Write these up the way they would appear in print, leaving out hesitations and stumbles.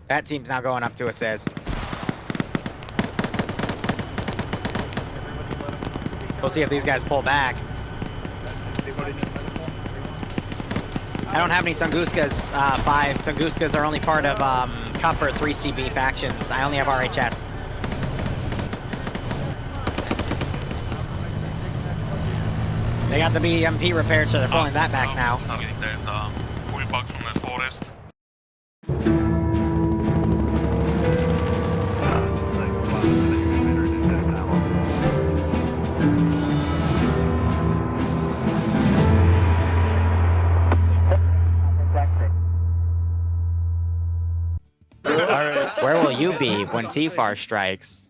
That team's now going up to assist. We'll see if these guys pull back. I don't have any Tunguskas 5s. Tunguskas are only part of Cup or 3CB factions. I only have RHS. They got the BMP repaired, so they're pulling that back now. Pull back from the forest. Where will you be when TFAR strikes?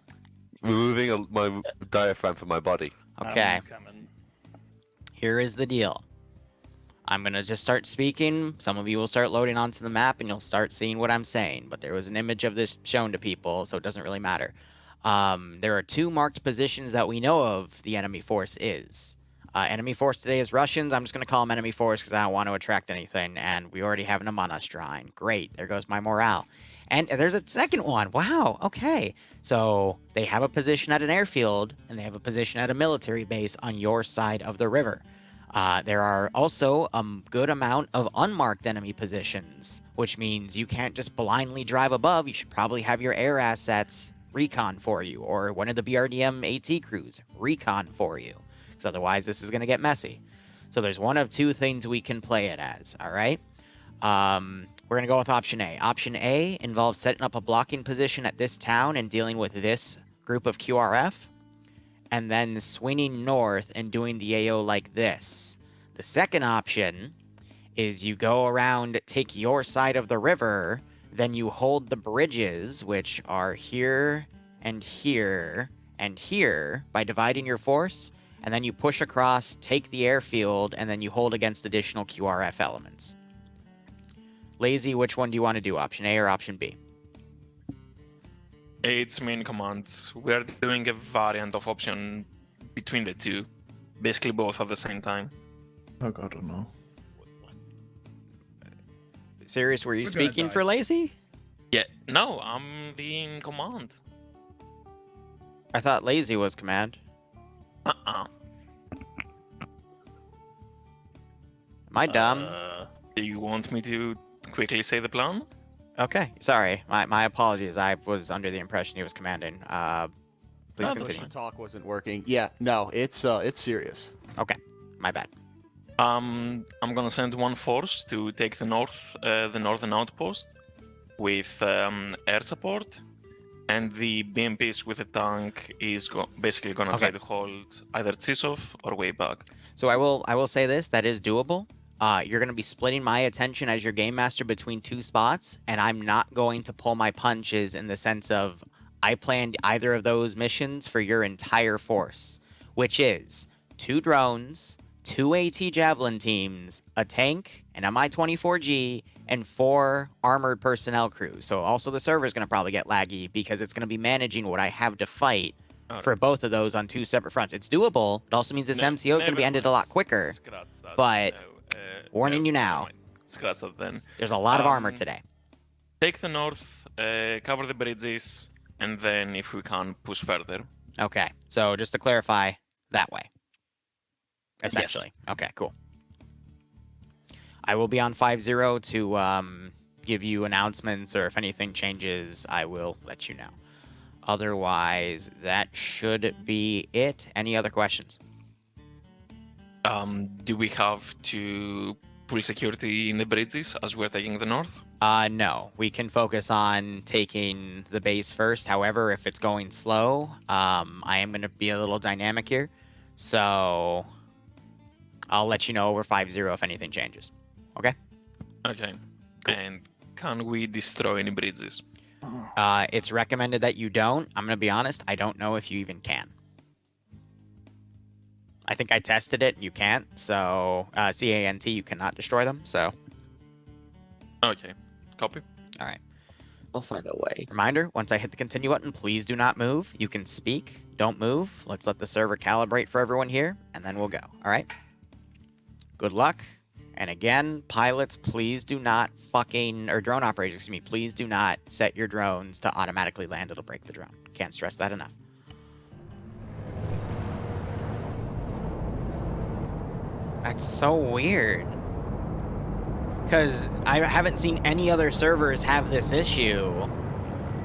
Removing my diaphragm from my body. Okay. Here is the deal. I'm going to just start speaking. Some of you will start loading onto the map and you'll start seeing what I'm saying. But there was an image of this shown to people, so it doesn't really matter. There are 2 marked positions that we know of the enemy force is. Enemy force today is Russians. I'm just going to call them enemy force because I don't want to attract anything. And we already have an Amana shrine. Great. There goes my morale. And there's a second one. Wow. Okay. So they have a position at an airfield and they have a position at a military base on your side of the river. There are also a good amount of unmarked enemy positions, which means you can't just blindly drive above. You should probably have your air assets recon for you, or one of the BRDM AT crews recon for you, because otherwise this is going to get messy. So there's one of 2 things we can play it as, all right? We're going to go with option A. Option A involves setting up a blocking position at this town and dealing with this group of QRF, and then swinging north and doing the AO like this. The second option is you go around, take your side of the river, then you hold the bridges, which are here and here and here, by dividing your force, and then you push across, take the airfield, and then you hold against additional QRF elements. Lazy, which one do you want to do, option A or option B? It's main command. We're doing a variant of option between the 2. Basically both at the same time. Oh god, I don't know. Serious, were you speaking for Lazy? Yeah, no, I'm the in command. I thought Lazy was command. Uh-uh. Am I dumb? Do you want me to quickly say the plan? Okay, sorry. My apologies. I was under the impression he was commanding. Please continue. The talk wasn't working. Yeah, no, it's serious. Okay, my bad. I'm gonna send one force to take the northern outpost with air support, and the BMPs with the tank is basically gonna try to hold either Tsisov or way back. So I will say this, that is doable. You're going to be splitting my attention as your game master between 2 spots, and I'm not going to pull my punches in the sense of I planned either of those missions for your entire force, which is 2 drones, 2 AT Javelin teams, a tank, an Mi-24G, and 4 armored personnel crews. So also the server is going to probably get laggy because it's going to be managing what I have to fight for both of those on 2 separate fronts. It's doable. It also means this MCO is going to be ended a lot quicker, but warning you now, Scratch that then. There's a lot of armor today. Take the north, cover the bridges, and then if we can, push further. Okay, so just to clarify, that way. Essentially. Yes. Okay, cool. I will be on 5-0 to give you announcements, or if anything changes, I will let you know. Otherwise, that should be it. Any other questions? Do we have to pull security in the bridges as we're taking the north? No. We can focus on taking the base first. However, if it's going slow, I am going to be a little dynamic here. So I'll let you know over 5-0 if anything changes. Okay? Okay. Cool. And can we destroy any bridges? It's recommended that you don't. I'm going to be honest, I don't know if you even can. I think I tested it. You can't. So, CANT, you cannot destroy them. So. Okay. Copy. All right. I'll find a way. Reminder, once I hit the continue button, please do not move. You can speak. Don't move. Let's let the server calibrate for everyone here, and then we'll go. All right? Good luck, And again, pilots, please do not fucking, or drone operators, excuse me, please do not set your drones to automatically land. It'll break the drone. Can't stress that enough. That's so weird. Because I haven't seen any other servers have this issue.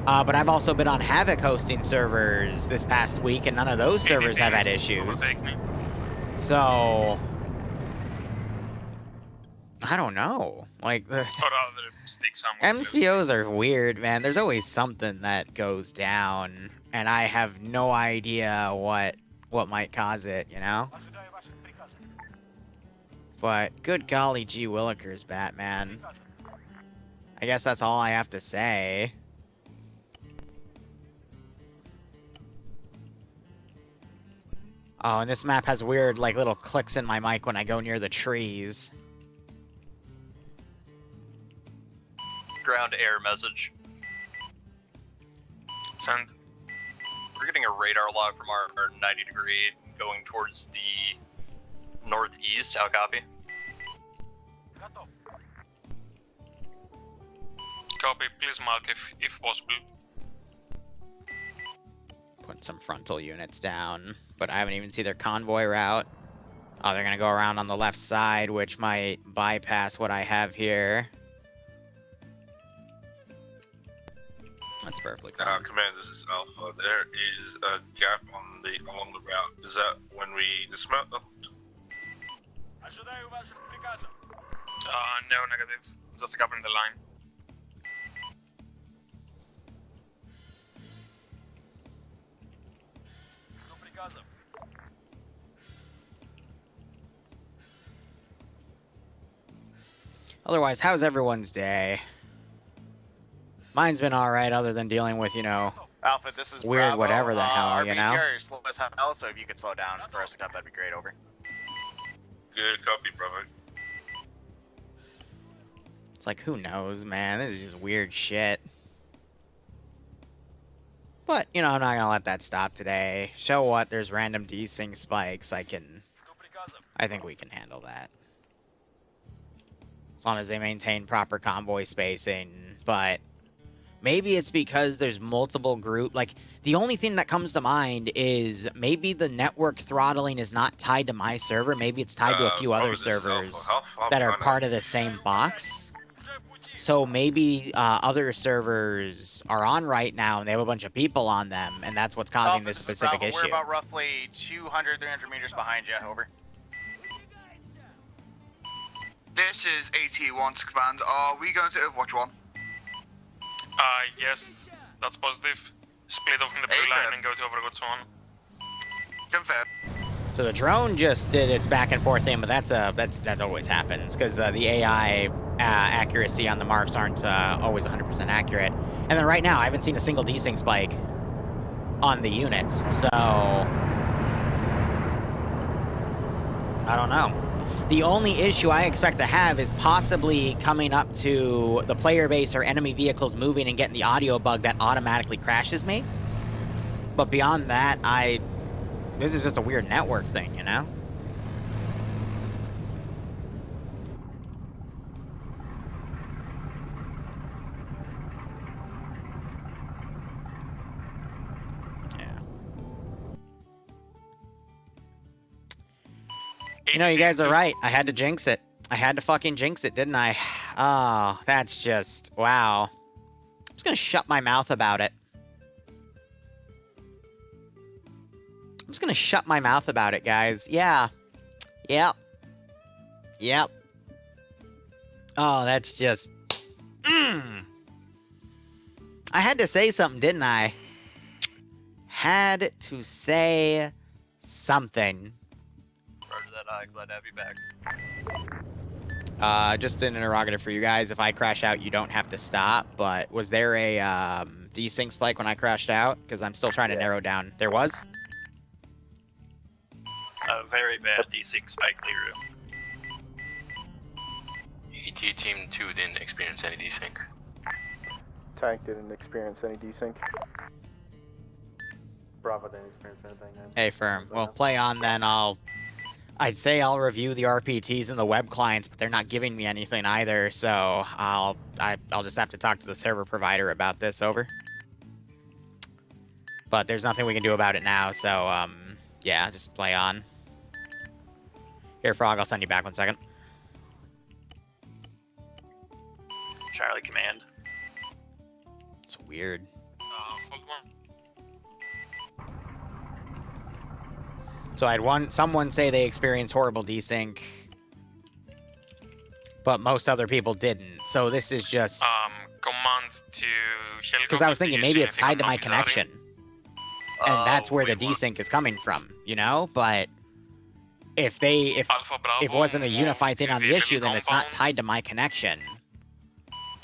But I've also been on Havoc hosting servers this past week, and none of those servers have had issues. So... I don't know. Like, the MCOs are weird, man. There's always something that goes down, and I have no idea what might cause it, you know? But good golly gee willikers, Batman. I guess that's all I have to say. Oh, and this map has weird, like, little clicks in my mic when I go near the trees. Ground air message. Send. We're getting a radar log from our 90 degree going towards the northeast. How copy? Copy. Please mark if possible. Put some frontal units down, but I haven't even seen their convoy route. Oh, they're gonna go around on the left side, which might bypass what I have here. That's perfectly fine. Command, this is Alpha. There is a gap along the route. Is that when we dismount? No, negative. Just a gap in the line. Otherwise, how's everyone's day? Mine's been alright, other than dealing with, you know, Alpha, this is weird Bravo. whatever the hell, you know? RBTR is slow as hell, so if you could slow down for us to come, that'd be great. Over. Good copy, brother. It's like, who knows, man? This is just weird shit. But, you know, I'm not gonna let that stop today. Show what? There's random desync spikes. I think we can handle that. As long as they maintain proper convoy spacing, but... Maybe it's because there's multiple group. Like, the only thing that comes to mind is maybe the network throttling is not tied to my server. Maybe it's tied to a few other servers that are part of the same box. So maybe other servers are on right now and they have a bunch of people on them, and that's what's causing this specific Bravo. issue. We're about roughly 200, 300 meters behind you. Over. This is AT1 to command. Are we going to Overwatch 1? Yes, that's positive. Split off in the blue line and go to Overwatch 1. Confirm. So the drone just did its back and forth thing, but that always happens because the AI accuracy on the marks aren't always 100% accurate. And then right now, I haven't seen a single desync spike on the units, so I don't know. The only issue I expect to have is possibly coming up to the player base or enemy vehicles moving and getting the audio bug that automatically crashes me. But beyond that, this is just a weird network thing, you know? Yeah. You know, you guys are right. I had to jinx it. I had to fucking jinx it, didn't I? Oh, that's just... Wow. I'm just gonna shut my mouth about it. I'm just gonna shut my mouth about it, guys. Yeah. Yep. Yep. Oh, that's just... I had to say something, didn't I? Had to say something. Roger that, glad to have you back. Just an interrogative for you guys. If I crash out, you don't have to stop, but was there a desync spike when I crashed out? Because I'm still trying to narrow down. There was? A very bad desync spike, Liru. ET Team 2 didn't experience any desync. Tank didn't experience any desync. Bravo didn't experience anything. Hey, firm. Well, play on then. I'll I'd say I'll review the RPTs and the web clients, but they're not giving me anything either, so I'll just have to talk to the server provider about this. Over. But there's nothing we can do about it now, so yeah, just play on. Here, Frog, I'll send you back 1 second. Charlie command. It's weird. Hold one. So I had someone say they experienced horrible desync, but most other people didn't. So this is just Command to helicopter. because I was thinking do you maybe see it's anything tied to on my Navizari? connection, and that's where the desync is coming from, you know. But if Alpha Bravo, it wasn't a move unified to thing on the little issue, then it's not compound. tied to my connection.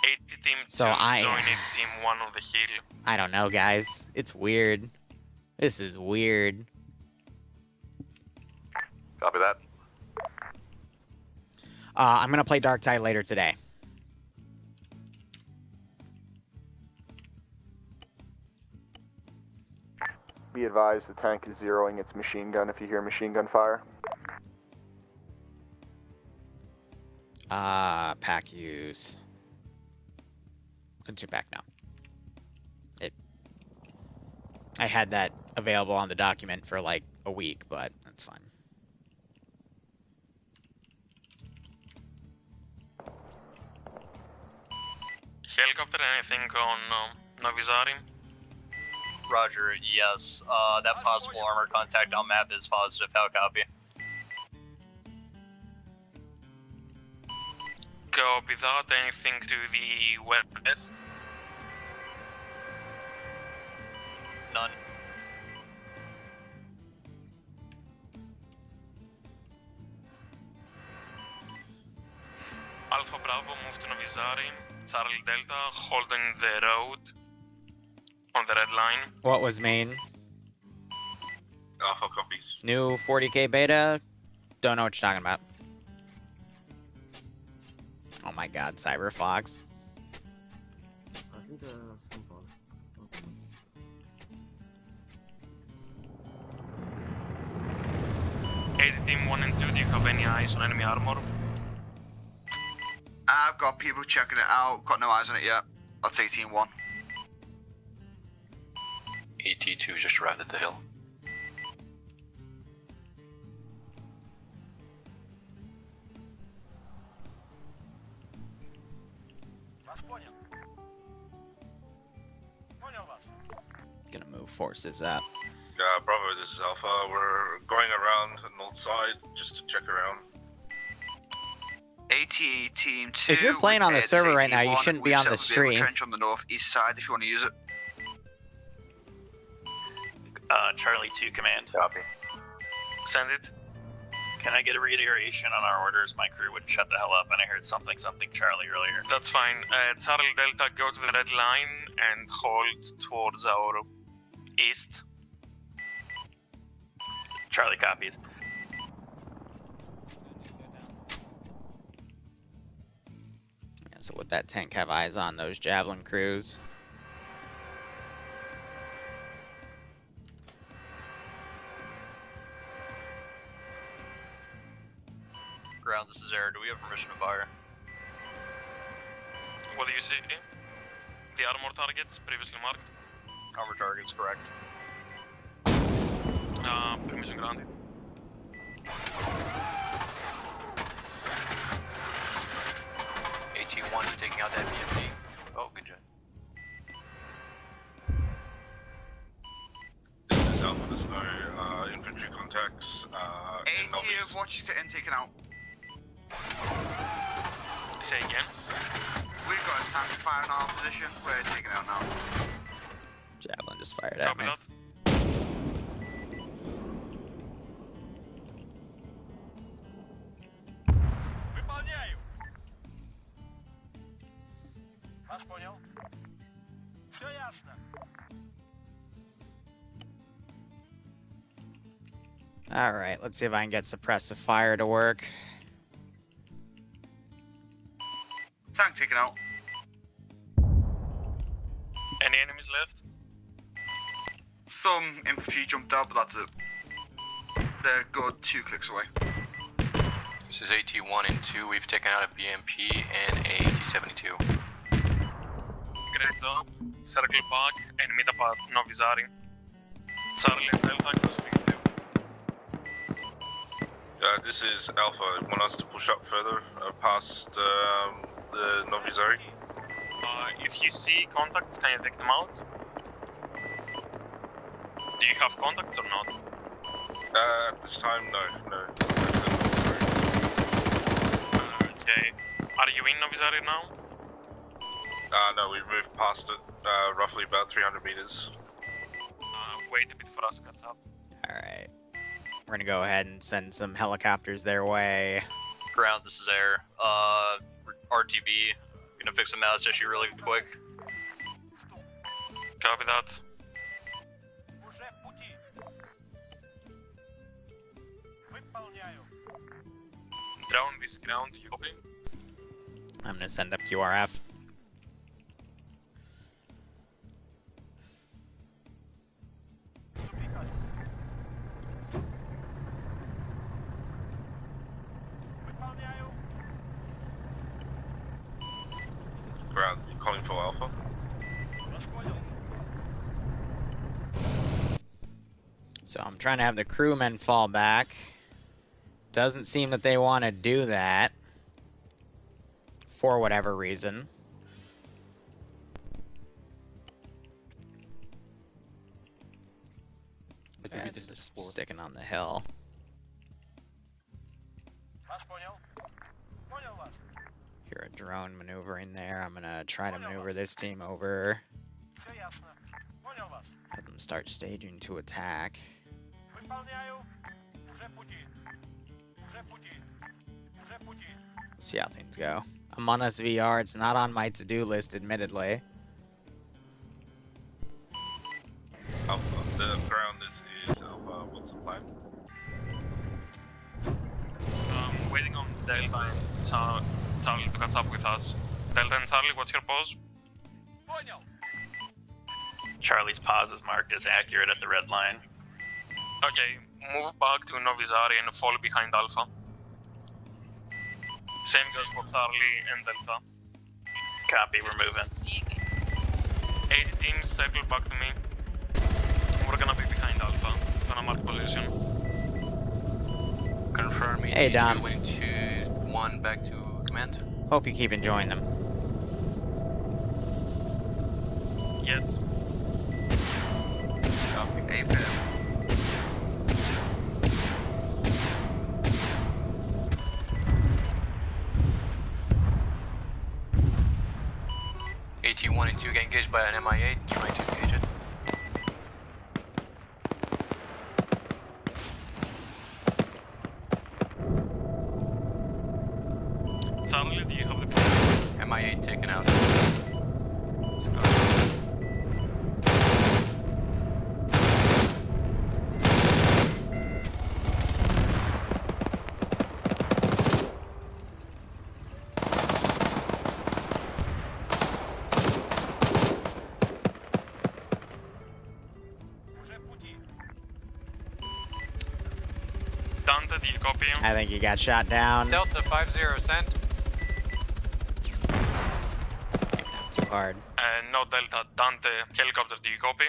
80 team So 2, I- join 80 team 1 on the hill. I don't know, guys. It's weird. This is weird. Copy that. I'm gonna play Dark Tide later today. Be advised, the tank is zeroing its machine gun if you hear machine gun fire. Pack use. Couldn't back now. I had that available on the document for like a week, but that's fine. Helicopter, anything on Navizari? Roger, yes. That possible armor contact on map is positive. How copy? Copy that. Anything to the west? None. Alpha Bravo, move to Navizari. Charlie Delta, holding the road on the red line. What was main? Alpha copies. New 40k beta? Don't know what you're talking about. Oh my god, Cyber Fox. I think Soundbox. Okay. 80 team 1 and 2, do you have any eyes on enemy armor? I've got people checking it out. Got no eyes on it yet. That's 18-1. AT2 just arrived at the hill. Gonna move forces up. Bravo, this is Alpha. We're going around the north side just to check around. AT team 2. If you're playing on the server right now, you shouldn't be on the stream. Trench on the northeast side if you want to use it. Charlie 2 command. Copy. Send it. Can I get a reiteration on our orders? My crew would shut the hell up, and I heard something Charlie earlier. That's fine. Charlie Delta, go to the red line and hold towards our east. Charlie copies. Yeah, so would that tank have eyes on those Javelin crews? Ground, this is Air. Do we have permission to fire? What do you see? The armor targets previously marked. Armor targets, correct. Permission granted. AT1 is taking out that BMP. Oh, good job. This is Alpha, there's no infantry contacts. in AT Novice. of watches to end taken out. Say again. We've got a tank fire in our position. We're taking out now. Javelin just fired at Copy me. that. Alright, let's see if I can get suppressive fire to work. Tank taken out. Any enemies left? Some infantry jumped out, but that's it. They're good 2 clicks away. This is AT1 and 2. We've taken out a BMP and a T-72. Great job. Circle back and meet up at Novizari. Charlie and Delta, cruise speed 2. This is Alpha. Want us to push up further past the Novizari? If you see contacts, can you take them out? Do you have contacts or not? At this time, no. Okay. Are you in Novizari now? No, we've moved past it, roughly about 300 meters. Wait a bit for us to catch up. Alright. We're gonna go ahead and send some helicopters their way. Ground, this is Air. RTB, gonna fix a mouse issue really quick. Copy that. Down this ground, you copy? I'm gonna send up QRF. Ground, calling for Alpha. So I'm trying to have the crewmen fall back. Doesn't seem that they want to do that. For whatever reason. And just sticking on the hill. Hear a drone maneuvering there. I'm gonna try to maneuver this team over. Have them start staging to attack. See how things go. Among Us VR, it's not on my to-do list, admittedly. Alpha, the ground, this is Alpha. What's the plan? Waiting on Delta and Charlie to catch up with us. Delta and Charlie, what's your pause? Charlie's pause is marked as accurate at the red line. Okay, move back to Novizari and fall behind Alpha. Same goes for Charlie and Delta. Copy, we're moving. 80 teams, circle back to me. We're gonna be behind Alpha. Gonna mark position. Confirming. Hey, Dom. 1 back to command. Hope you keep enjoying them. Yes. Copy. AFib. AT1 and 2 get engaged by an MI8. Trying to engage it. Charlie, do you have the MI8 taken out. Let's go. Dante, do you copy him? I think he got shot down. Delta 50 sent. Not too hard. No, Delta. Dante, helicopter, do you copy?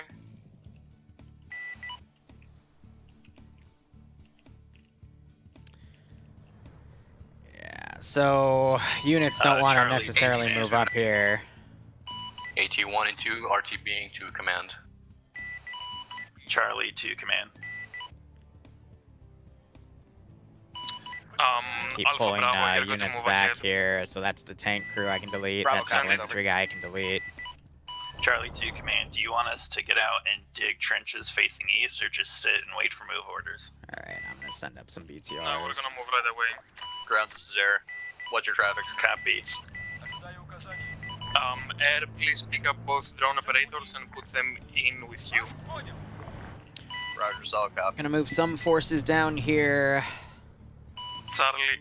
Yeah, so units don't want to Charlie, necessarily engine move up here. AT1 and 2 RTBing to command. Charlie to command. Keep Alpha pulling Bravo, you're going to units move back ahead. here. So that's the tank crew I can delete. Bravo, That's the copy. infantry guy I can delete. Charlie to command, do you want us to get out and dig trenches facing east or just sit and wait for move orders? Alright, I'm going to send up some BTRs. No, we're gonna move right away. Ground, this is Air. What's your traffic? Copy. Air, please pick up both drone operators and put them in with you. Roger, solid copy. Gonna move some forces down here. Charlie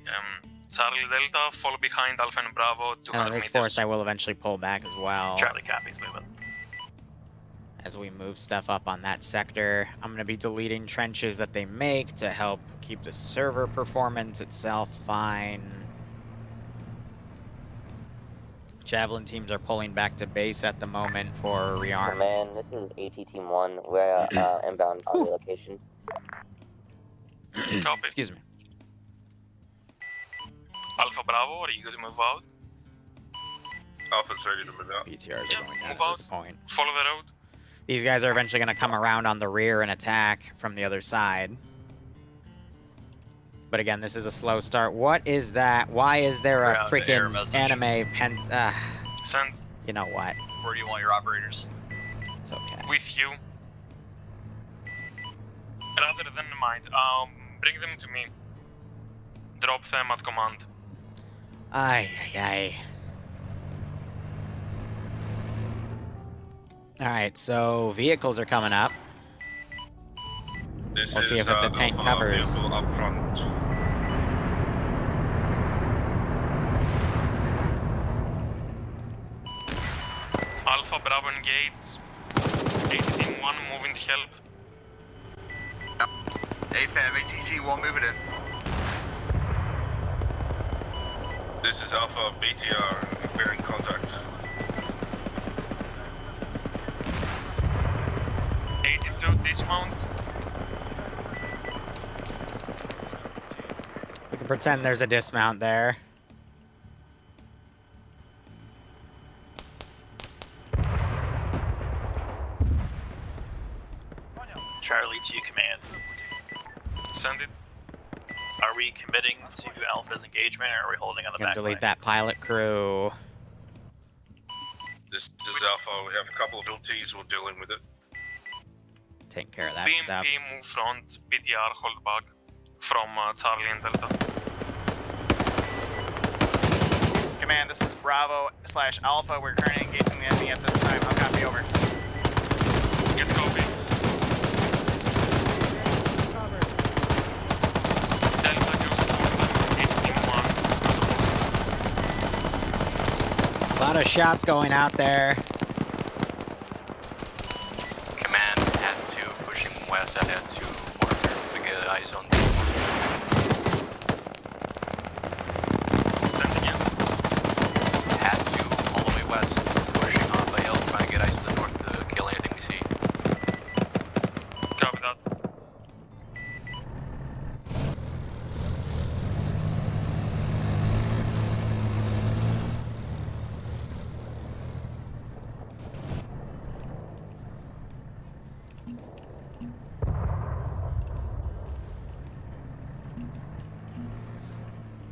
Delta, fall behind Alpha and Bravo, 200 This meters. force I will eventually pull back as well. Charlie copies, moving. As we move stuff up on that sector, I'm gonna be deleting trenches that they make to help keep the server performance itself fine. Javelin teams are pulling back to base at the moment for rearm. Command, this is AT Team 1. We're inbound on your location. Copy. Excuse me. Alpha Bravo, are you good to move out? Alpha's ready to move out. BTRs are Yeah, going down move at this out. point. Follow the road. These guys are eventually going to come around on the rear and attack from the other side. But again, this is a slow start. What is that? Why is there a Ground error freaking message. anime pen? Send. You know what? Where do you want your operators? It's okay. With you. Rather than mind, bring them to me. Drop them at command. Ay, ay, ay. Alright, so vehicles are coming up. This We'll is see if the tank Alpha covers. vehicle up front. Alpha Bravo engage. 18-1 moving to help. AFM, ATC1 moving in. This is Alpha BTR bearing contact. 82 dismount. We can pretend there's a dismount there. Charlie to command. Send it. Are we committing to Alpha's engagement, or are we holding on the Gonna back delete line? that pilot crew. This is Alpha. We have a couple of LTs. We're dealing with it. Take care of that BMP stuff. move front. BTR hold back. From Charlie and Delta. Command, this is Bravo / Alpha. We're currently engaging the enemy at this time. I'll copy over. Get copy. Delta goes forward. 18-1. A lot of shots going out there. Command at 2, pushing west at 2, marker to get eyes on. Send again. At 2, all the way west, pushing on the hill, trying to get eyes to the north to kill anything we see. Copy that.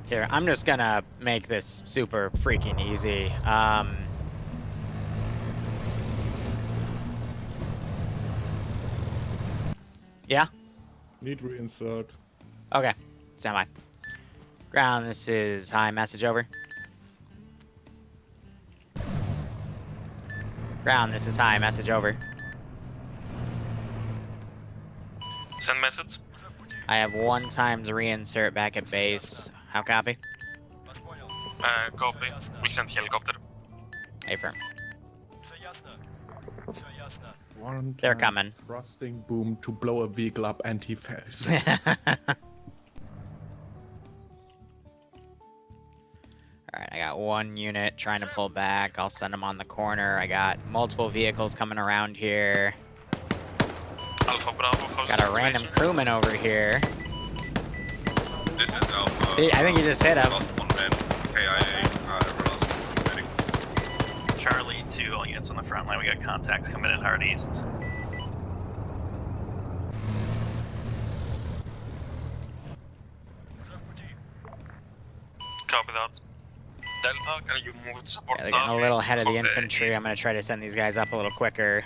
Here, I'm just gonna make this super freaking easy. Yeah? Need reinsert. Okay. Stand by. Ground, this is high, message over. Ground, this is high, message over. Send message. I have 1 times reinsert back at base. How copy? Copy. We send helicopter. Affirm. One They're time coming. Thrusting boom to blow a vehicle up anti-phase. Alright, I got 1 unit trying to pull back. I'll send them on the corner. I got multiple vehicles coming around here. Alpha Bravo, how's Got the a random situation? crewman over here. This is Alpha. I think you just hit him. Lost 1 man. KIA. Everyone else is committing. Charlie, 2 all units on the front line. We got contacts coming in hard east. Copy that. Delta, can you move to support Yeah, they're getting a little ahead of the Copy. infantry. I'm gonna try to send these guys up a little quicker.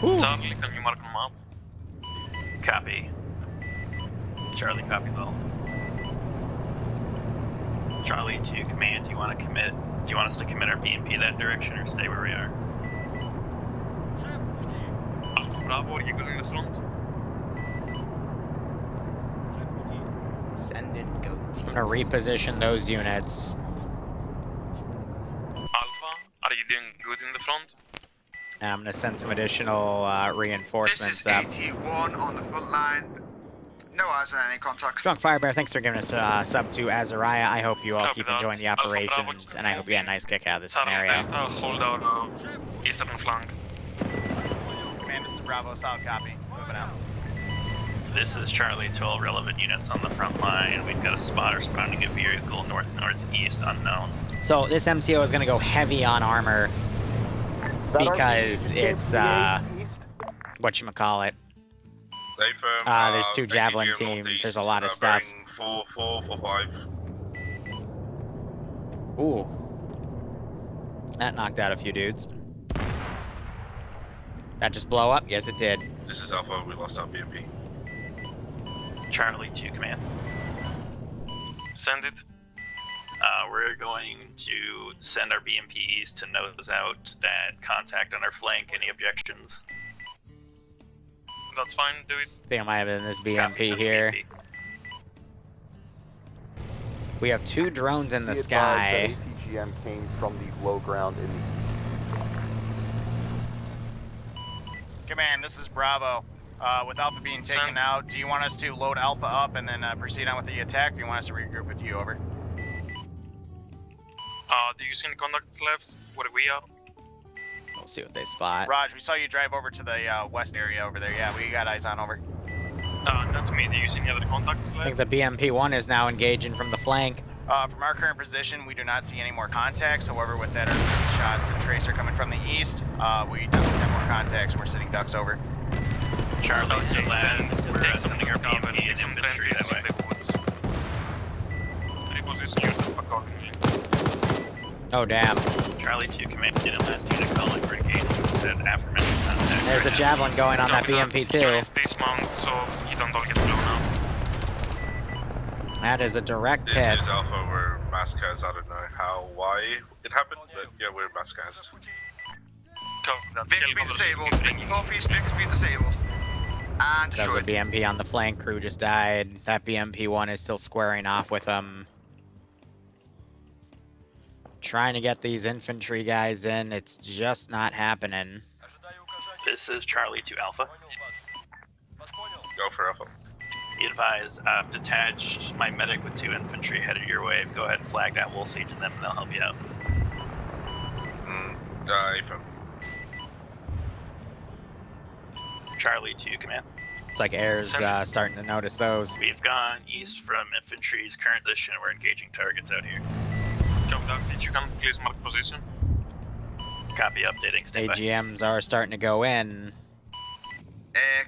Charlie, can you mark on map? Copy. Charlie copies all. Charlie to command, do you want to commit? Do you want us to commit our BMP that direction or stay where we are? Alpha Bravo, are you good in the front? Send and go team. I'm gonna reposition those units. Alpha, are you doing good in the front? And I'm gonna send some additional This reinforcements is up. 81 on the front line. No eyes on any contact. Strong Firebear, thanks for giving us a sub to Azariah. I hope you all Copy keep that. enjoying the Alpha operations, Bravo, and I hope you get a nice kick out of this Sergeant scenario. Delta, hold our eastern flank. Command, this is Bravo, solid copy. Moving out. This is Charlie to all relevant units on the front line. We've got a spotter spawning a vehicle north-northeast unknown. So this MCO is going to go heavy on armor because it's, whatchamacallit. There's two Javelin teams. There's a lot of stuff. 4-4-4-5. Ooh. That knocked out a few dudes. That just blow up? Yes, it did. This is Alpha, we lost our BMP. Charlie to command. Send it. We're going to send our BMPs to nose out that contact on our flank. Any objections? That's fine, do it. I think I might have been this BMP Copy, send here. BMP. We have two drones in the Be sky. advised that ATGM came from the low ground in the Command, this is Bravo. With Alpha being taken Send. out, do you want us to load Alpha up and then proceed on with the attack, or do you want us to regroup with you? Over. Do you see any contacts left? Where we are? We'll see what they spot. Raj, we saw you drive over to the west area over there. Yeah, we got eyes on over. Not me. Do you see any other contacts I left? think the BMP-1 is now engaging from the flank. From our current position, we do not see any more contacts. However, with that, our shots and tracer coming from the east, we definitely have more contacts, and we're sitting ducks over. Charlie to land. We're Take some sending our cover, BMP take and some infantry fences that way. in the woods. Reposition yourself accordingly. Oh, damn. Charlie to command. Did a last unit calling for engagement with that aforementioned contact. There's a Javelin going on that BMP-2. Guys, dismount so you don't all get blown up. That is a direct This hit. is Alpha, we're Mascaz. I don't know how, why it happened, but yeah, we're Mascaz. Vic be disabled. Northeast Vic be disabled. And That was a destroyed. BMP on the flank. Crew just died. That BMP-1 is still squaring off with them. Trying to get these infantry guys in. It's just not happening. This is Charlie to Alpha. Go for Alpha. Be advised, I've detached my medic with 2 infantry headed your way. Go ahead and flag that. We'll siege them and they'll help you out. AFM. Charlie to command. It's like Air's starting to notice those. We've gone east from infantry's current position. We're engaging targets out here. Copy that. If you can, please mark position. Copy, updating. Stand by. AGMs are starting to go in.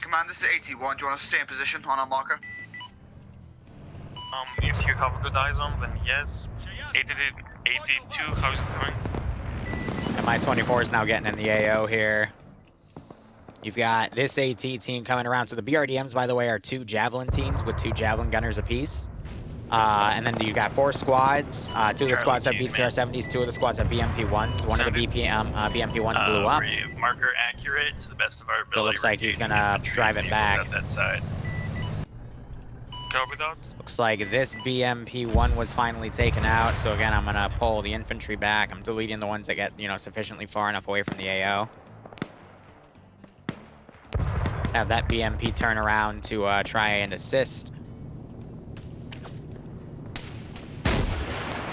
Command, this is 81. Do you want us to stay in position on our marker? If you have good eyes on, then yes. 82, how's it going? And my 24 is now getting in the AO here. You've got this AT team coming around. So the BRDMs, by the way, are 2 Javelin teams with 2 Javelin gunners apiece. And then you got 4 squads. 2 of the squads have BTR-70s, 2 of the squads have BMP-1s. One of the BMP-1s blew up. Marker accurate to the best of our ability. So it looks like he's gonna drive it back. That side. Copy that. Looks like this BMP-1 was finally taken out. So again, I'm gonna pull the infantry back. I'm deleting the ones that get, sufficiently far enough away from the AO. Have that BMP turn around to try and assist.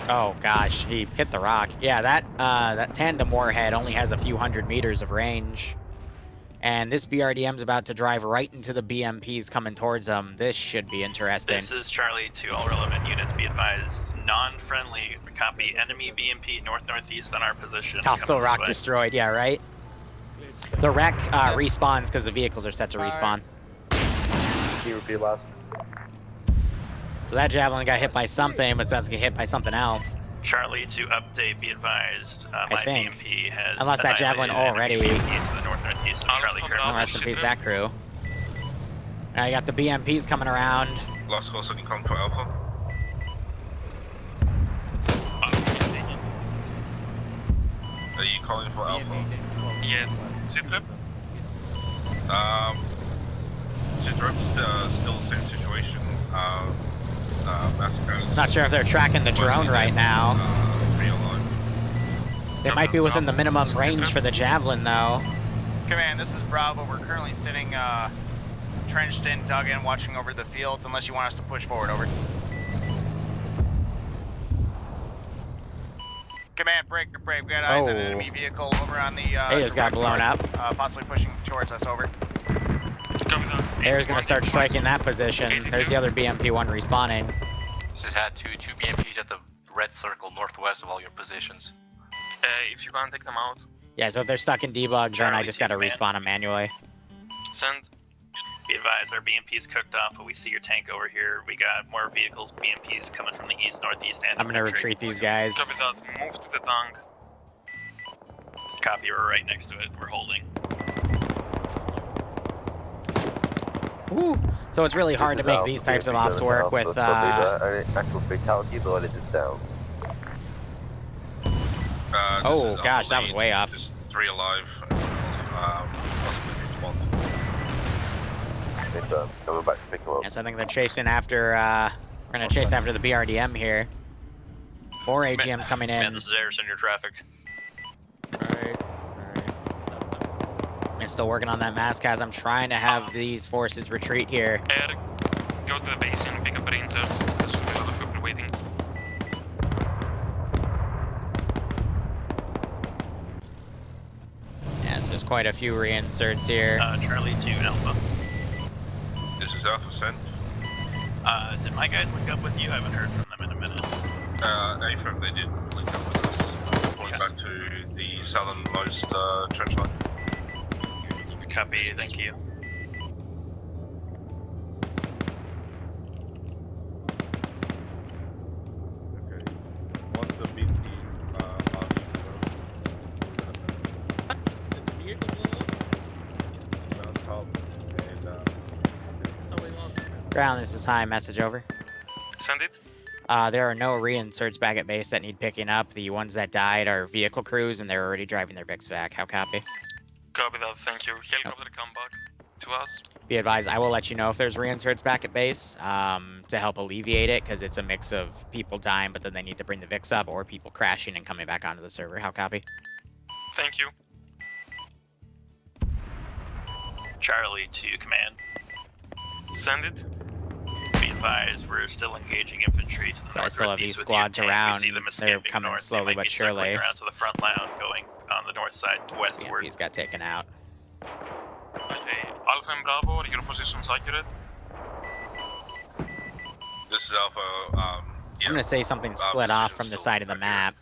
Oh gosh, he hit the rock. Yeah, that tandem warhead only has a few hundred meters of range. And this BRDM's about to drive right into the BMPs coming towards them. This should be interesting. This is Charlie to all relevant units. Be advised, non-friendly. Copy, enemy BMP north-northeast on our position. Hostile Coming rock this way. destroyed, yeah, right? The wreck respawns because the vehicles are set to respawn. Can you repeat last? So that Javelin got hit by something, but that's get hit by something else. Charlie to update. Be advised, my think. BMP has Unless that Javelin annihilated already- enemy BMP into the north-northeast of Charlie currently. Rest in peace, that crew. Now you got the BMPs coming around. Last call, second con for Alpha. Are you calling for Alpha? Yes. Citrip? Citrip's still the same situation. Massacres. Not sure if they're tracking the drone right now. They might be within the minimum range for the Javelin, though. Command, this is Bravo. We're currently sitting entrenched in, dug in, watching over the fields, unless you want us to push forward. Over. Command, break. We got eyes on an enemy vehicle over on the. They just got blown up. Possibly pushing towards us. Over. Air's gonna start striking that position. There's the other BMP-1 respawning. This is Hat 2, 2 BMPs at the red circle northwest of all your positions. If you can't take them out. Yeah, so if they're stuck in debug, then I just gotta respawn them manually. Send. Be advised, our BMP's cooked off, but we see your tank over here. We got more vehicles, BMPs coming from the east, northeast, and I'm gonna retreat these guys. Copy that. Move to the tank. Copy, we're right next to it. We're holding. Woo. So it's really hard to make these types of ops work with, actual fatality, but it is down. Oh gosh, that was way off. Just 3 alive. Possibly one. We're back to pick him up. Yes, I think they're chasing after, we're gonna chase after the BRDM here. 4 AGMs coming in. Man, this is Air, send your traffic. Alright. I'm still working on that mask as I'm trying to have these forces retreat here. Air, go to the base and pick up reinserts. There should be a lot of people waiting. Yeah, so there's quite a few reinserts here. Charlie 2 Alpha. This is Alpha Send. Did my guys link up with you? I haven't heard from them in a minute. AFM, they did link up with us. Going back to the southernmost trench line. Copy, thank you. Okay. Once the BT Ground, this is high, message over. Send it. There are no reinserts back at base that need picking up. The ones that died are vehicle crews, and they're already driving their Vics back. How copy? Copy that, thank you. Helicopter come back to us. Be advised, I will let you know if there's reinserts back at base to help alleviate it, because it's a mix of people dying, but then they need to bring the Vics up, or people crashing and coming back onto the server. How copy? Thank you. Charlie to command. Send it. Be advised, we're still engaging infantry to the So I still have these squads around. They're coming slowly but surely. Around to the front line, going on the north side westward. BMPs got taken out. Okay, Alpha and Bravo, are your positions accurate? This is Alpha. I'm gonna say something slid off from the side of the map.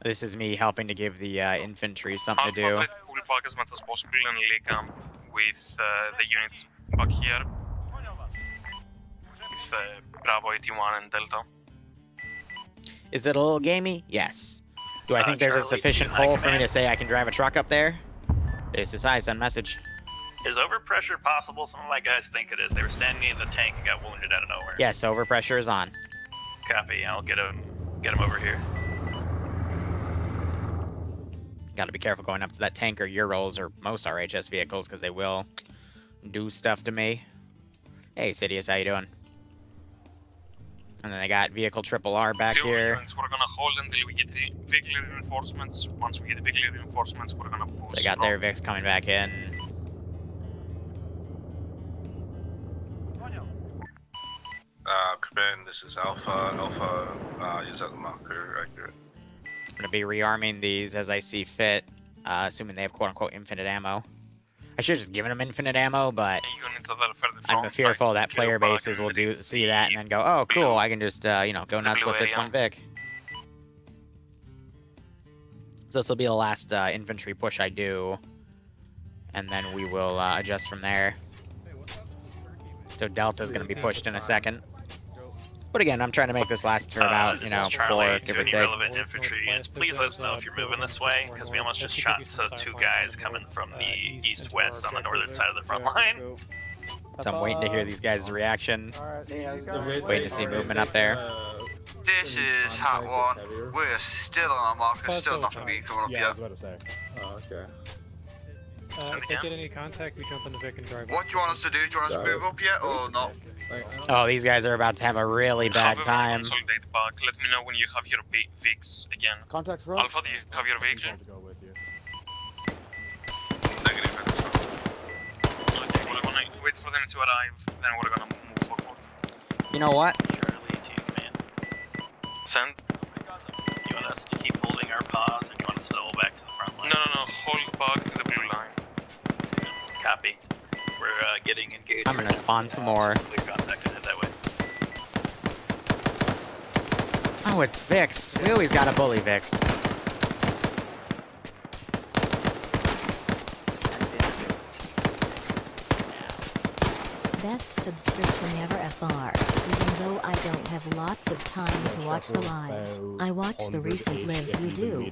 This is me helping to give the infantry something to do. Alpha, pull back as much as possible and lay camp with the units back here. With Bravo 81 and Delta. Is it a little gamey? Yes. Do I think there's a Charlie, sufficient to that hole for me command. to say I can drive a truck up there? This is high, send message. Is overpressure possible? Some of my guys think it is. They were standing in the tank and got wounded out of nowhere. Yes, overpressure is on. Copy, I'll get him over here. Gotta be careful going up to that tank or Urals or most RHS vehicles, because they will do stuff to me. Hey, Sidious, how you doing? And then they got vehicle triple R back Two here. units we're gonna hold until we get the vehicle reinforcements. Once we get the vehicle reinforcements, we're gonna push. So they got their Vics coming back in. Command, this is Alpha. Alpha, is that the marker accurate? I'm gonna be rearming these as I see fit, assuming they have quote-unquote infinite ammo. I should have just given them infinite ammo, but Units that are further I'm from, fearful that like, player kill back bases will and see that and then go, oh, cool, I can just, you know, go nuts with this one Vic. So this will be the last infantry push I do, and then we will adjust from there. So Delta's going to be pushed in a second. But again, I'm trying to make this last for about, you know, Charlie, 4, give or any take. relevant infantry units, please let us know if you're moving this way, because we almost just shot 2 guys coming from the east-west on the northern side of the front line. So I'm waiting to hear these guys' reaction. Waiting to see movement up there. This is Hat 1. We're still on our mark. There's still nothing being coming up Yeah, I yet. was about to say. Oh, okay. If they get any contact, we jump in the Vic and drive. What do you want us to do? Do you want us to move up yet or not? Oh, these guys are about to have a really bad However, time. Consolidate back. Let me know when you have your Vics again. Contacts from? Alpha, do you have your vehicle? Negative. arrive, then we're gonna move forward. You know what? Charlie to command. Send. Do you want us to keep holding our pause, or do you want us to double back to the front line? No, hold back to the blue line. Copy. We're getting engaged. I'm gonna spawn some more. Clear contact and head that way. Oh, it's Vix. We always gotta bully Vix. Best subscription ever FR. Even though I don't have lots of time to watch the lives, I watch the recent lives you do.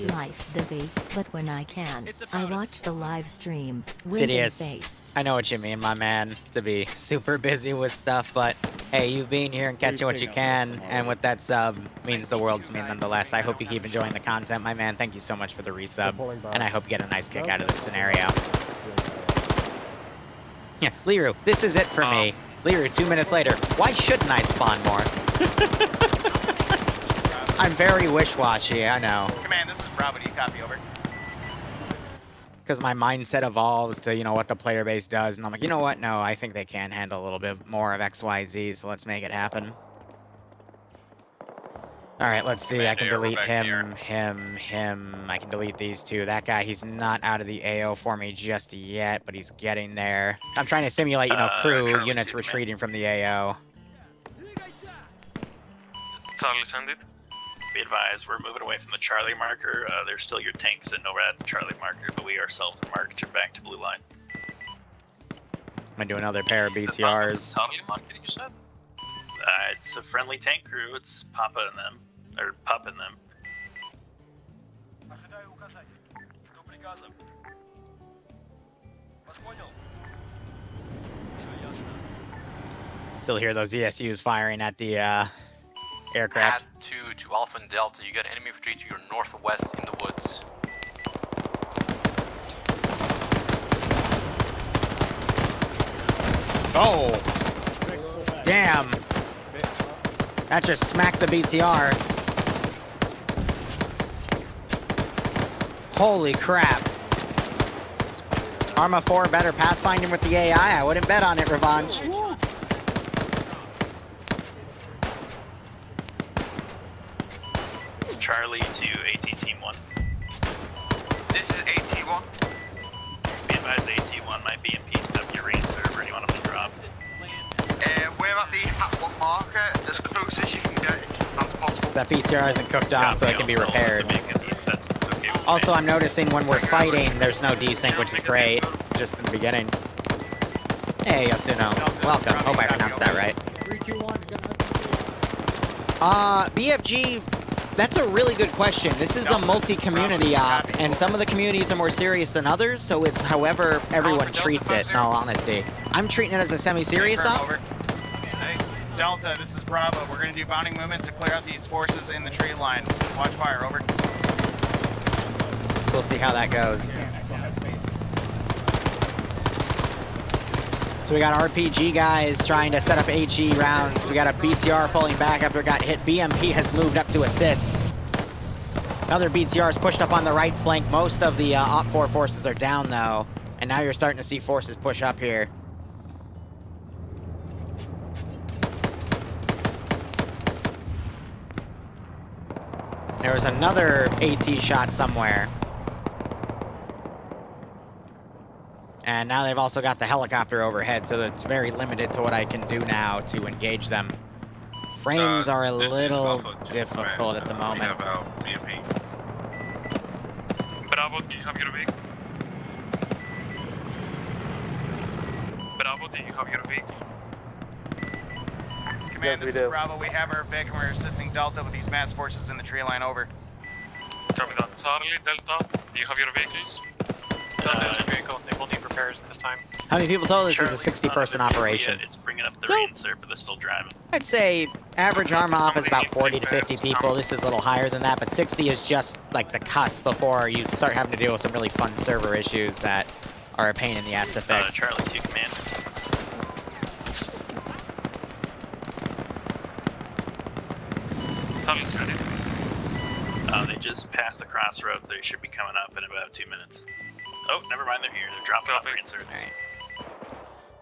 Life busy, but when I can, I watch the live stream. Win in Sidious. face. I know what you mean, my man, to be super busy with stuff, but hey, you being here and catching what you can, and with that sub, means the world to me nonetheless. I hope you keep enjoying the content, my man. Thank you so much for the resub, and I hope you get a nice kick out of this scenario. Yeah, Liru, this is it for me. Liru, 2 minutes later. Why shouldn't I spawn more? I'm very wish-washy, I know. Command, this is Bravo. Do you copy over? Because my mindset evolves to, you know, what the player base does, and I'm like, you know what? No, I think they can handle a little bit more of XYZ, so let's make it happen. All right, let's see. I can delete him. I can delete these two. That guy, he's not out of the AO for me just yet, but he's getting there. I'm trying to simulate, you know, crew units retreating from the AO. Charlie, send it. Be advised, we're moving away from the Charlie marker. There's still your tanks and over at the Charlie marker, but we ourselves are marked back to blue line. I'm gonna do another pair of BTRs. Charlie marker, you said? It's a friendly tank crew. It's Papa and them. Or Pup and them. Still hear those ESUs firing at the aircraft. Add to Alpha and Delta. You got enemy retreat to your northwest in the woods. Oh! Damn! That just smacked the BTR. Holy crap. Arma 4 better pathfinding with the AI. I wouldn't bet on it, Revenge. Charlie to AT Team 1. This is AT1. Be advised, AT1 might be impeded up your range server. Do you want them to drop? We're at the Hat 1 marker, as close as you can get, if that's possible. That BTR isn't cooked off, so it can be repaired. Also, I'm noticing when we're fighting, there's no desync, which is great. Just in the beginning. Hey, Yasuno. Welcome. Hope I pronounced that right. BFG, that's a really good question. This is a multi-community op, and some of the communities are more serious than others, so it's however everyone treats it, in all honesty. I'm treating it as a semi-serious op. Hey, Delta, this is Bravo. We're going to do bounding movements to clear out these forces in the tree line. Watch fire, over. We'll see how that goes. So we got RPG guys trying to set up HE rounds. We got a BTR pulling back after it got hit. BMP has moved up to assist. Another BTR is pushed up on the right flank. Most of the Op 4 forces are down though. And now you're starting to see forces push up here. There was another AT shot somewhere. And now they've also got the helicopter overhead, so it's very limited to what I can do now to engage them. Frames are a little difficult at the moment. Bravo, do you have your vehicle? Bravo, do you have your vehicle? Command, this is Bravo. We have our Vic, and we're assisting Delta with these mass forces in the tree line, over. Copy that. Charlie, Delta, do you have your vehicles? Delta is your vehicle. They will need repairs at this time. How many people told this is a 60-person operation? It's bringing up the range, sir, but they're still driving. I'd say average Arma op is about 40 to 50 people. This is a little higher than that, but 60 is just like the cusp before you start having to deal with some really fun server issues that are a pain in the ass to fix. Charlie 2 command. Charlie, send it. They just passed the crossroads. They should be coming up in about 2 minutes. Oh, never mind. They're here. They're dropping off reinserts.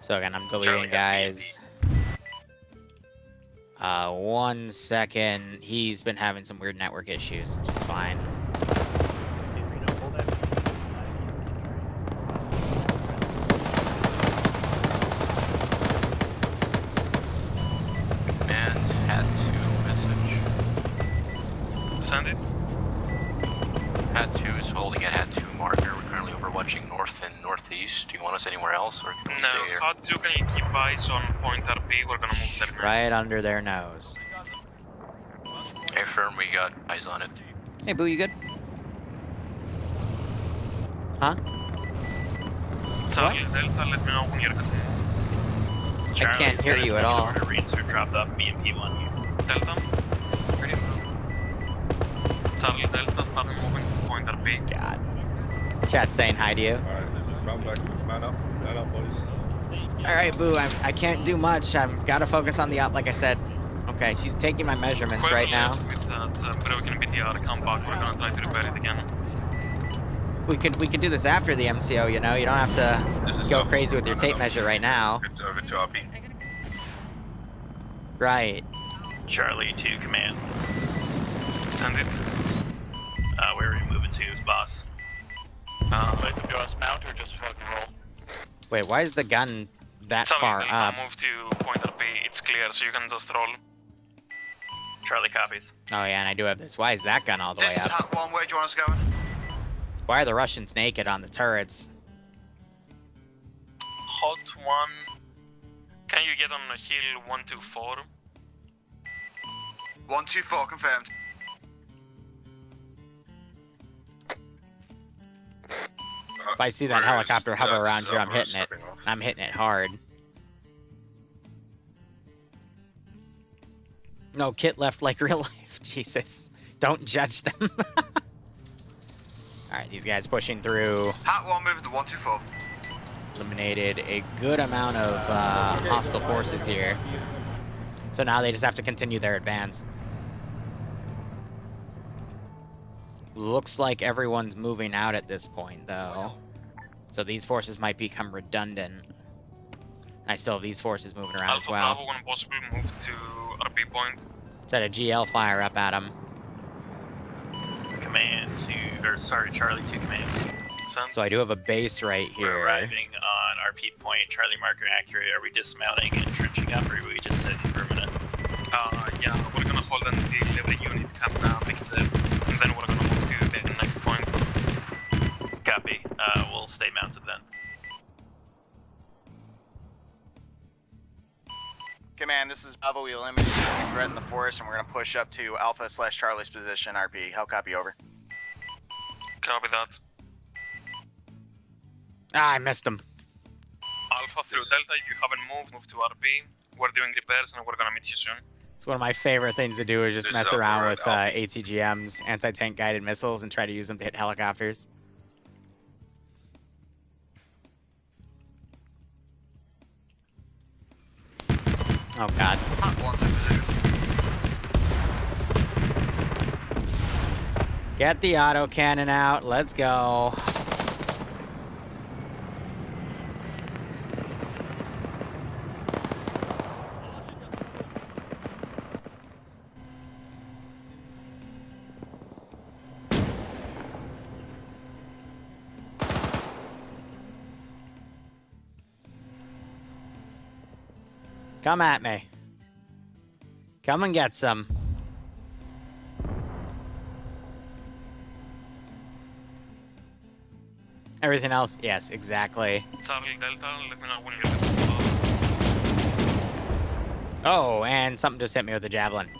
So again, I'm deleting, guys. 1 second. He's been having some weird network issues, which is fine. And had to message. Send it. Had to is holding at had 2 marker. We're currently overwatching north and northeast. Do you want us anywhere else, or can we No, stay here? how do can you keep eyes on point RP? We're gonna move there next. Right under their nose. Air firm, we got eyes on it. Hey, Boo, you good? Huh? Charlie Delta, let me know when you're good. I can't hear you at all. Reinsert dropped off BMP1. Delta. Ready? Charlie Delta, starting moving to point RP. God. Chat saying hi to you. Round back, man up, boys. Alright, Boo, I can't do much. I've got to focus on the up, like I said. Okay, she's taking my measurements right now. With that broken BTR, come back, we're gonna try to repair it again. We could do this after the MCO, you know? You don't have to go crazy with your tape measure right now. Over to RP. Right. Charlie to command. Send it. Where are we moving to, boss? Like to us mount or just fucking roll? Wait, why is the gun that Charlie far Delta, up? move to point RP, it's clear, so you can just roll. Charlie copies. Oh yeah, and I do have this. Why is that gun all the way This is up? Hat 1, where do you want us going? Why are the Russians naked on the turrets? Hot 1. Can you get on a hill 124? 124, confirmed. If I see that helicopter hover around here, I'm hitting it. I'm hitting it hard. No, Kit left like real life. Jesus. Don't judge them. Alright, these guys pushing through. Hat 1, moving to 124. Eliminated a good amount of hostile forces here. So now they just have to continue their advance. Looks like everyone's moving out at this point, though. So these forces might become redundant. And I still have these forces moving around as well. Bravo, when possible, move to RP point. Set a GL fire up at him. Command to, or sorry, Charlie to command. So I do have a base right here. We're arriving on RP point, Charlie marker accurate. Are we dismounting and trenching up, or are we just setting permanent? Yeah, we're gonna hold until every unit can pick it up, and then we're gonna move to the next point. Copy. We'll stay mounted then. Command, this is Bravo. We eliminated the threat in the forest, and we're gonna push up to Alpha/Charlie's position. RP. How copy over? Copy that. Ah, I missed him. Alpha through Delta, if you haven't moved, move to RP. We're doing repairs and we're gonna meet you soon. It's one of my favorite things to do is just mess around with ATGMs, anti-tank guided missiles, and try to use them to hit helicopters. Oh god. Hat 1's in position. Get the autocannon out. Let's go. Come at me. Come and get some. Everything else, yes, exactly. Charlie Delta, let me know when you're ready to start. Oh, and something just hit me with a javelin.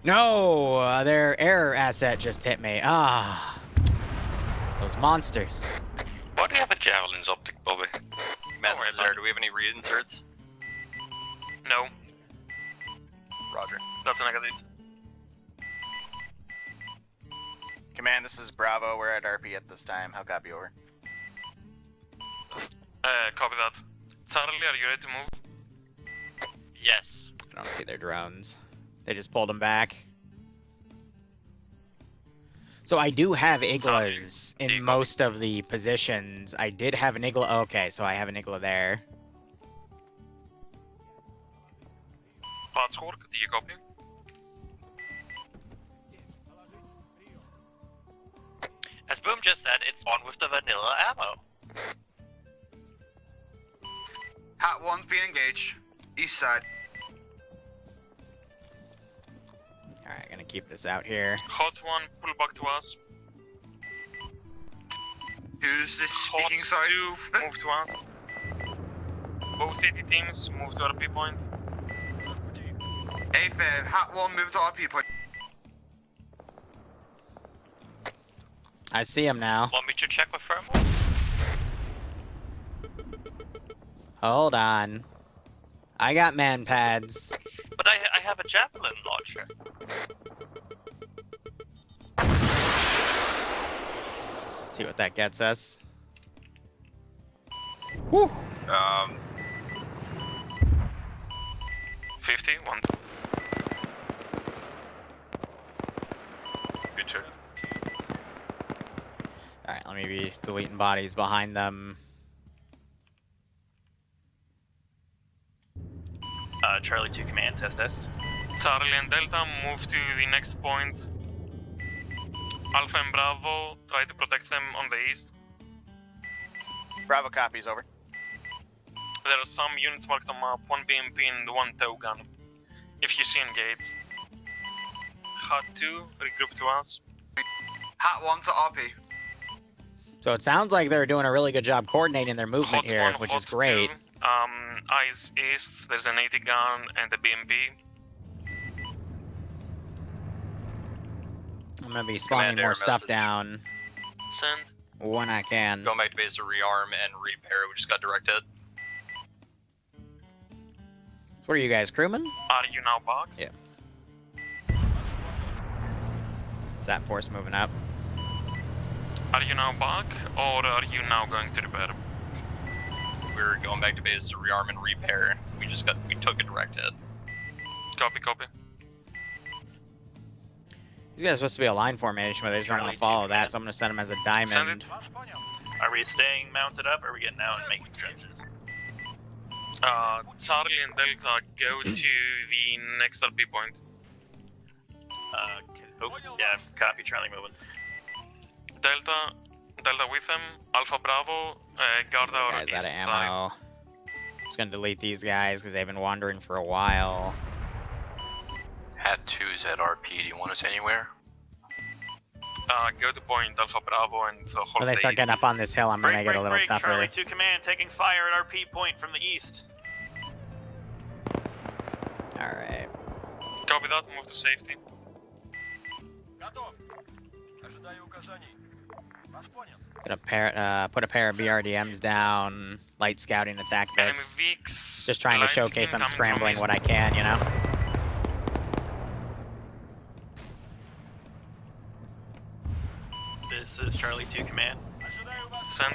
No, their air asset just hit me. Ah, those monsters. Why do you have a javelin's optic, Bobby? Sir, do we have any reinserts? No. Roger. That's a negative. Command, this is Bravo. We're at RP at this time. How copy over? Copy that. Charlie, are you ready to move? Yes. I don't see their drones. They just pulled them back. So I do have iglas in most of the positions. I did have an igla. Okay, so I have an igla there. Patswork, do you copy? As Boom just said, it's on with the vanilla ammo. Hat 1's being engaged. East side. Alright, gonna keep this out here. Hot 1, pull back to us. Who's this Hot speaking, sorry? 2, move to us. Both AT teams, move to RP point. A5, Hat 1, move to RP point. I see him now. Want me to check with firmware? Hold on. I got man pads. But I have a javelin launcher. See what that gets us. Woo! 50, 1. Good check. Alright, let me be deleting bodies behind them. Charlie 2 command, test. Charlie and Delta, move to the next point. Alpha and Bravo, try to protect them on the east. Bravo copies, over. There are some units marked on map, 1 BMP and 1 tow gun. If you see engaged. Hat 2, regroup to us. Hat 1 to RP. So it sounds like they're doing a really good job coordinating their movement Hot here, 1, which Hot is great. 2, eyes east, there's an 80 gun and a BMP. I'm gonna be spawning more stuff down Send. when I can. Going back to base to rearm and repair. We just got directed. What are you guys, crewmen? Are you now back? Yeah. Is that force moving up? Are you now back, or are you now going to repair? We're going back to base to rearm and repair. We took a direct hit. Copy, copy. These guys are supposed to be a line formation, but they just don't want to follow that, so I'm gonna send them as a diamond. Are we staying mounted up, or are we getting out and making trenches? Charlie and Delta, go to the next RP point. Yeah, copy, Charlie moving. Delta with them. Alpha Bravo, guard our Guys east out of side. ammo. Just gonna delete these guys because they've been wandering for a while. Hat 2's at RP. Do you want us anywhere? Go to point Alpha Bravo and hold When they the start east. getting up on this hill, I'm gonna make it a little tougher. Charlie 2 command, taking fire at RP point from the east. Alright. Copy that, move to safety. Gonna put a pair of BRDMs down, light scouting attack Enemy bits. Vix. Just trying to light showcase skin I'm coming from scrambling east. what I can, you know? This is Charlie 2 command. Send.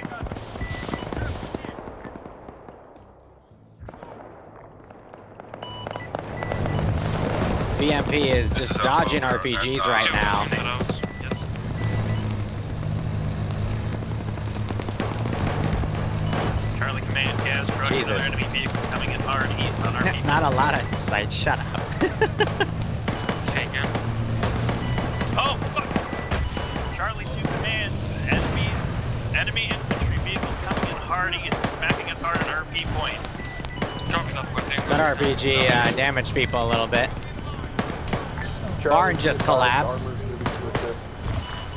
BMP is just dodging RPGs right now. Charlie command, gas truck, Jesus. another enemy vehicle coming in hard east on RP. Not a lot of sight, shut up. Taken. Oh, fuck! Charlie 2 command, enemy infantry vehicle coming in hard east, backing us hard on RP point. Copy that, we're That RPG damaged people a little bit. Barn just collapsed.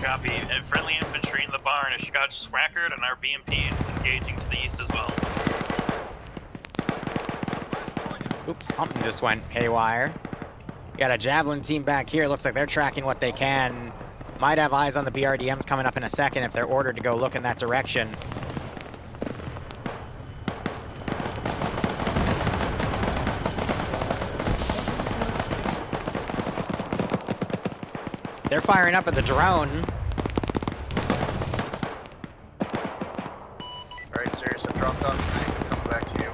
Copy. Friendly infantry in the barn. A Scotch Swackard and our BMP engaging to the east as well. Oops, something just went haywire. Got a Javelin team back here. Looks like they're tracking what they can. Might have eyes on the BRDMs coming up in a second if they're ordered to go look in that direction. They're firing up at the drone. Alright, Sirius, I've dropped off snake. I'm coming back to you.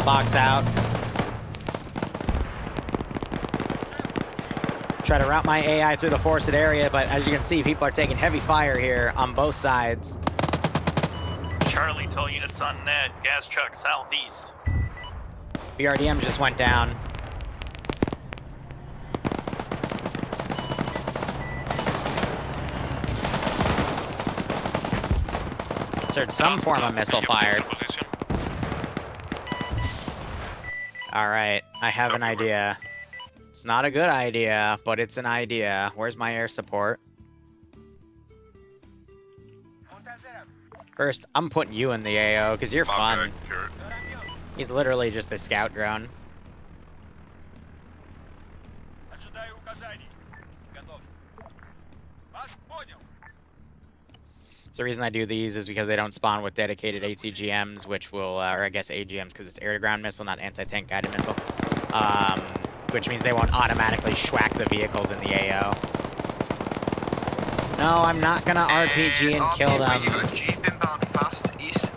Soundbox out. Try to route my AI through the forested area, but as you can see, people are taking heavy fire here on both sides. Charlie, to all units on net, gas truck southeast. BRDM just went down. There's some form of missile fired. Alright, I have an idea. It's not a good idea, but it's an idea. Where's my air support? First, I'm putting you in the AO, because you're fun. He's literally just a scout drone. So the reason I do these is because they don't spawn with dedicated ATGMs, which will, or I guess AGMs, because it's air-to-ground missile, not anti-tank guided missile. Which means they won't automatically schwack the vehicles in the AO. No, I'm not gonna RPG and kill them. Jeep inbound fast east.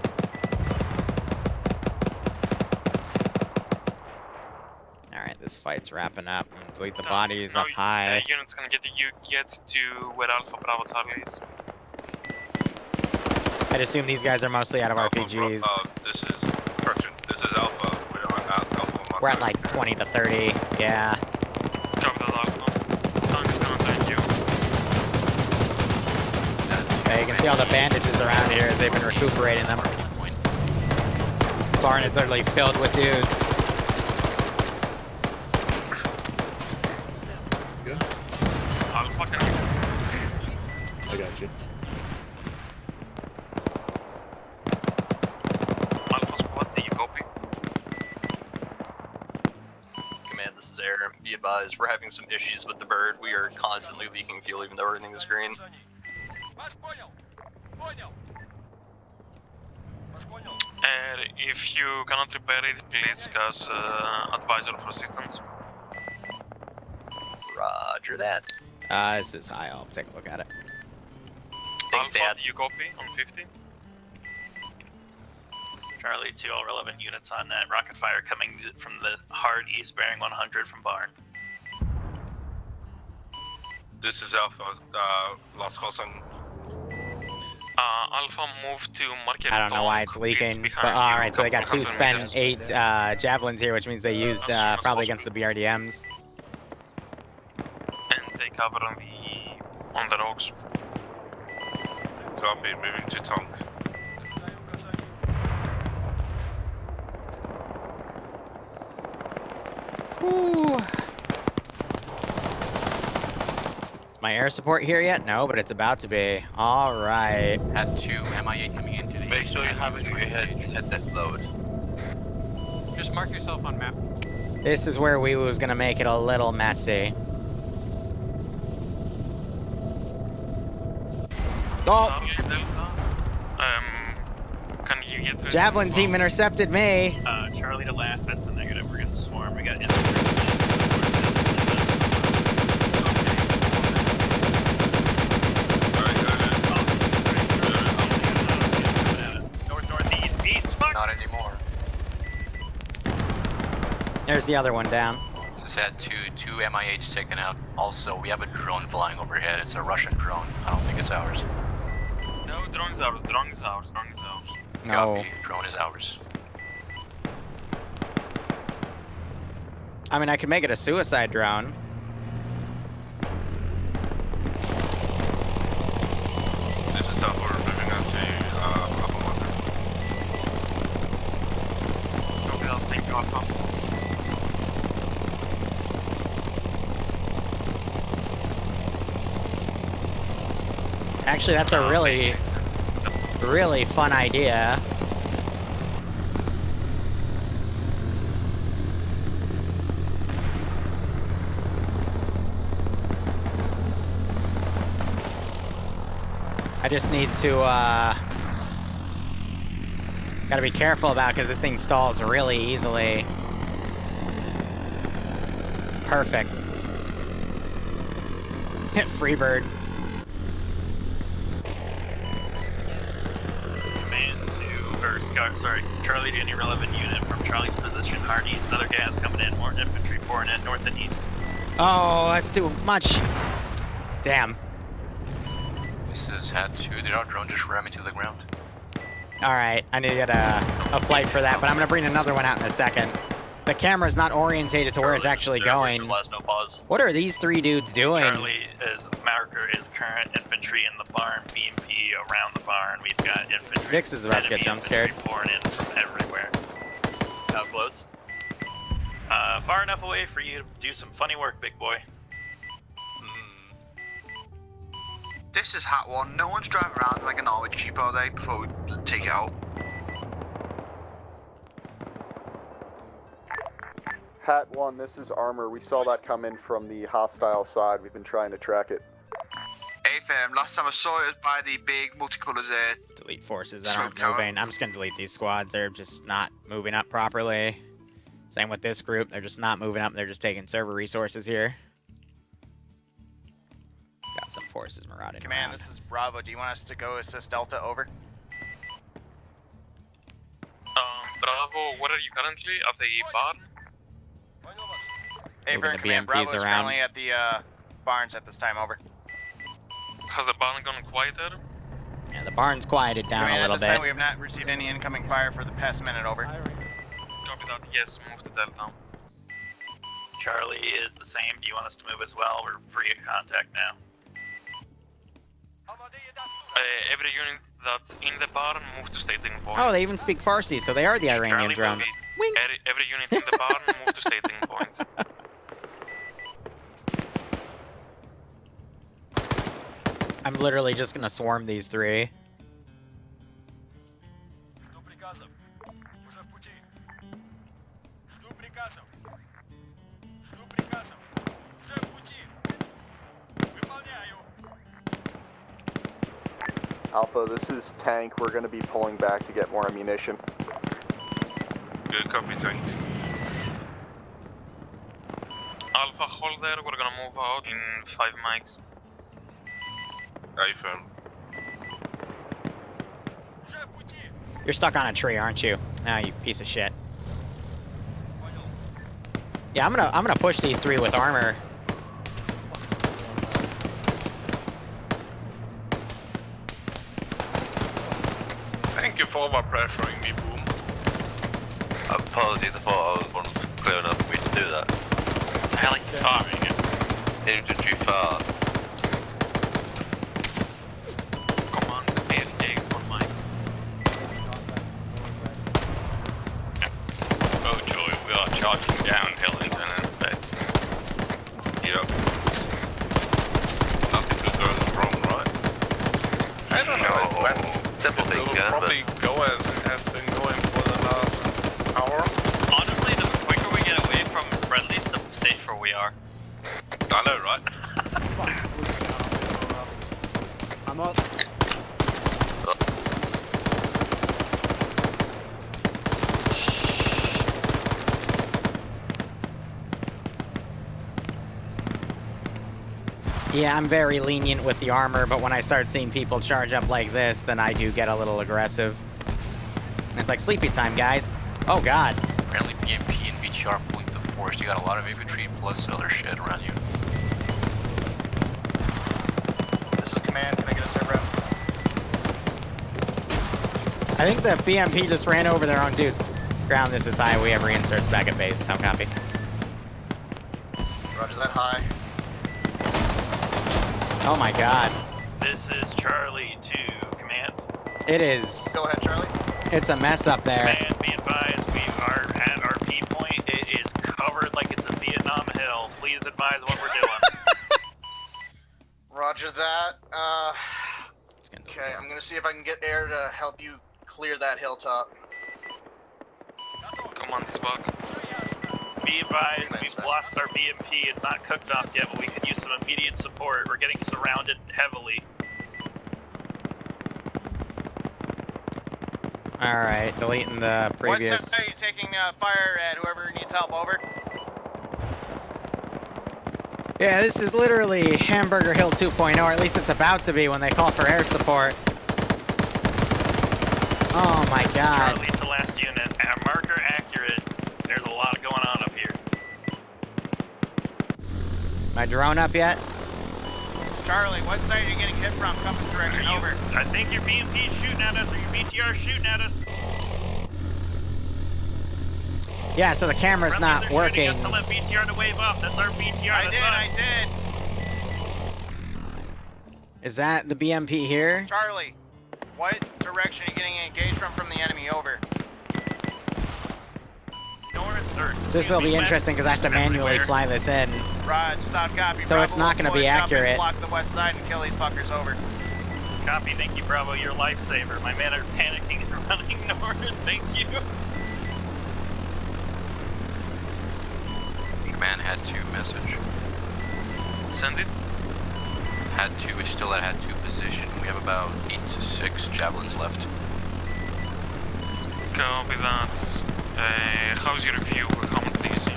Alright, this fight's wrapping up. Delete the bodies up No, high. units can get to where Alpha Bravo Charlie is. I'd assume these guys are mostly out of RPGs. This is correction. This is Alpha. We are at Alpha. We're at like 20 to 30. Yeah. Copy that, Alpha. Tank is gonna thank you. Okay, you can see all the bandages around here as they've been recuperating them. Barn is literally filled with dudes. Alpha can... I got you. Alpha squad, do you copy? Command, this is Air. Be advised, we're having some issues with the bird. We are constantly leaking fuel even though everything is green. If you cannot repair it, please cast advisor for assistance. Roger that. This is high. I'll take a look at it. Thanks, Dad. Do you copy on 50? Charlie, to all relevant units on net. Rocket fire coming from the hard east bearing 100 from barn. This is Alpha. Last call sign. Alpha move to market. I don't know why it's leaking, but alright, so they got 2 spent 8 javelins here, which means they used probably against the BRDMs. And they cover on the rocks. Copy, moving to Tonk. Whew. Is my air support here yet? No, but it's about to be. Alright. Have 2 MIA coming into the... Make sure you have it at that load. Just mark yourself on map. This is where we was gonna make it a little messy. Oh! Can you get... Javelin team intercepted me! Charlie to last, that's the negative. We're getting swarmed. We got northeast, east, fuck! Not anymore. There's the other one down. Just had two MIH taken out. Also, we have a drone flying overhead. It's a Russian drone. I don't think it's ours. No, drone is ours. Drone is ours. Drone is ours. No. Copy. Drone is ours. I mean, I could make it a suicide drone. This is Alpha. We're moving on to Alpha 1. Copy that. Thank you, Alpha. Actually, that's a really fun idea. I just need to, gotta be careful about because this thing stalls really easily. Perfect. Hit Freebird. Man to, or Charlie to any relevant unit from Charlie's position. Hard east, other gas coming in. More infantry pouring in north and east. Oh, that's too much. Damn. This is Hat 2. Did our drone just ram me to the ground? Alright, I need to get a flight for that, but I'm gonna bring another one out in a second. The camera's not orientated to where it's actually going. What are these three dudes doing? Charlie is marker is current infantry in the barn, BMP around the barn. We've got infantry. Vix is about to get jump scared. Pouring in from everywhere. How close? Far enough away for you to do some funny work, big boy. This is Hat 1. No one's driving around like a Norwich Jeep all day before we take it out. Hat 1, this is Armor. We saw that come in from the hostile side. We've been trying to track it. A-Firm, last time I saw it was by the big multicolours there. Delete forces that aren't moving. I'm just gonna delete these squads. They're just not moving up properly. Same with this group. They're just not moving up. They're just taking server resources here. Got some forces marauding Command, around. this is Bravo. Do you want us to go assist Delta? Over. Bravo, where are you currently? At the barn? Affirm, Command, Bravo is currently at the barns at this time. Over. Has the barn gone quieter? Yeah, the barn's quieted down Command, a little at this bit. time we have not received any incoming fire for the past minute. Over. Copy that, yes, move to Delta. Charlie is the same. Do you want us to move as well? We're free of contact now. Every unit that's in the barn, move to staging point. Oh, they even speak Farsi, so they are the Iranian drones. Wink. Every unit in the barn, move to staging point. I'm literally just gonna swarm these three. Alpha, this is Tank. We're going to be pulling back to get more ammunition. Good copy, Tank. Alpha, hold there. We're gonna move out in 5 mics. A-Firm. You're stuck on a tree, aren't you? Ah, you piece of shit. Yeah, I'm gonna push these three with armor. Thank you for over-pressuring me, Boom. Apologies, I thought I wasn't clear enough for me to do that. What the hell are you firing? Infantry fast. Come on, AFK on mic. Oh joy, we are charging downhill into an effect. Yep. Nothing could go wrong, right? I don't know. Simple thing, It will probably go as it has been going for the last hour. Honestly, the quicker we get away from friendlies, the safer we are. I know, right? I'm up. Yeah, I'm very lenient with the armor, but when I start seeing people charge up like this, then I do get a little aggressive. It's like sleepy time, guys. Oh god. Friendly PMP and VTR pulling the force. You got a lot of infantry plus other shit around you. This is Command. Can I get a sit rep? I think the BMP just ran over their own dudes. Ground, this is high. We have reinserts back at base. How copy? Roger that, high. Oh my god. This is Charlie to Command. It is. Go ahead, Charlie. It's a mess up there. Command, be advised, we are at RP point. It is covered like it's a Vietnam hill. Please advise what we're doing. Roger that. Okay, I'm gonna see if I can get air to help you clear that hilltop. Come on, this bug. Be advised, we've lost our BMP. It's not cooked up yet, but we could use some immediate support. We're getting surrounded heavily. Alright, deleting the previous. What's you taking fire at whoever needs help? Over. Yeah, this is literally Hamburger Hill 2.0, or at least it's about to be when they call for air support. Oh my god. Charlie to last unit. Marker accurate. There's a lot going on up here. My drone up yet? Charlie, what side are you getting hit from? Compass direction, over. I think your BMP's shooting at us, or your BTR's shooting at us. Yeah, so the camera's not working. To let BTR to wave up. That's our BTR. I did. Is that the BMP here? Charlie, what direction are you getting engaged from the enemy, over? North or... This will be interesting because I have to manually fly this in. Raj, sound copy. So it's not going to be accurate. Block the west side and kill these fuckers, over. Copy, thank you, Bravo, your lifesaver. My men are panicking and running north, thank you. Command had 2 message. Send it. Had 2, we're still at had 2 position. We have about 8 to 6 javelins left. Copy that. How's your view? How much do you see?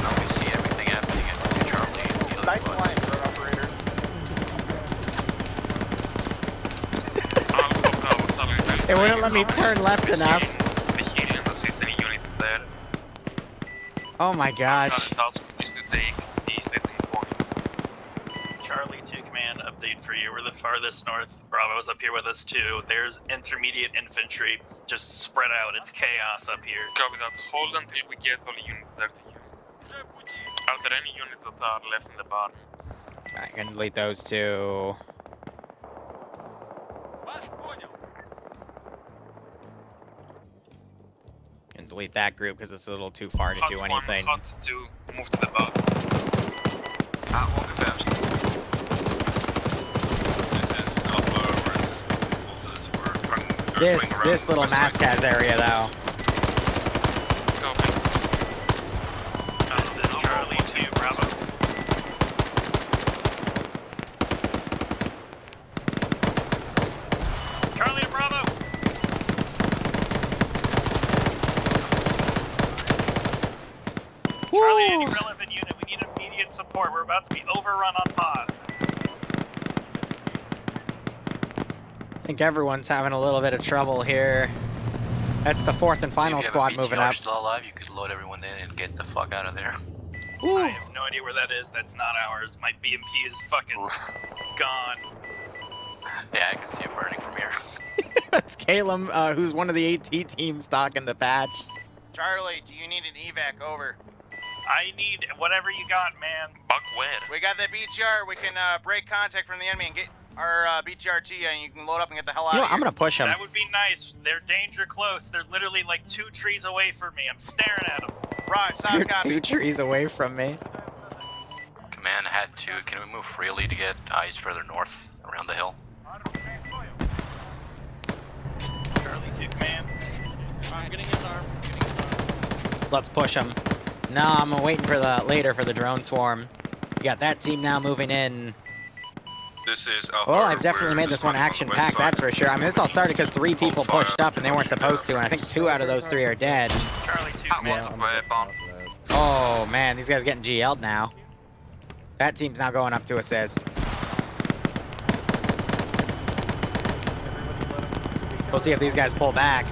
Now we see everything happening at Charlie. Nice line, drone operator. It wouldn't let me turn left enough. The healing assist any units there. Oh my gosh. Task is to take the staging point. Charlie 2 command, update for you. We're the farthest north. Bravo's up here with us too. There's intermediate infantry. Just spread out. It's chaos up here. Copy that. Hold until we get all units there to you. Are there any units that are left in the barn? I'm gonna delete those two. And delete that group because it's a little too far to do anything. Hot 2, move to the barn. One confirmed. This little Mascaz area though. Copy. This is Charlie 2, Bravo. Charlie to Bravo. Charlie, any relevant unit, we need immediate support. We're about to be overrun on pause. I think everyone's having a little bit of trouble here. That's the 4th and final squad moving up. If you still alive, you could load everyone in and get the fuck out of there. Ooh. I have no idea where that is. That's not ours. My BMP is fucking gone. Yeah, I can see it burning from here. That's Caleb, who's one of the AT teams talking to Patch. Charlie, do you need an evac, over? I need whatever you got, man. Buck where? We got the BTR. We can break contact from the enemy and get our BTR to you, and you can load up and get the hell out You know of what, here. I'm gonna push them. That would be nice. They're danger close. They're literally like 2 trees away from me. I'm staring at them. Raj, sound You're copy. 2 trees away from me. Command had 2. Can we move freely to get eyes further north around the hill? Charlie 2 command. I'm getting his arm. Let's push them. No, I'm waiting for the later for the drone swarm. You got that team now moving in. This is Alpha. Well, I've definitely made this one action-packed, that's for sure. I mean, this all started because 3 people pushed up and they weren't supposed to, and I think 2 out of those 3 are dead. Charlie 2 command. Oh, man, these guys are getting GL'd now. That team's now going up to assist. We'll see if these guys pull back.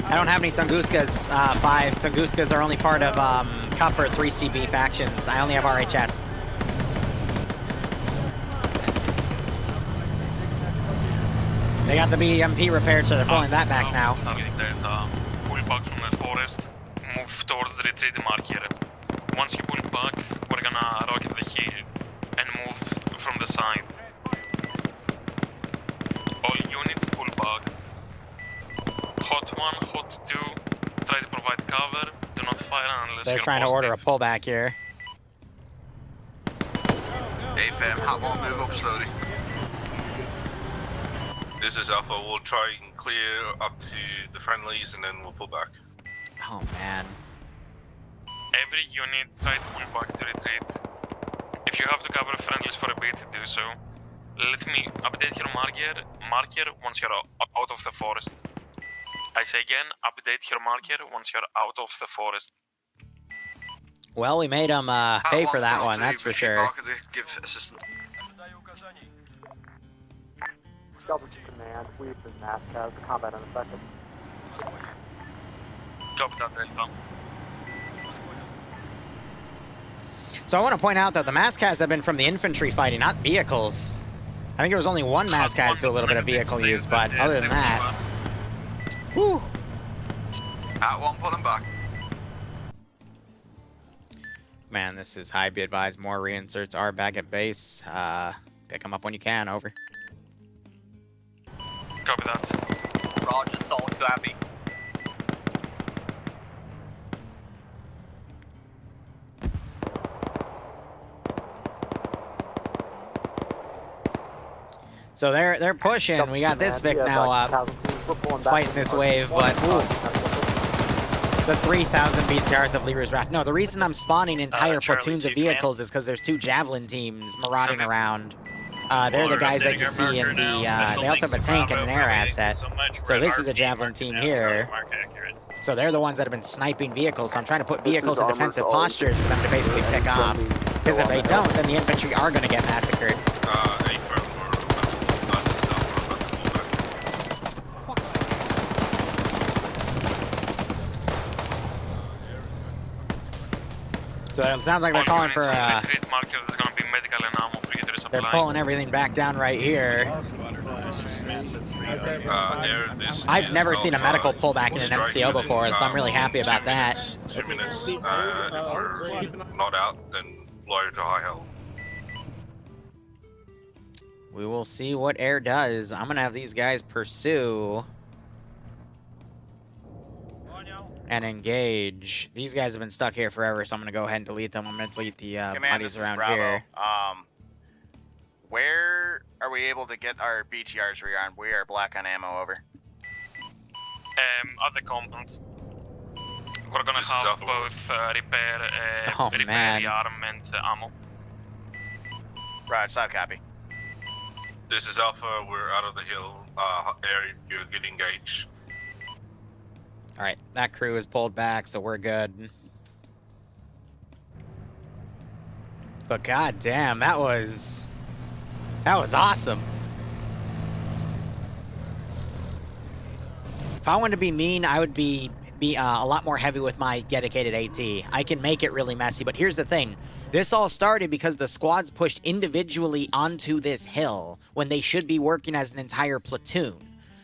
I don't have any Tunguskas 5s. Tunguskas are only part of Cup or 3CB factions. I only have RHS. They got the BMP repaired, so they're pulling that back now. Pull back from the forest. Move towards the retreat marker. Once you pull back, we're gonna rocket the hill and move from the side. All units pull back. Hot 1, Hot 2, try to provide cover. Do not fire unless They're you're trying to order a pullback here. Hey fam, Hot 1, move up slowly. This is Alpha. We'll try and clear up to the friendlies and then we'll pull back. Oh, man. Every unit try to pull back to retreat. If you have to cover friendlies for a bit, do so. Let me update your marker once you're out of the forest. I say again, update your marker once you're out of the forest. Well, we made them pay for that one, that's for sure. Give assistance. Delta to command, we've been mass-cast, combat unaffected. Copy that, Delta. So I want to point out that the mass-cas have been from the infantry fighting, not vehicles. I think there was only one mass-cas do a little bit of vehicle use, but other than that... Whew. At one, pull them back. Man, this is high. Be advised, more reinserts are back at base. Pick them up when you can, over. Copy that. Roger, solid copy. So they're pushing. We got this Vic now up, fighting this wave, but ooh, the 3,000 BTRs of Liru's Wrath. No, the reason I'm spawning entire platoons of vehicles is because there's 2 Javelin teams marauding around. They're the guys that you see in the. They also have a tank and an air asset. So this is a Javelin team here. So they're the ones that have been sniping vehicles. So I'm trying to put vehicles in defensive postures for them to basically pick off. Because if they don't, then the infantry are going to get massacred. So it sounds like they're calling for, they're pulling everything back down right here. I've never seen a medical pullback in an MCO before, so I'm really happy about that. 2 minutes. If we're not out, then low to high health. We will see what air does. I'm going to have these guys pursue and engage. These guys have been stuck here forever, so I'm going to go ahead and delete them. I'm going to delete the bodies around here. Where are we able to get our BTRs rearmed? We are black on ammo, over. At the compound. We're gonna have both repair the arm and ammo. Right, side copy. This is Alpha, we're out of the hill area, you get engaged. Alright, that crew is pulled back, so we're good. But goddamn, that was awesome. If I wanted to be mean, I would be a lot more heavy with my dedicated AT. I can make it really messy, but here's the thing. This all started because the squads pushed individually onto this hill when they should be working as an entire platoon.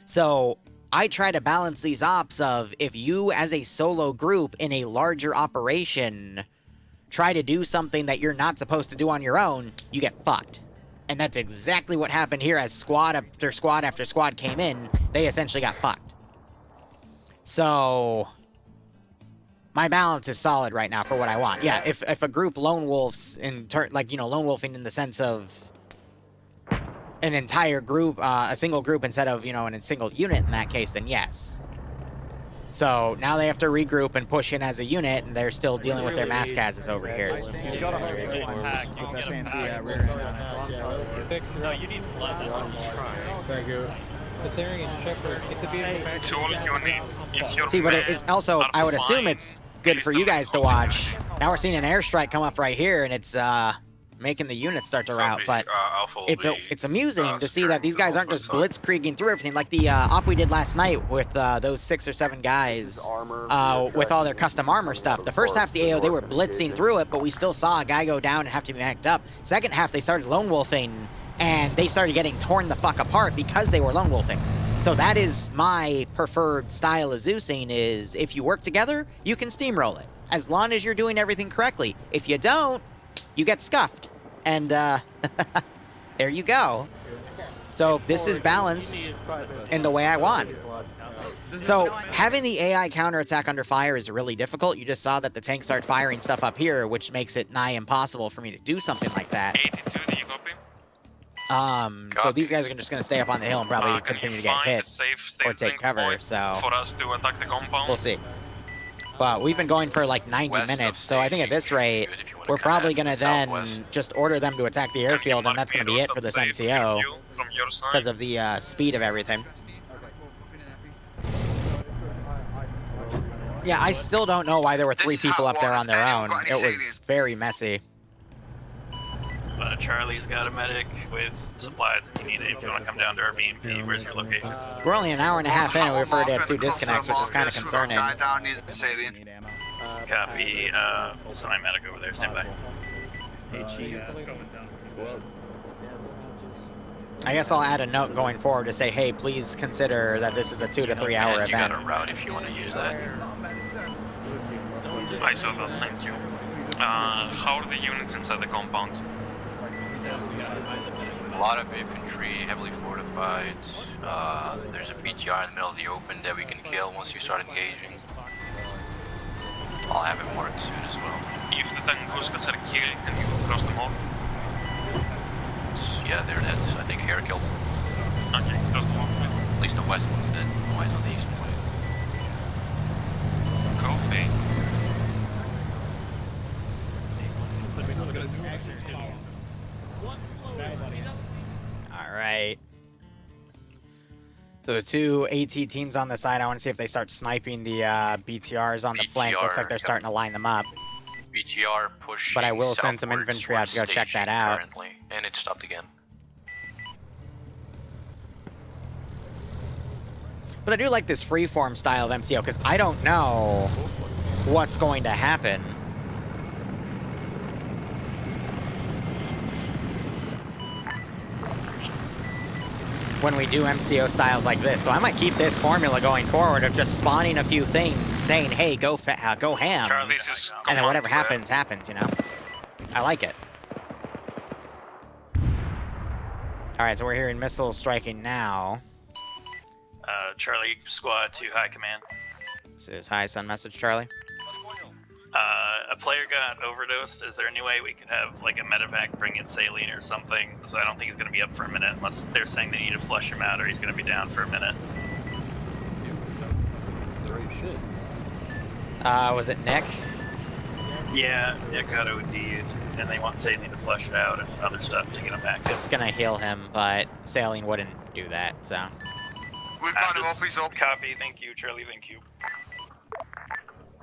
So I try to balance these ops of if you as a solo group in a larger operation try to do something that you're not supposed to do on your own, you get fucked. And that's exactly what happened here as squad after squad after squad came in. They essentially got fucked. So my balance is solid right now for what I want. Yeah, if a group lone wolves in lone wolfing in the sense of an entire group, a single group instead of, in a single unit in that case, then yes. So now they have to regroup and push in as a unit, and they're still dealing with their mass-cases over here. No, you need blood. Thank you. To all units, if you're See, but it also, I would assume it's good for you guys to watch. Now we're seeing an airstrike come up right here, and it's making the units start to rout. But it's amusing to see that these guys aren't just blitzkrieging through everything like the op we did last night with those 6 or 7 guys with all their custom armor stuff. The first half of the AO, they were blitzing through it, but we still saw a guy go down and have to be backed up. Second half, they started lone wolfing, and they started getting torn the fuck apart because they were lone wolfing. So that is my preferred style of Zeusing, is if you work together, you can steamroll it. As long as you're doing everything correctly. If you don't, you get scuffed. And there you go. So this is balanced in the way I want. So having the AI counterattack under fire is really difficult. You just saw that the tanks start firing stuff up here, which makes it nigh impossible for me to do something like that. 82, do you copy? So these guys are just going to stay up on the hill and probably continue to get hit or take cover, so for us to attack the compound? We'll see. But we've been going for like 90 minutes, so I think at this rate, we're probably going to then just order them to attack the airfield, and that's going to be it for this MCO because of the speed of everything. Yeah, I still don't know why there were 3 people up there on their own. It was very messy. Charlie's got a medic with supplies if you need it. If you want to come down to our VMP, where's your location? We're only an hour and a half in, and we've already had 2 disconnects, which is kind of concerning. Copy. Send my medic over there. Stand by. I guess I'll add a note going forward to say, hey, please consider that this is a 2 to 3 hour You event. got a route if you want to use that. I saw that, thank you. How are the units inside the compound? A lot of infantry, heavily fortified. There's a BTR in the middle of the open that we can kill once you start engaging. I'll have it marked soon as well. If the Tanguskas are killed, can you cross them off? Yeah, they're dead. I think Hare killed. Okay, cross them off, please. At least the west one's dead. The one's on the east one. Copy. Alright. So 2 AT teams on the side. I want to see if they start sniping the BTRs on the flank. Looks like they're starting to line them up. BTR pushing. But I will send some infantry out to go check that out. Currently, and it stopped again. But I do like this freeform style of MCO because I don't know what's going to happen. When we do MCO styles like this. So I might keep this formula going forward of just spawning a few things, saying, hey, go ham. And then whatever happens, happens, you know? I like it. Alright, so we're hearing missiles striking now. Charlie Squad to High Command. This is High Sun message, Charlie. A player got overdosed. Is there any way we could have like a medevac bring in saline or something? So I don't think he's going to be up for a minute unless they're saying they need to flush him out or he's going to be down for a minute. Was it Nick? Yeah, Nick got OD'd and they want saline to flush it out and other stuff to get him back. Just gonna heal him, but saline wouldn't do that, so. We've got him off, he's up. Copy, thank you, Charlie, thank you.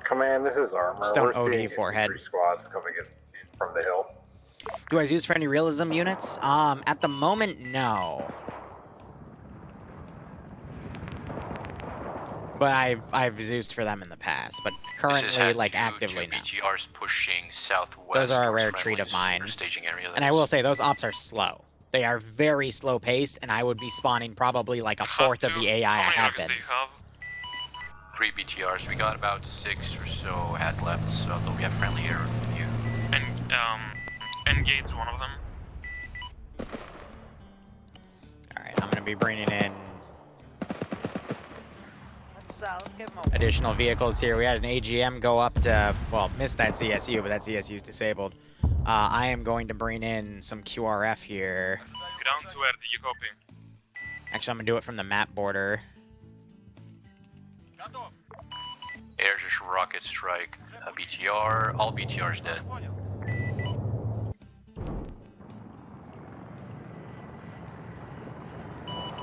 Command, this is Armor. Just don't We're seeing OD forehead. infantry squads coming in from the hill. Do I use for any realism units? At the moment, no. But I've used for them in the past, but currently, like, actively no. BTRs pushing southwest. Those are a rare treat of mine. Staging area, And I will say, those ops are slow. They are very slow paced, and I would be spawning probably like a fourth of the AI I have been. 3 BTRs. We got about 6 or so head left, so they'll be a friendly air with you. And engage one of them. Alright, I'm gonna be bringing in Let's get them additional vehicles here. We had an AGM go up to, well, missed that CSU, but that CSU is disabled. I am going to bring in some QRF here. Ground to where, do you copy? Actually, I'm gonna do it from the map border. Air just rocket strike. BTR. All BTRs dead.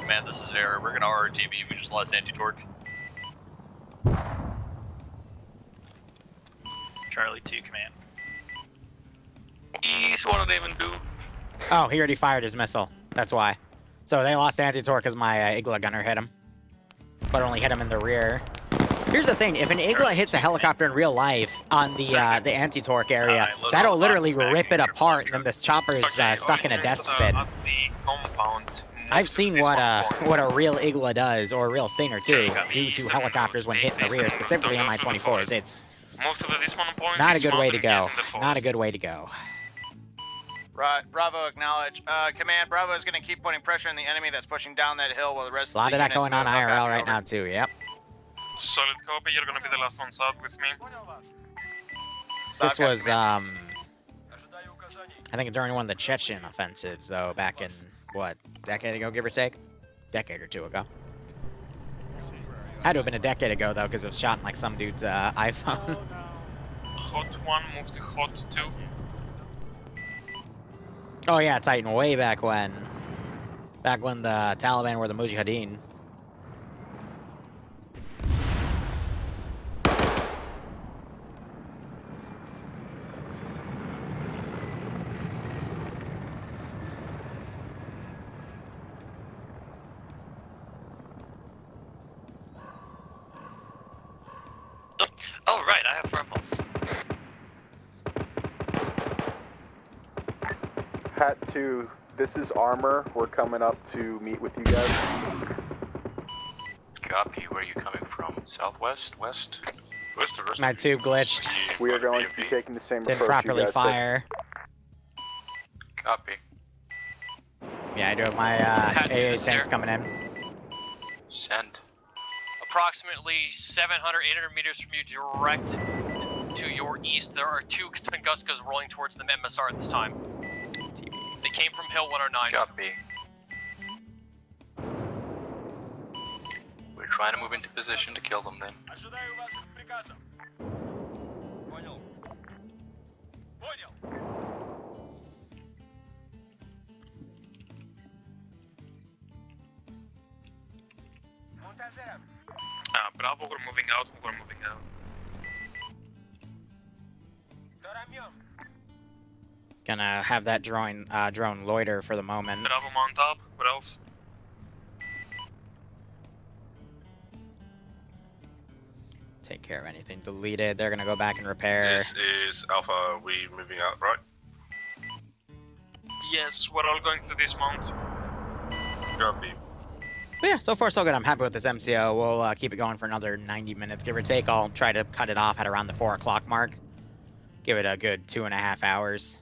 Man, this is Air. We're gonna RRTB. We just lost anti-torque. Charlie 2 Command. East, what did they even do? Oh, he already fired his missile. That's why. So they lost anti-torque because my Igla gunner hit him. But only hit him in the rear. Here's the thing, if an Igla hits a helicopter in real life on the anti-torque area, that'll literally rip it apart, and then the chopper's stuck in a death spin. I've seen what a real Igla does, or a real Stinger too, due to helicopters when hit in the rear, specifically Mi-24s. It's not a good way to go. Not a good way to go. Right, Bravo, acknowledge. Command, Bravo is going to keep putting pressure on the enemy that's pushing down that hill while the rest A lot of that going on move up IRL right over. now too, yep. Solid copy, you're gonna be the last one south with me. This was, I think during one of the Chechen offensives, though, back in, what, a decade ago, give or take? Decade or two ago. Had to have been a decade ago, though, because it was shot in, like, some dude's iPhone. Hot 1, move to Hot 2. Oh, yeah, Titan, way back when. Back when the Taliban were the Mujahideen. Oh, right, I have thermals. Hat 2, this is Armor. We're coming up to meet with you guys. Copy. Where are you coming from? Southwest? West? Where's the rest My of you? tube glitched. We are going to be taking the same Didn't approach properly you guys fire. Copy. Yeah, I do have my Hat two, AA this is tanks Air. coming in. Send. Approximately 700, 800 meters from you, direct to your east, there are 2 Tunguskas rolling towards the MSR at this time. They came from Hill 109. Copy. We're trying to move into position to kill them then. Bravo, we're moving out, we're moving out. Gonna have that drone loiter for the moment. Bravo on top, what else? Take care of anything deleted. They're gonna go back and repair. This is Alpha, are we moving out, right? Yes, we're all going to dismount. Copy. But yeah, so far so good. I'm happy with this MCO. We'll keep it going for another 90 minutes, give or take. I'll try to cut it off at around the 4 o'clock mark. Give it a good 2.5 hours.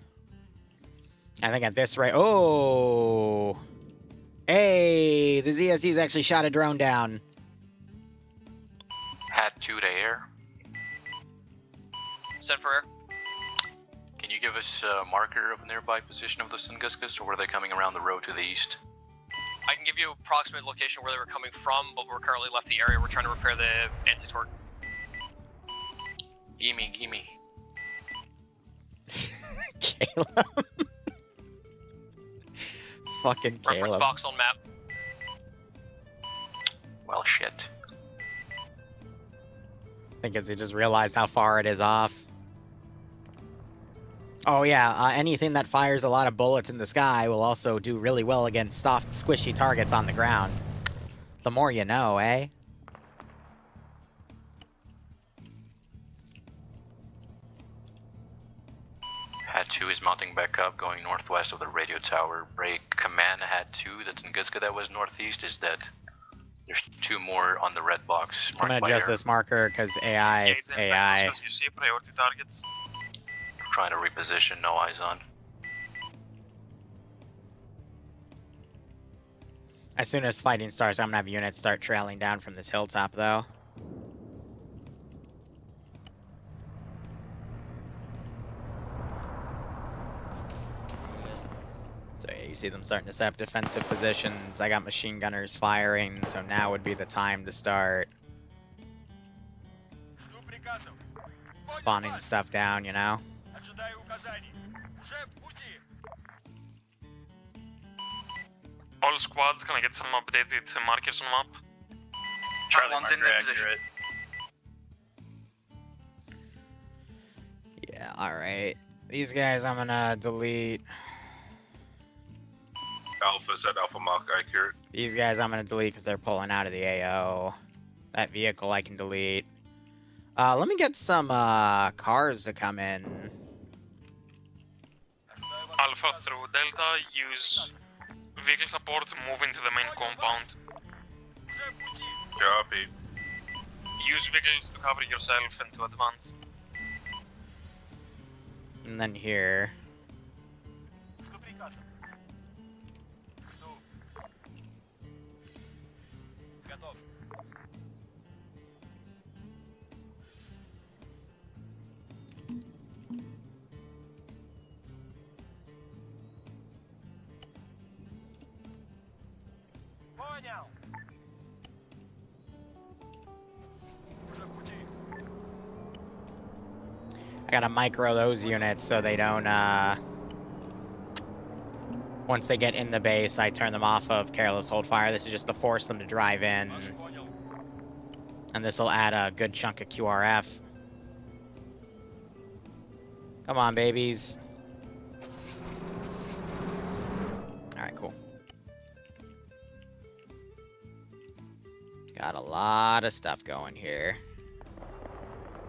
I think at this rate... Oh! Hey! The ZSU's actually shot a drone down. Hat 2 to air. Send for air. Can you give us a marker of a nearby position of the Tunguskas, or were they coming around the road to the east? I can give you an approximate location where they were coming from, but we're currently left the area. We're trying to repair the anti-torque. Gimme, gimme. Caleb. Fucking Caleb. Reference box on map. Well, shit. I think he just realized how far it is off. Oh yeah, anything that fires a lot of bullets in the sky will also do really well against soft, squishy targets on the ground. The more you know, eh? Hat 2 is mounting back up, going northwest of the radio tower. Break command Hat 2, the Tunguska that was northeast is dead. There's 2 more on the red box. I'm gonna adjust this marker because AI. You see priority targets. Trying to reposition, no eyes on. As soon as fighting starts, I'm gonna have units start trailing down from this hilltop, though. So yeah, you see them starting to set up defensive positions. I got machine gunners firing, so now would be the time to start spawning stuff down, you know? All squads, can I get some updated markers on map? Charlie one's in the position. Yeah, alright. These guys I'm gonna delete. Alpha, is that Alpha mark accurate? These guys I'm gonna delete because they're pulling out of the AO. That vehicle I can delete. Let me get some cars to come in. Alpha through Delta, use vehicle support, move into the main compound. Copy. Use vehicles to cover yourself and to advance. And then here. I gotta micro those units so they don't, once they get in the base, I turn them off of careless hold fire. This is just to force them to drive in. And this will add a good chunk of QRF. Come on, babies. Alright, cool. Got a lot of stuff going here.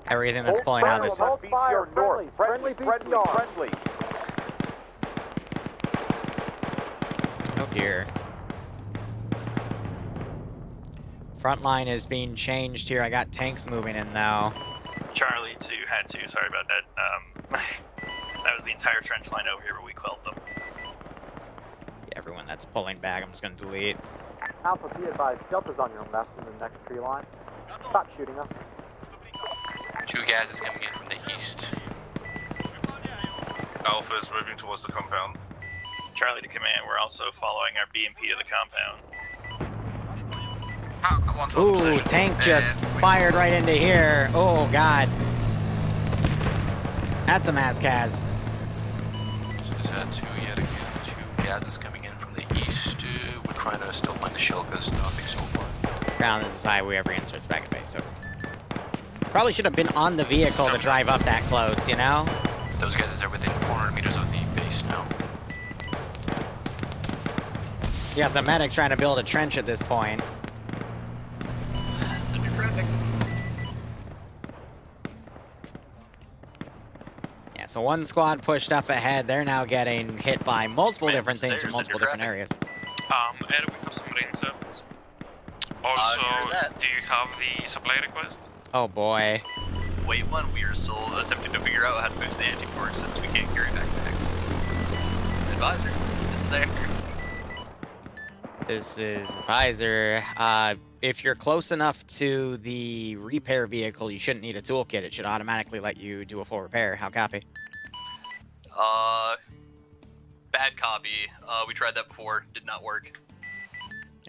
Everything that's pulling out this. Hold fire, north. Friendly. Oh dear. Front line is being changed here. I got tanks moving in now. Charlie 2 had 2, sorry about that. That was the entire trench line over here, but we quelled them. Everyone that's pulling back, I'm just gonna delete. Alpha, be advised, Delta's on your left in the next tree line. Stop shooting us. 2 gases coming in from the east. Alpha is moving towards the compound. Charlie to command, we're also following our BMP to the compound. Ooh, tank just fired right into here. Oh, God. That's a mass cas. This is 2 yet again. 2 gases coming in from the east. We're trying to still find the Shilkas. Nothing so far. Ground, this is high. We have reinserts back at base. So probably should have been on the vehicle to drive up that close, you know? Those gases are within 400 meters of the base now. You have the medic trying to build a trench at this point. Yeah, so one squad pushed up ahead. They're now getting hit by multiple different things in multiple different areas. And we have some reinserts. Also, do you have the supply request? Oh boy. Wait one, we are still attempting to figure out how to boost the anti-force since we can't carry backpacks. Advisor, this is Air. This is Advisor. If you're close enough to the repair vehicle, you shouldn't need a toolkit. It should automatically let you do a full repair. How copy? Bad copy. We tried that before. Did not work.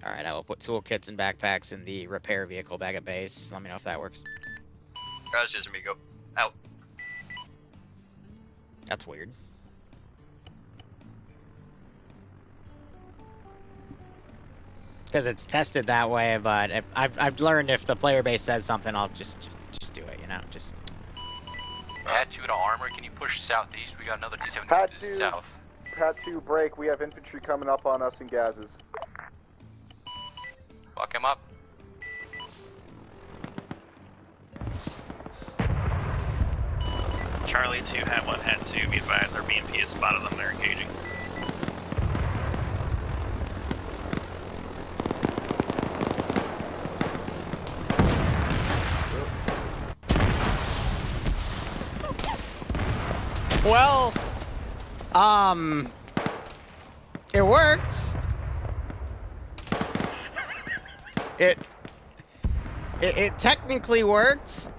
Alright, I will put toolkits and backpacks in the repair vehicle back at base. Let me know if that works. That's just me. Go. Out. That's weird. Because it's tested that way, but if, I've learned if the player base says something, I'll just do it, you know? Just... Add 2 to armor. Can you push southeast? We got another T-7 Pad to the 2, south. Pad 2, break. We have infantry coming up on us in gases. Fuck him up. Charlie 2 had 1, had 2. Be advised, our BMP has spotted them. They're engaging. Well, it worked. It technically worked.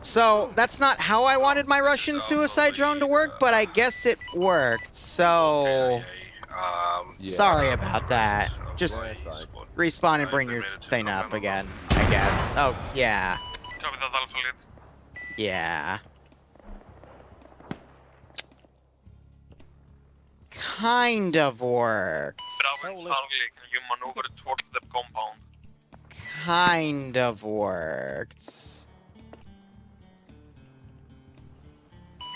So that's not how I wanted my Russian suicide drone to work, but I guess it worked. So sorry about that. Just respawn and bring your thing up again, I guess. Oh, yeah. Copy that, Alpha Lead. Yeah. Kind of worked. Bravo and Charlie, can you maneuver towards the compound? Kind of worked.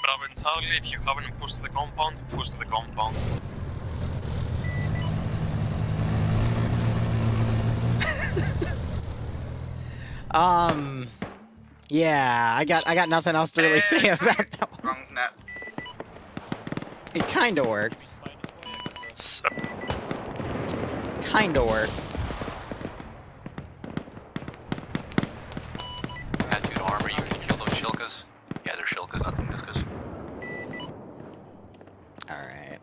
Bravo and Charlie, if you haven't pushed to the compound, push to the compound. Yeah, I got nothing else to really say about that one. Wrong net. It kinda worked. Kinda worked. Add 2 to armor. You can kill those Shilkas. Yeah, they're Shilkas, not Tunguska. Alright.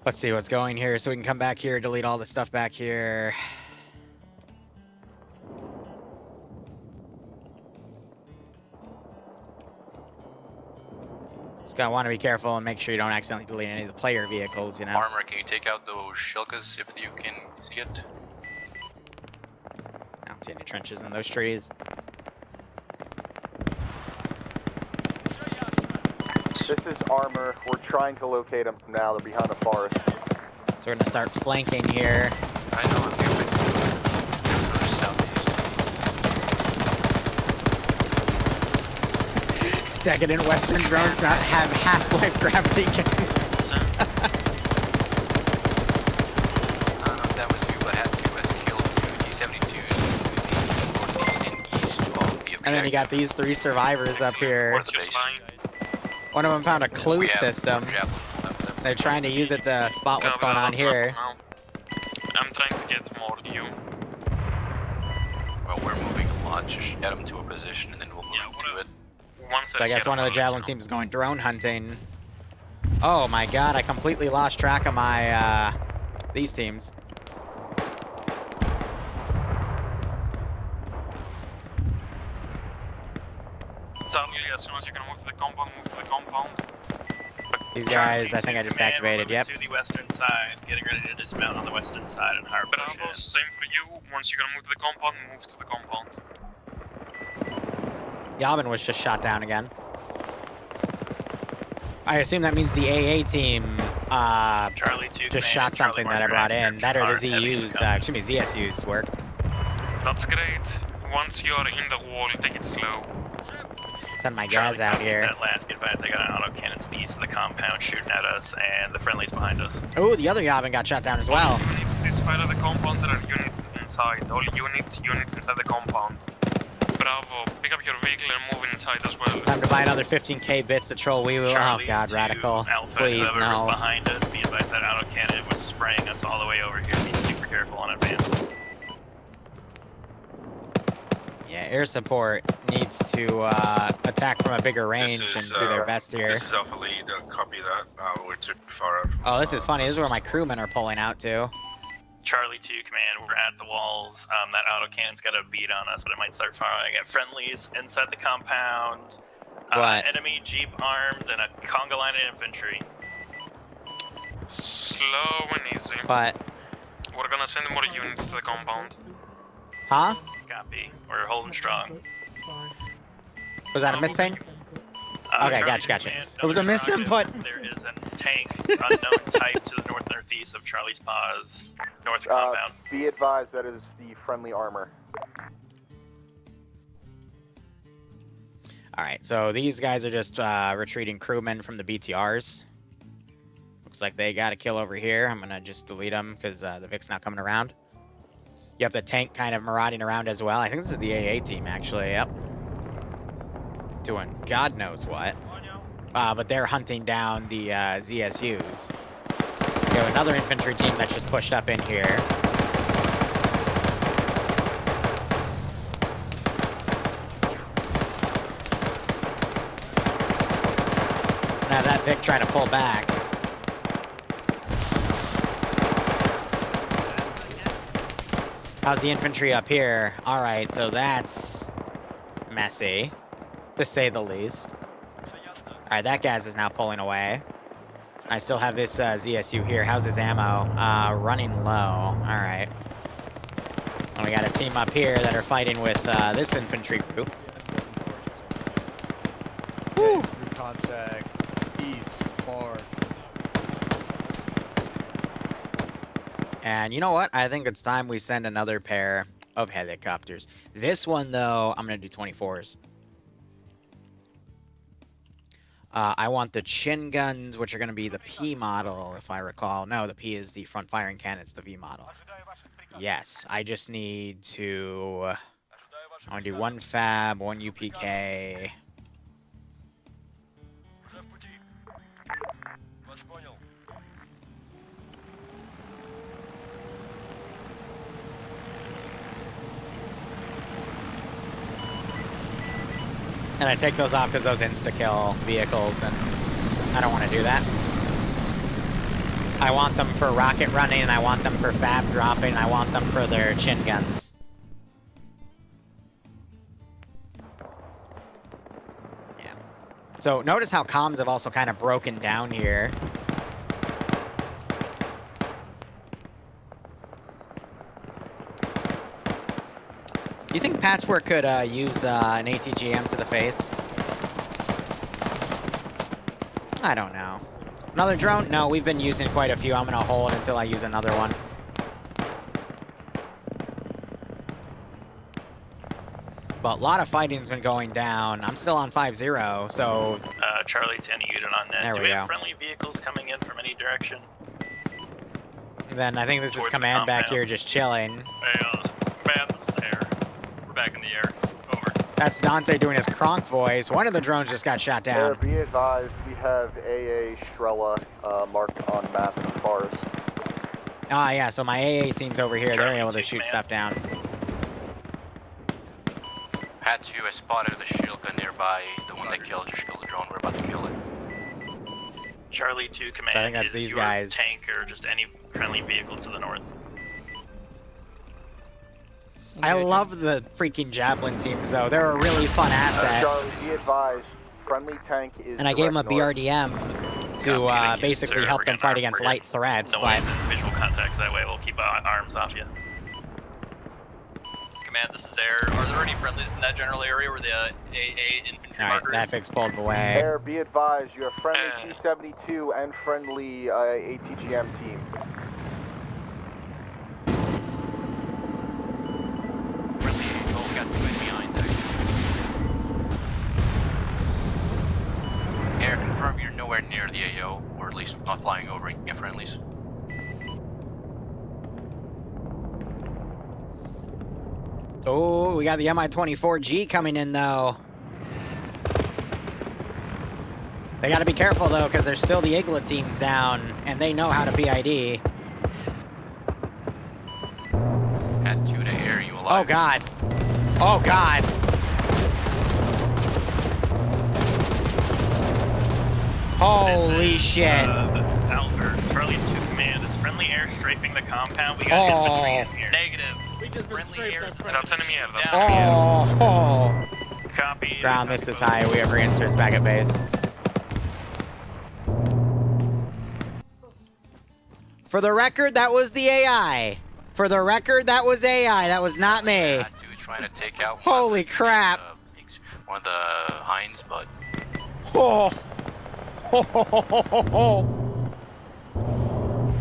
Let's see what's going here so we can come back here, delete all the stuff back here. Just gotta want to be careful and make sure you don't accidentally delete any of the player vehicles, you know? Armor, can you take out those Shilkas if you can see it? I don't see any trenches in those trees. This is armor. We're trying to locate them now. They're behind the forest. So we're gonna start flanking here. I know, I'm moving. Decadent Western drones not have half-life gravity. And then you got these 3 survivors up here. What's your spine? One of them found a clue We have system. They're trying to use it to spot what's going on here. I'm trying to get more to you. Well, we're moving a lot. Just get them to a position and then we'll move to it. So I guess one of the javelin teams is going drone hunting. Oh my god, I completely lost track of my, these teams. Charlie, as soon as you can move to the compound, move to the compound. These guys, I think I just activated, yep. To the western side, getting ready to dismount on the western side and hard push Bravo, in. same for you. Once you're gonna move to the compound, move to the compound. Yavin was just shot down again. I assume that means the AA team just shot something that I brought in. That or the ZUs, excuse me, ZSUs worked. That's great. Once you're in the wall, take it slow. Send my guys out here. That last get advised, they got an auto cannon to the east of the compound shooting at us, and the friendly's behind us. Oh, the other Yavin got shot down as well. All units is fire the compound, there are units inside. All units inside the compound. Bravo, pick up your vehicle and move inside as well. Time to buy another 15k bits to troll Wee Woo. Oh god, Radical. Alpha, Please, whoever's no. behind us, be advised that auto cannon was spraying us all the way over here. Be super careful on advance. Yeah, air support needs to attack from a bigger range and do their best here. This is Alpha Lead, copy that. We're too far out. Oh, this is funny. This is where my crewmen are pulling out to. Charlie 2 command, we're at the walls. That auto cannon's got a beat on us, but it might start firing at friendlies inside the compound. Enemy jeep armed and a conga line of infantry. Slow and easy. But we're gonna send more units to the compound. Huh? Copy. We're holding strong. Was that a misping? Okay, gotcha. It was a misinput. There is a tank, unknown type, to the northeast of Charlie's Paws, north compound. Be advised, that is the friendly armor. Alright, so these guys are just retreating crewmen from the BTRs. Looks like they got a kill over here. I'm gonna just delete them because the Vic's not coming around. You have the tank kind of marauding around as well. I think this is the AA team, actually. Yep. Doing God knows what. But they're hunting down the ZSUs. We have another infantry team that's just pushed up in here. Now that Vic tried to pull back. How's the infantry up here? Alright, so that's messy, to say the least. Alright, that gas is now pulling away. I still have this ZSU here. How's his ammo? Running low. Alright. And we got a team up here that are fighting with this infantry group. Woo! Contacts, east, north. And you know what? I think it's time we send another pair of helicopters. This one, though, I'm going to do 24s. I want the chin guns, which are going to be the P model, if I recall. No, the P is the front firing cannon. It's the V model. Yes, I just need to... I want to do 1 fab, 1 UPK. And I take those off because those insta-kill vehicles, and I don't want to do that. I want them for rocket running, and I want them for fab dropping, and I want them for their chin guns. Yeah. So notice how comms have also kind of broken down here. Do you think Patchwork could use an ATGM to the face? I don't know. Another drone? No, we've been using quite a few. I'm going to hold until I use another one. But a lot of fighting's been going down. I'm still on 5-0, so... Charlie 10 unit on net. There Do we we have go. friendly vehicles coming in from any direction? And then I think this is Towards the command back compound. here just chilling. Hey, man, this is air. We're back in the air. Over. That's Dante doing his Kronk voice. One of the drones just got shot Air, down. be advised, we have AA Strela marked on map in the forest. Ah, yeah, so my AA team's over here. They're able to shoot stuff down. Hat 2, I spotted the shield gun nearby, the one that killed the drone. We're about to kill it. Charlie 2 command. I think that's is these your guys. Tank or just any friendly vehicle to the north. I love the freaking Javelin teams, though. They're a really fun asset. Charlie, be advised, friendly tank is And I gave him a direct north. BRDM to basically help them fight against light threats, No but... visual contacts that way. We'll keep our arms off you. Command, this is Air. Are there any friendlies in that general area where the AA infantry Alright, marker that is? fix pulled away. Air, be advised, you have friendly T-72 and friendly ATGM team. Oh, got two behind there. Air, confirm you're nowhere near the AO, or at least not flying over and get friendlies. Oh, we got the Mi-24G coming in, though. They gotta be careful, though, because there's still the Igla teams down, and they know how to BID. Hat 2 to Air, you alive? Oh, God. Oh, God. Holy shit. Charlie 2 command is friendly air strafing the compound. We got infantry in here. Negative. We just friendly air. That's enemy air. That's Oh. Copy. Ground, this is high. We have reinserts back at base. For the record, that was the AI. For the record, that was AI. That was not me. Hat 2 trying to take out Holy crap. one of the Hinds, but Oh.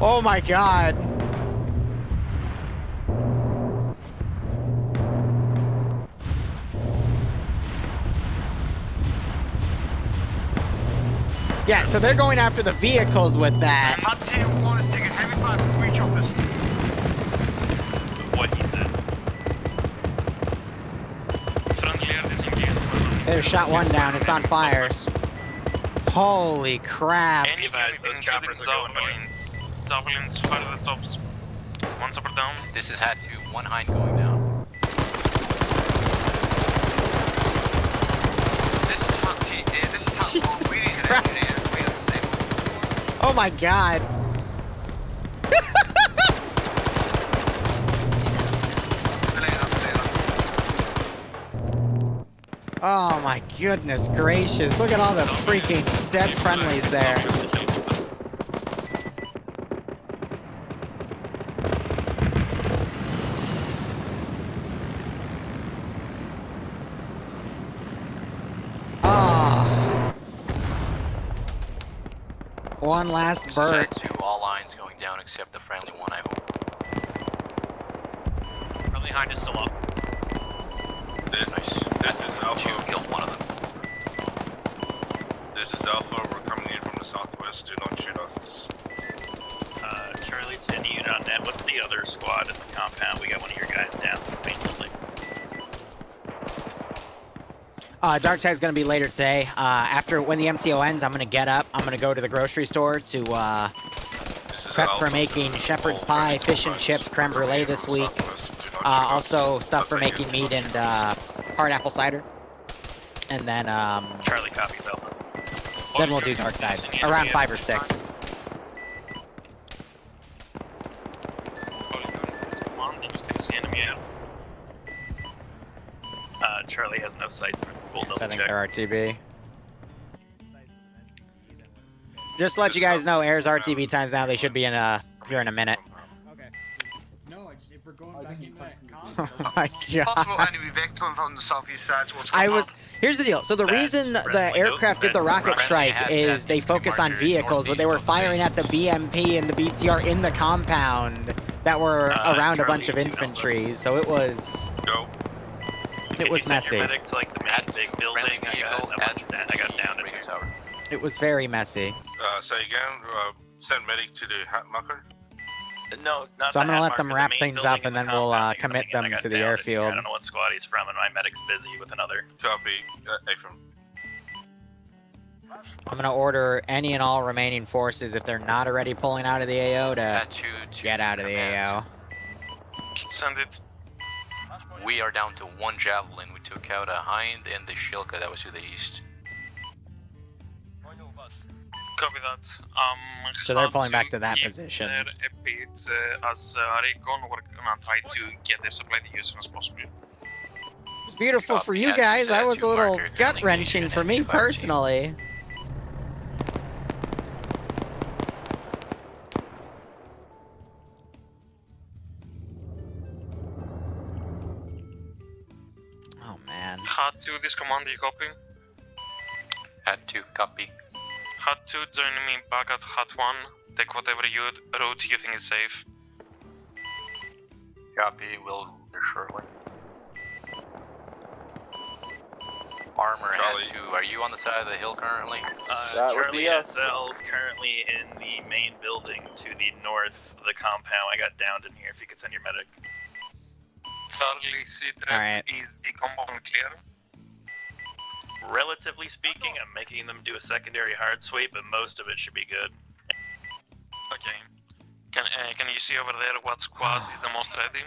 Oh my God. Yeah, so they're going after the vehicles with that. Hut Tier 1 is taking heavy fire from 3 choppers. What he said. There's shot one down. It's on fire. Holy crap. Any unit including Javelins. Javelins fire the tops. One chopper down. this is Hat 2, one Hind going down. This is Hut Tier, this is Hut 1. We need an Christ. engineer. We are the same. Oh my God. Oh my goodness gracious. Look at all the freaking dead friendlies there. Oh. One last This is bird. Hat 2, all lines going down except the friendly one, I hope. Friendly Hind is still up. This is Alpha. Killed one of them. This is Alpha. We're coming in from the southwest. Do not shoot off us. Charlie 10 unit on net. What's the other squad in the compound? We got one of your guys down. Painfully. Dark Tide's gonna be later today. After when the MCO ends, I'm gonna get up. I'm gonna go to the grocery store to prep for making shepherd's pie, fish and chips, creme brulee this week. Also stuff for making meat and hard apple cider. And then Charlie copies Alpha. then we'll do Dark Tide around 5 or 6. Charlie has no sights. We'll double I think check. they're RTB. Just to let you guys know, Air's RTB times now. They should be in here in a minute. No, if we're going back in that Oh my God. Possible enemy vehicle on the southeast side towards compound. Here's the deal. So the reason the aircraft did the rocket strike is they focus on vehicles, but they were firing at the BMP and the BTR in the compound that were around a bunch of infantry. So it was messy. Medic to like the main big building. I got down in here. It was very messy. Say again. Send medic to the hat marker. No, not So the I'm gonna hat let marker, them the wrap main things building up, and then we'll compound. commit I them got to the downed in here. airfield. I don't know what squad he's from, and my medic's busy with another. Copy. Affirm. I'm gonna order any and all remaining forces, if they're not already pulling out of the AO, to get out of the AO. Send it. We are down to 1 Javelin. We took out a Hind and the Shilka that was to the east. Copy that. So they're pulling back to to that keep position. there a bit as Recon. We're gonna try to get their supply to you as soon as possible. It's beautiful for you guys. That was a little gut-wrenching for me personally. Oh man. Hat 2, this command, you copy? Hat 2, copy. Hat 2, join me back at Hat 1. Take whatever route you think is safe. Copy, will do shortly. Armor Hat 2, are you on the side of the hill currently? Charlie SL is currently in the main building to the north of the compound. I got downed in here. If you could send your medic. Charlie C-Trap, Alright. is the compound clear? Relatively speaking, I'm making them do a secondary hard sweep, but most of it should be good. Okay. Can you see over there what squad is the most ready?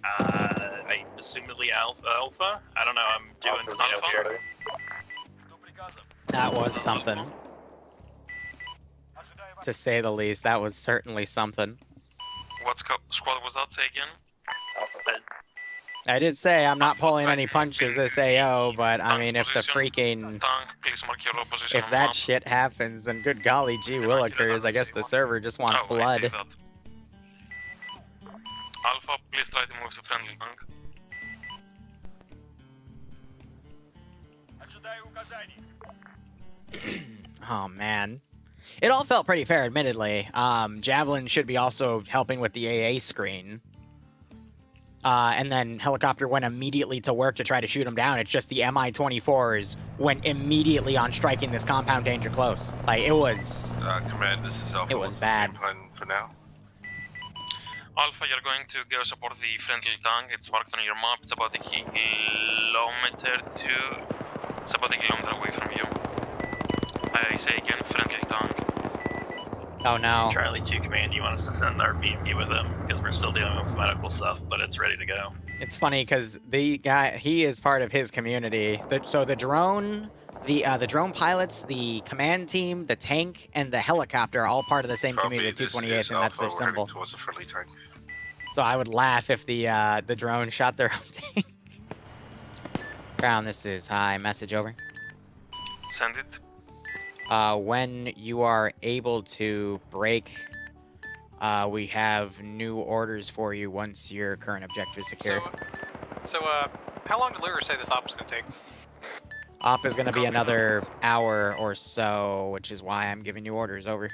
I assumedly Alpha? I don't know, I'm doing something up here. That was something. To say the least, that was certainly something. What squad was that, say again? I did say I'm not pulling any punches this AO, but I mean, if the freaking... Tank, please mark your position If on the that map. shit happens, then good golly gee willikers, I guess the server just wants Oh, I see blood. that. Alpha, please try to move to friendly tank. Oh man. It all felt pretty fair, admittedly. Javelin should be also helping with the AA screen. And then Helicopter went immediately to work to try to shoot him down. It's just the MI-24s went immediately on striking this compound danger close. Like, it was... Command, this is Alpha. It was What's the bad. game plan for now? Alpha, you're going to go support the friendly tank. It's marked on your map. It's about a kilometer away from you. I say again, friendly tank. Oh no. Charlie 2 Command, you want us to send our BMP with him? Because we're still dealing with medical stuff, but it's ready to go. It's funny because the guy, he is part of his community. So the drone, the drone pilots, the command team, the tank, and the helicopter are all part of the same community, the 228th, and that's their symbol. Towards the friendly tank. So I would laugh if the drone shot their own tank. Crown, this is hi. Message over. Send it. When you are able to break, we have new orders for you once your current objective is secured. So, how long did Liru say this op was going to take? Op is going to be another hour or so, which is why I'm giving you orders. Over.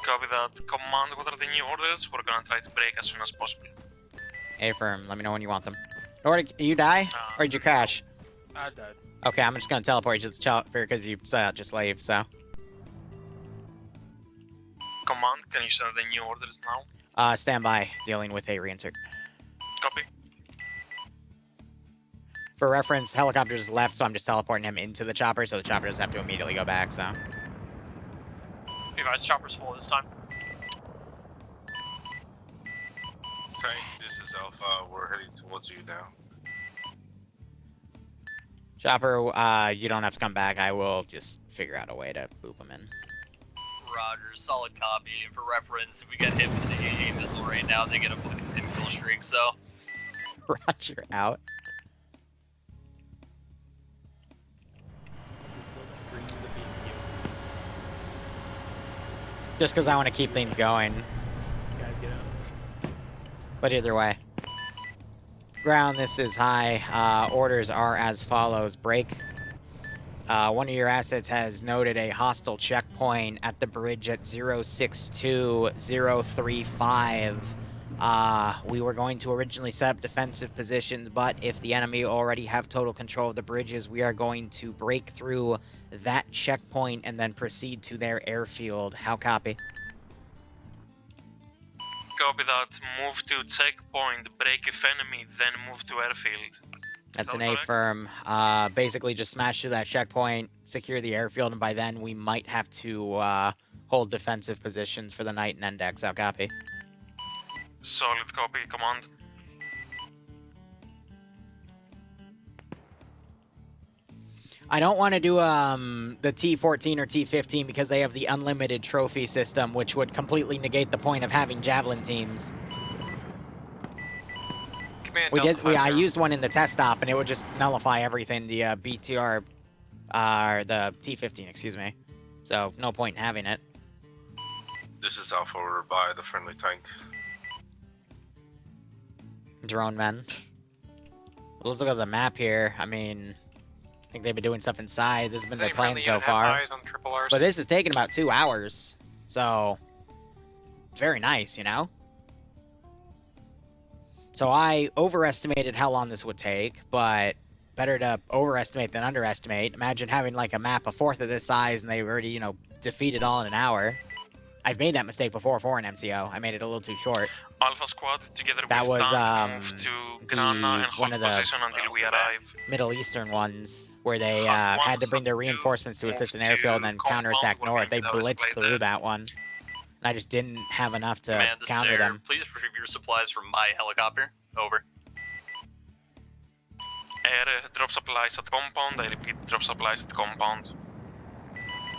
Copy that. Command, what are the new orders? We're gonna try to break as soon as possible. Affirm. Let me know when you want them. Or did you die? Or did you crash? I died. Okay, I'm just going to teleport you to the chopper because you set out just slave, so. Command, can you send the new orders now? Stand by, dealing with a reinsert. Copy. For reference, helicopter just left, so I'm just teleporting him into the chopper, so the chopper doesn't have to immediately go back, so. You guys, chopper's full this time. Okay, this is Alpha. We're heading towards you now. Chopper, you don't have to come back. I will just figure out a way to boop him in. Roger, solid copy. For reference, if we get hit with an AA missile right now, they get a 10 kill streak, so. Roger, out. Just because I want to keep things going. But either way. Ground, this is high. Orders are as follows. Break. One of your assets has noted a hostile checkpoint at the bridge at 062035. We were going to originally set up defensive positions, but if the enemy already have total control of the bridges, we are going to break through that checkpoint and then proceed to their airfield. How copy? Copy that. Move to checkpoint, break if enemy, then move to airfield. That's an A firm. Basically just smash through that checkpoint, secure the airfield, and by then we might have to hold defensive positions for the night and end decks. Out copy. Solid copy, command. I don't want to do the T-14 or T-15 because they have the unlimited trophy system, which would completely negate the point of having javelin teams. I used one in the test stop, and it would just nullify everything. The BTR, or the T-15, excuse me. So no point in having it. This is Alpha. We're by the friendly tank. Drone men. Let's look at the map here. I mean, I think they've been doing stuff inside. This has been their plan so far. But this is taking about 2 hours, so it's very nice, you know? So I overestimated how long this would take, but better to overestimate than underestimate. Imagine having like a map a fourth of this size and they already, you know, defeated all in an hour. I've made that mistake before for an MCO. I made it a little too short. Alpha squad together that with was move to Grana and hold position until we arrive. Middle Eastern ones where they had to bring their reinforcements to assist an airfield and then counterattack north. They blitzed through that one. And I just didn't have enough to Command, counter them. Please retrieve your supplies from my helicopter. Over. Air, drop supplies at compound. I repeat, drop supplies at compound.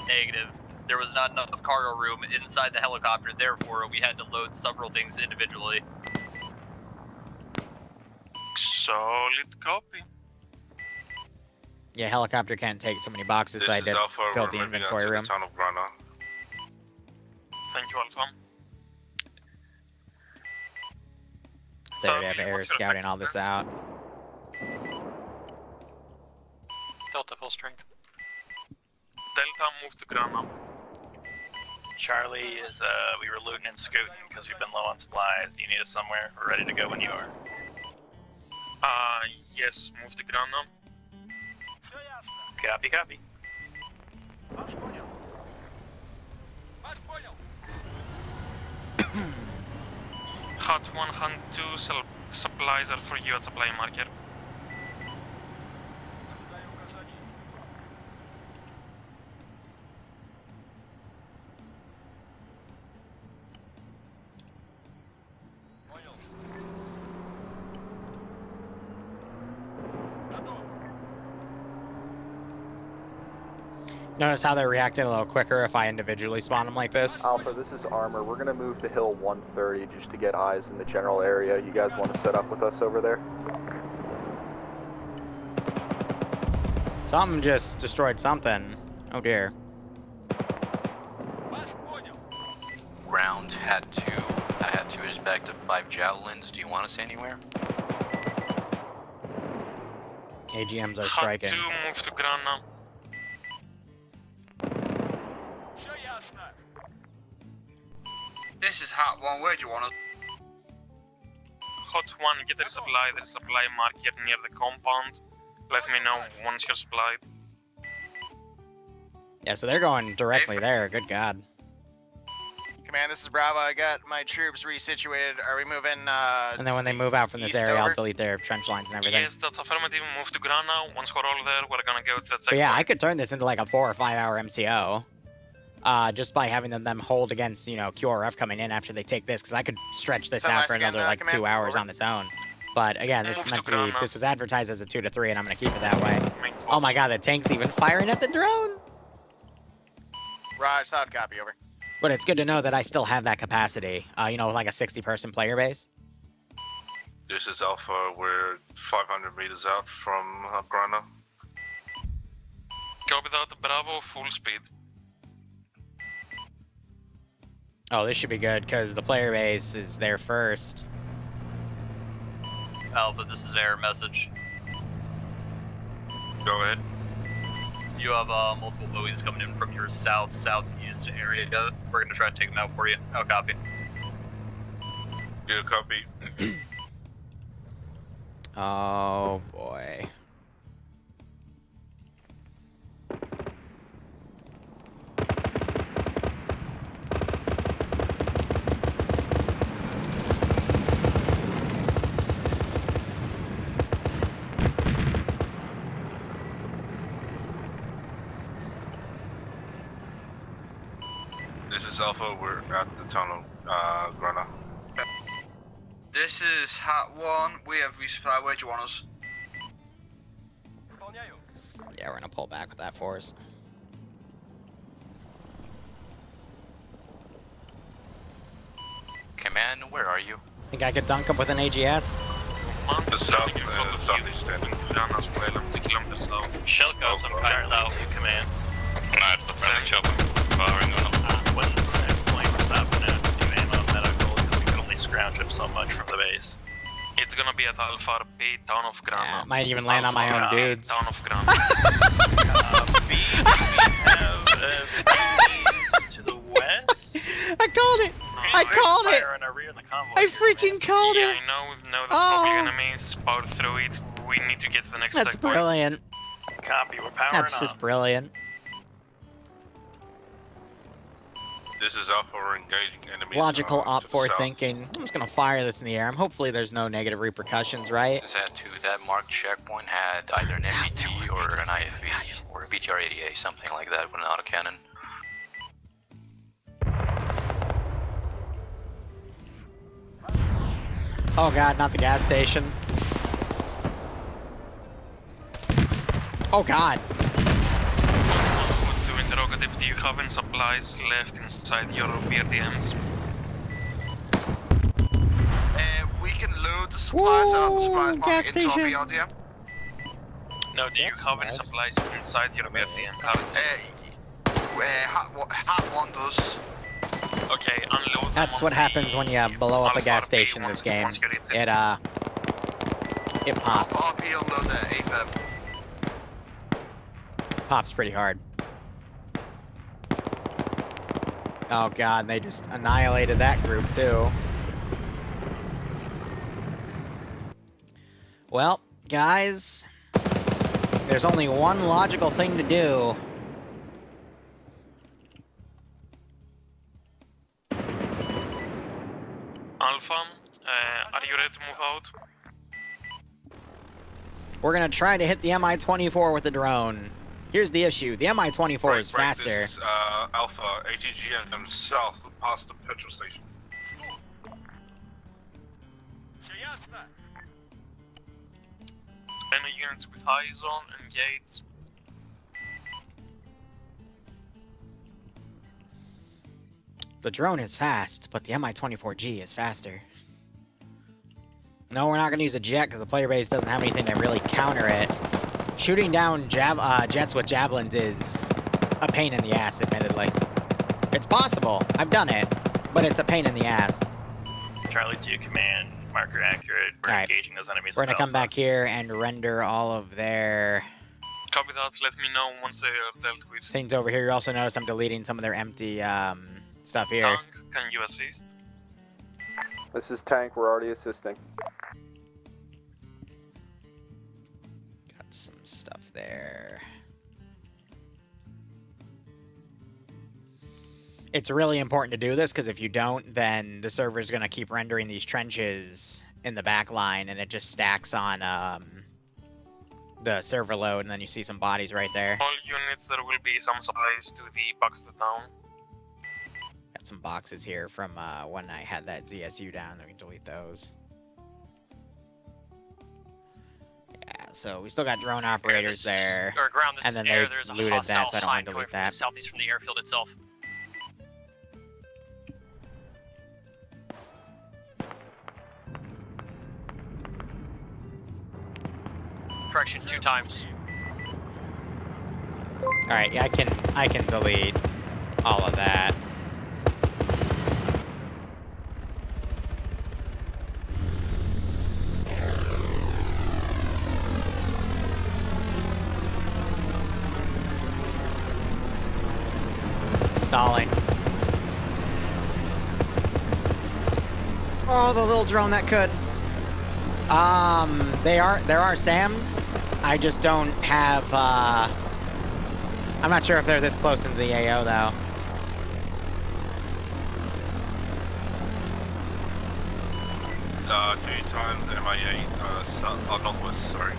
Negative. There was not enough cargo room inside the helicopter, therefore we had to load several things individually. Solid copy. Yeah, helicopter can't take so many boxes, so I did fill the inventory room. Thank you, Alpha. So we have air scouting all this out. Delta full strength. Delta, move to Grana. Charlie is, we were looting and scooting because we've been low on supplies. You need us somewhere? We're ready to go when you are. Yes, move to Grana. Copy, copy. Hot 1, Hunt 2, supplies are for you at supply marker. Notice how they're reacting a little quicker if I individually spawn them like this? Alpha, this is Armor. We're going to move to Hill 130 just to get eyes in the general area. You guys want to set up with us over there? Something just destroyed something. Oh dear. Ground had 2. I had 2 is back to 5 javelins. Do you want us anywhere? AGMs are striking. Hot 2, move to Grana. This is Hot 1, where do you want us? Hot 1, get a supply. There's a supply marker near the compound. Let me know once you're supplied. Yeah, so they're going directly there. Good God. Command, this is Bravo. I got my troops resituated. Are we moving, And then when they move out from this area, over? I'll delete their trench lines and everything. Yes, that's affirmative. Move to Grana. Once we're all there, we're gonna go to that But sector. yeah, I could turn this into like a 4 or 5 hour MCO. Just by having them hold against, you know, QRF coming in after they take this, because I could stretch this out for another like 2 hours on its own. But again, this is meant to be, this was advertised as a 2 to 3, and I'm gonna keep it that way. Oh my God, the tank's even firing at the drone. Raj, solid copy, over. But it's good to know that I still have that capacity. You know, like a 60-person player base. This is Alpha. We're 500 meters out from Grana. Copy that. Bravo, full speed. Oh, this should be good because the player base is there first. Alpha, this is air message. Go ahead. You have multiple buoys coming in from your southeast area. We're gonna try to take them out for you. Oh, copy. Yeah, copy. Oh boy. is Alpha. We're at the town of Grana. This is Hat 1. We have resupply. Where do you want us? Yeah, we're gonna pull back with that force. Command, where are you? Think I could dunk him with an AGS? The south standing. Shell goes on fire south, command. Nej, the friendly chopper. Firing on them. When's the next plane stopping at? Do ammo medical, because we can only scrounge up so much from the base. It's gonna be at Alpha B, town of Grana. Yeah, might even land on my own dudes. Town of Grana. B, we have B to the west. I called it! I called it! Fire in our rear in the convoy I here, freaking called Yeah, it! I know, that's probably enemies. Power through it. We need to get to the next That's checkpoint. brilliant. Copy, we're powering That's up. just brilliant. This is Alpha. We're engaging enemies. Logical to op the for south. thinking. I'm just gonna fire this in the air. Hopefully there's no negative repercussions, right? Is that to that marked checkpoint had either an MBT or an IFV or a BTR-80A, something like that with an autocannon. Oh god, not the gas station. Oh god. To interrogative, do you have any supplies left inside your BRDMs? We can load the supplies out of the supplies gas market into station. our BRDM. No, do you have any supplies inside your BRDM currently? Hat 1 does. Okay, unload. That's what happens when you blow up a gas station in this game. It pops. RP unload the AFib. Pops pretty hard. Oh god, and they just annihilated that group too. Well, guys, there's only one logical thing to do. Alpha, are you ready to move out? We're gonna try to hit the Mi-24 with the drone. Here's the issue: the Mi-24 is faster. This is Alpha. ATGM south past the petrol station. Any units with eyes on and gates. The drone is fast, but the Mi-24G is faster. No, we're not going to use a jet because the player base doesn't have anything to really counter it. Shooting down jets with javelins is a pain in the ass, admittedly. It's possible. I've done it, but it's a pain in the ass. Charlie 2 command, marker accurate. We're Alright. engaging those enemies. We're going to with come back here and render all of their Copy that, let me know once they are dealt with. things over here. You also notice I'm deleting some of their empty stuff here. Tank, can you assist? This is Tank, we're already assisting. Got some stuff there. It's really important to do this because if you don't, then the server's going to keep rendering these trenches in the back line and it just stacks on the server load, and then you see some bodies right there. All units, there will be some supplies to the back of the town. Got some boxes here from when I had that ZSU down. We can delete those. Yeah, so we still got drone operators there. Or ground, this and is then air. they There's a looted hostile that, so I don't want to coming delete from that. the southeast from the airfield itself. Correction, 2 times. All right, yeah, I can delete all of that. Stalling. Oh, the little drone that could. There are SAMs. I just don't have, I'm not sure if they're this close into the AO, though. Two times MIA, northwest, sorry.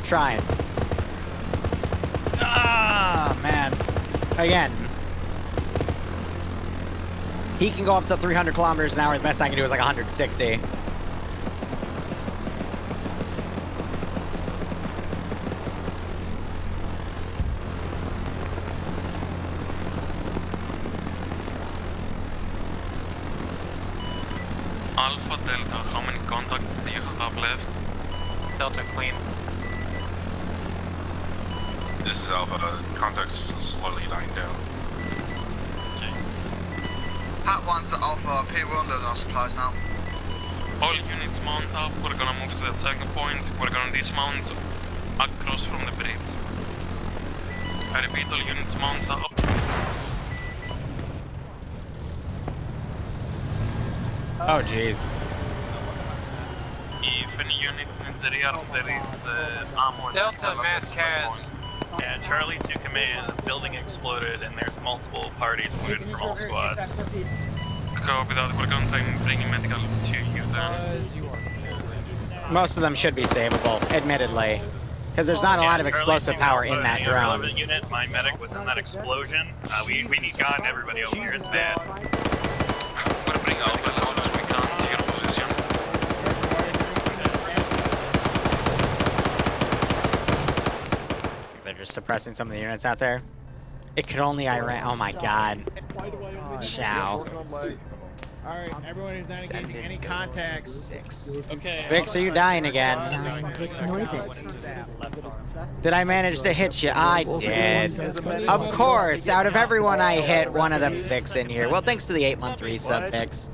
trying. Ah, man. Again. He can go up to 300 kilometers an hour. The best I can do is like 160. Alpha, Delta, how many contacts do you have left? Delta clean. This is Alpha. Contacts slowly dying down. Hat 1's at Alpha, P1 loading our supplies now. All units mount up, we're gonna move to that second point, we're gonna dismount across from the bridge. I repeat, all units mount up. Oh, jeez. If any units need the rear, there is ammo. Delta, mass Kaz. Yeah, Charlie to command, building exploded, and there's multiple parties wounded from all squads. Copy that, we're gonna try and bring medical to you then. Most of them should be savable, admittedly. Because there's not a lot of explosive power in that drone. Unit, my medic was in that explosion. We need gotten everybody over here. It's bad. We're bringing Alpha as soon as we can to your position. They're just suppressing some of the units out there. It could only Iran. Oh my god. Chow. Alright, everyone who's not engaging any contacts. 6. Okay. Vix, are you dying again? Dying Vix noises. Did I manage to hit you? I did. Of course, out of everyone I hit, one of them's Vix in here. Well, thanks to the 8-month resub, Vix.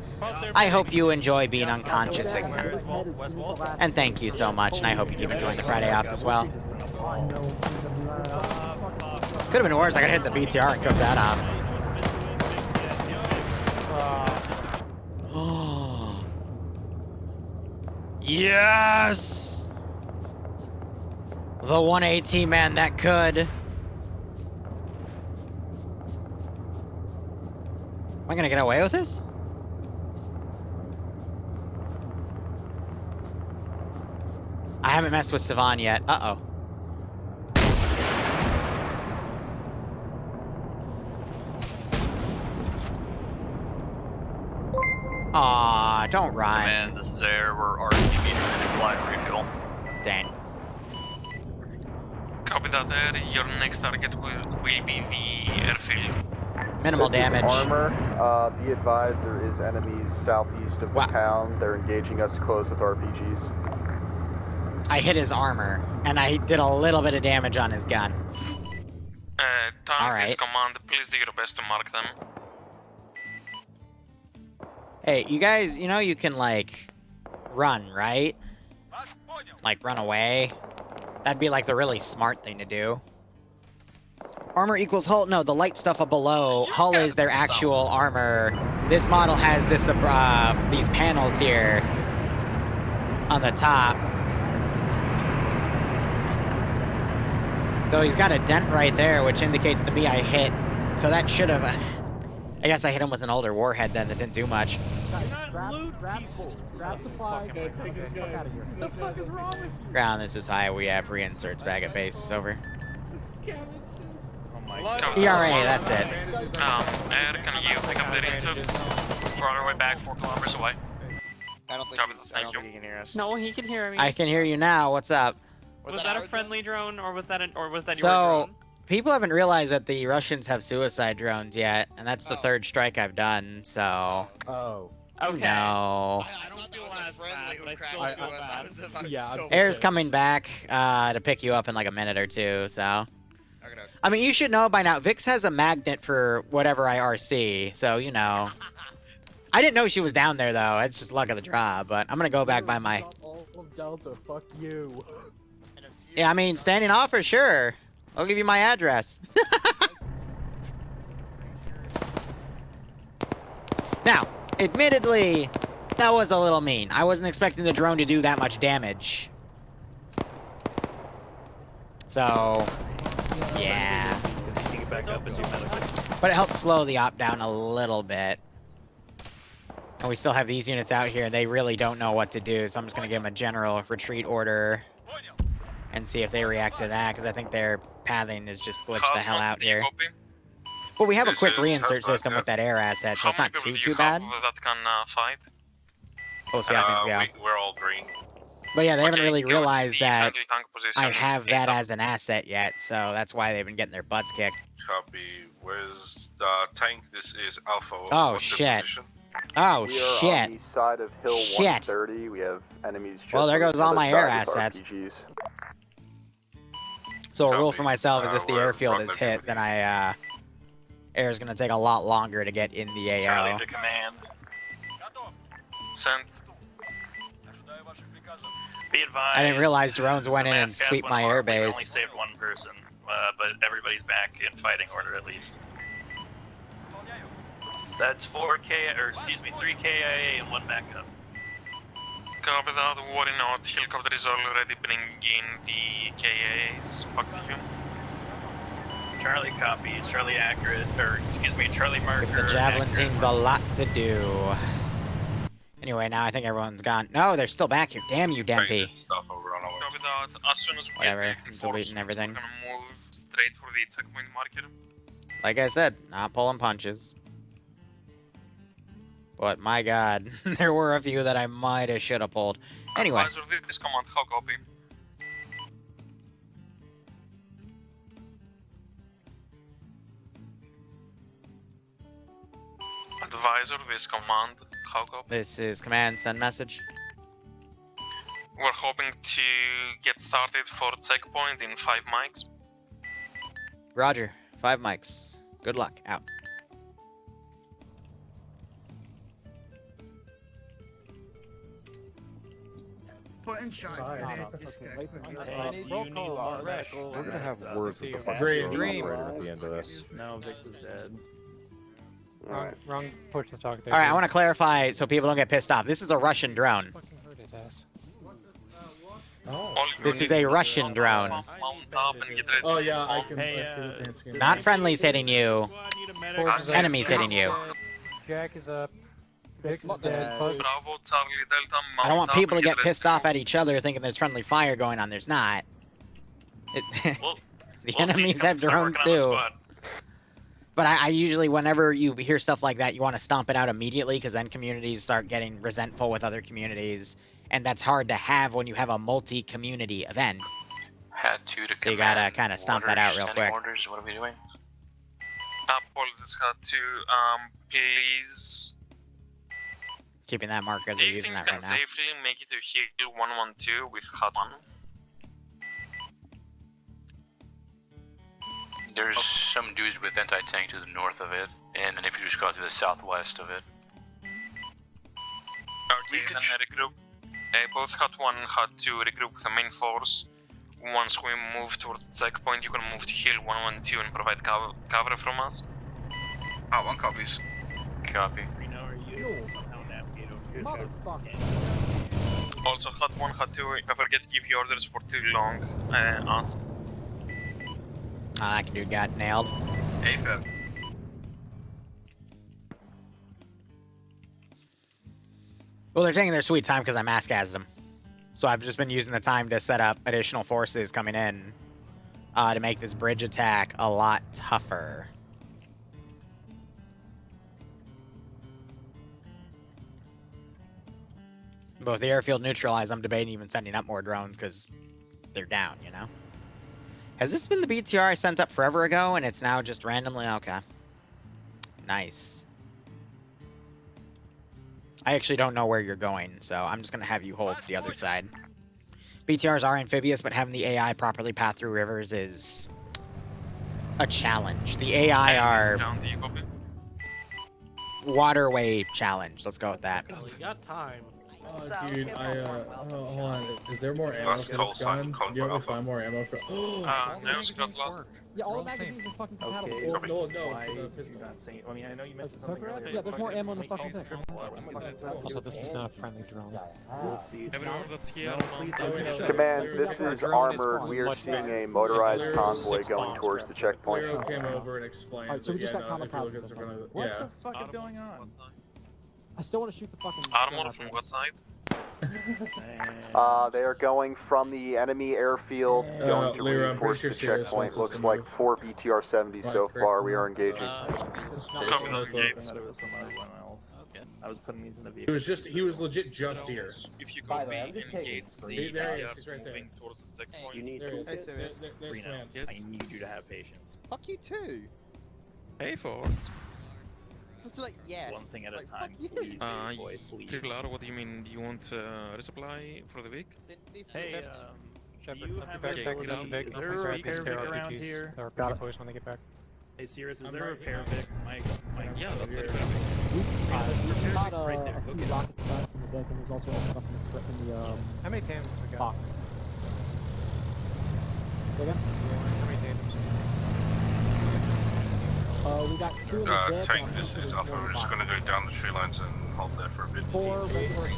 I hope you enjoy being unconscious again. And thank you so much, and I hope you keep enjoying the Friday ops as well. Could have been worse. I could hit the BTR and cook that off. Yes! The 1AT man that could. Am I gonna get away with this? I haven't messed with Savan yet. Uh-oh. Aw, don't run. Man, this is Air. We're RTB to supply refuel. Dang. Copy that, Air. Your next target will be the airfield. Minimal damage. Armor, be advised there is enemies southeast of the town. They're engaging us close with RPGs. I hit his armor, and I did a little bit of damage on his gun. Tank is command. Please do your best to mark them. Hey, you guys, you know you can, like, run, right? Like, run away. That'd be, like, the really smart thing to do. Armor equals hull. No, the light stuff up below. Hull is their actual armor. This model has this, these panels here on the top. Though he's got a dent right there, which indicates to me I hit. So that should have... I guess I hit him with an older warhead then that didn't do much. Grab supplies. Take this guy out of here. What the fuck is wrong with you? Ground, this is high. We have reinserts back at base. Over. Oh my God. ERA, that's it. Air, can you pick up the reinserts? We're on our way back 4 kilometers away. I don't think he can hear us. No, he can hear me. I can hear you now. What's up? Was that a friendly drone, or was that your drone? So, people haven't realized that the Russians have suicide drones yet, and that's the third strike I've done, so... Oh. Okay. No. Yeah, Air's coming back to pick you up in like a minute or two, so... I mean, you should know by now, Vix has a magnet for whatever I RC, so, you know. I didn't know she was down there, though. It's just luck of the draw, but I'm gonna go back by my... All of Delta, fuck you. Yeah, I mean, standing off for sure. I'll give you my address. Now, admittedly, that was a little mean. I wasn't expecting the drone to do that much damage. So, yeah. But it helps slow the op down a little bit. And we still have these units out here. They really don't know what to do, so I'm just going to give them a general retreat order. and see if they react to that, because I think their pathing is just glitched the hell out here. Copy. But we have a This quick is reinsert Hazmat, system yeah. with that air asset, so How it's many not people do too you bad. have that can fight? We'll see how things go. We're all green. But yeah, they haven't Okay, really go to realized the that friendly tank position. I have that ASAP. as an asset yet, so that's why they've been getting their butts kicked. Copy. Where's the tank? This is Alpha. Oh, What's the shit. position? Oh, We are shit. on the side of Hill Shit. 130. We have enemies just Well, there on the goes all other my air side with assets. RPGs. So a rule for myself is if the we're airfield is rendezvous hit, then air is going to take a lot longer to get in the AO. Charlie to command. Send. Be advised. I didn't realize drones went in and Mass gas sweep went my air horribly. We only base. saved one person, but everybody's back in fighting order at least. That's 3 KIA and 1 backup. Copy that. Worry not. Helicopter is already bringing the KAs back to you. Charlie copies, Charlie accurate, or excuse me, Charlie marker. The Javelin accurate. team's a lot to do. Anyway, now I think everyone's gone. No, they're still back here. Damn you, Dempy. Stuff over on our Copy that. As soon as we Whatever, get I'm reinforcements, deleting everything. we're gonna move straight for the checkpoint marker. Like I said, not pulling punches. But my god, there were a few that I might have should have pulled. Anyway. Advisor, this command, how copy? Advisor, this command, how copy? This is command, send message. We're hoping to get started for checkpoint in 5 mics. Roger, 5 mics. Good luck, out. Putting shots. We're gonna have words with the fucking Great drone dream. operator at the end of this. No, Vix is dead. Alright. Wrong push to talk there. Alright, I want to clarify so people don't get pissed off. This is a Russian drone. Fucking hurt his ass. This is a Russian drone. Oh yeah, I can see the dance game. Not friendlies hitting you. Enemies hitting you. Jack is up. Vix is dead. Fuzz. Bravo, Charlie, Delta, I don't want people to get ready. pissed off at each other thinking there's friendly fire going on. There's not. The enemies have drones too. But I usually, whenever you hear stuff like that, you want to stomp it out immediately, because then communities start getting resentful with other communities. And that's hard to have when you have a multi-community event. Had 2 to So you gotta kind of stomp that out real quick. Orders, what are we doing? Apologies, had 2, please. Keeping that marker, they're Do you using think that you right can now. safely make it to Hill 112 with HUD 1? There's some dudes with anti-tank to the north of it, and then if you just go to the southwest of it. Okay, then regroup. Both HUD 1 and HUD 2 regroup with the main force. Once we move towards the checkpoint, you can move to Hill 112 and provide cover from us. Ah, 1 copies. Copy. Also, HUD 1, HUD 2, if I forget to give you orders for too long, ask. Ah, that dude got nailed. AFib. Well, they're taking their sweet time because I mass-gazzed them. So I've just been using the time to set up additional forces coming in to make this bridge attack a lot tougher. But with the airfield neutralized, I'm debating even sending up more drones because they're down, you know? Has this been the BTR I sent up forever ago and it's now just randomly? Okay. Nice. I actually don't know where you're going, so I'm just going to have you hold the other side. BTRs are amphibious, but having the AI properly path through rivers is a challenge. The AI are waterway challenge. Let's go with that. We got time. Dude, hold on. Is there more ammo for this gun? Do you ever find more ammo for? No, Scott's lost. Yeah, all the magazines are fucking compatible. Okay. Well, no, for the pistol. I mean, I know you mentioned something earlier. Yeah, there's more ammo in the fucking thing. Also, this is not a friendly drone. Command, this is armored. We are seeing a motorized convoy going towards the checkpoint. Liro came over and explained. Alright, so we just got kamikaze. Yeah. What the fuck is going on? I still want to shoot the fucking. Armor from what side? They are going from the enemy airfield, going to Liru, I'm reinforce pretty the sure checkpoint. Sirius Looks wants us to like move. 4 BTR-70s so far. We are engaging. Copy that, Gates. I was putting these in the He vehicle. was legit just here. If you By copy the way, I'm just taking engage the three. There he is, BTRs he's right there. moving towards the checkpoint. You need to there's Reno, command. yes. I need you to have patience. Fuck you too. Hey, Force. Just like, yes. One thing at a Like, time, fuck you. please, boy, please. Tricolor, what do you mean? Do you want resupply for the week? Hey, Shepard, you I'll be have back okay, to okay, the okay. Vic. Is I'll there place a our repair spare Vic around RPGs. here? Or Got post when they get back. Hey, Sirius, is I'm there a right repair here. Vic? Mike, Yeah, that's here. it. We've got Got a few rocket stuff in the deck, and there's also other stuff in the How many tandems we got? box. Say again? How many tandems? We got 2 in the deck. Tank, this is Alpha. We're just gonna go down the tree lines and hold there for a bit. 4 regular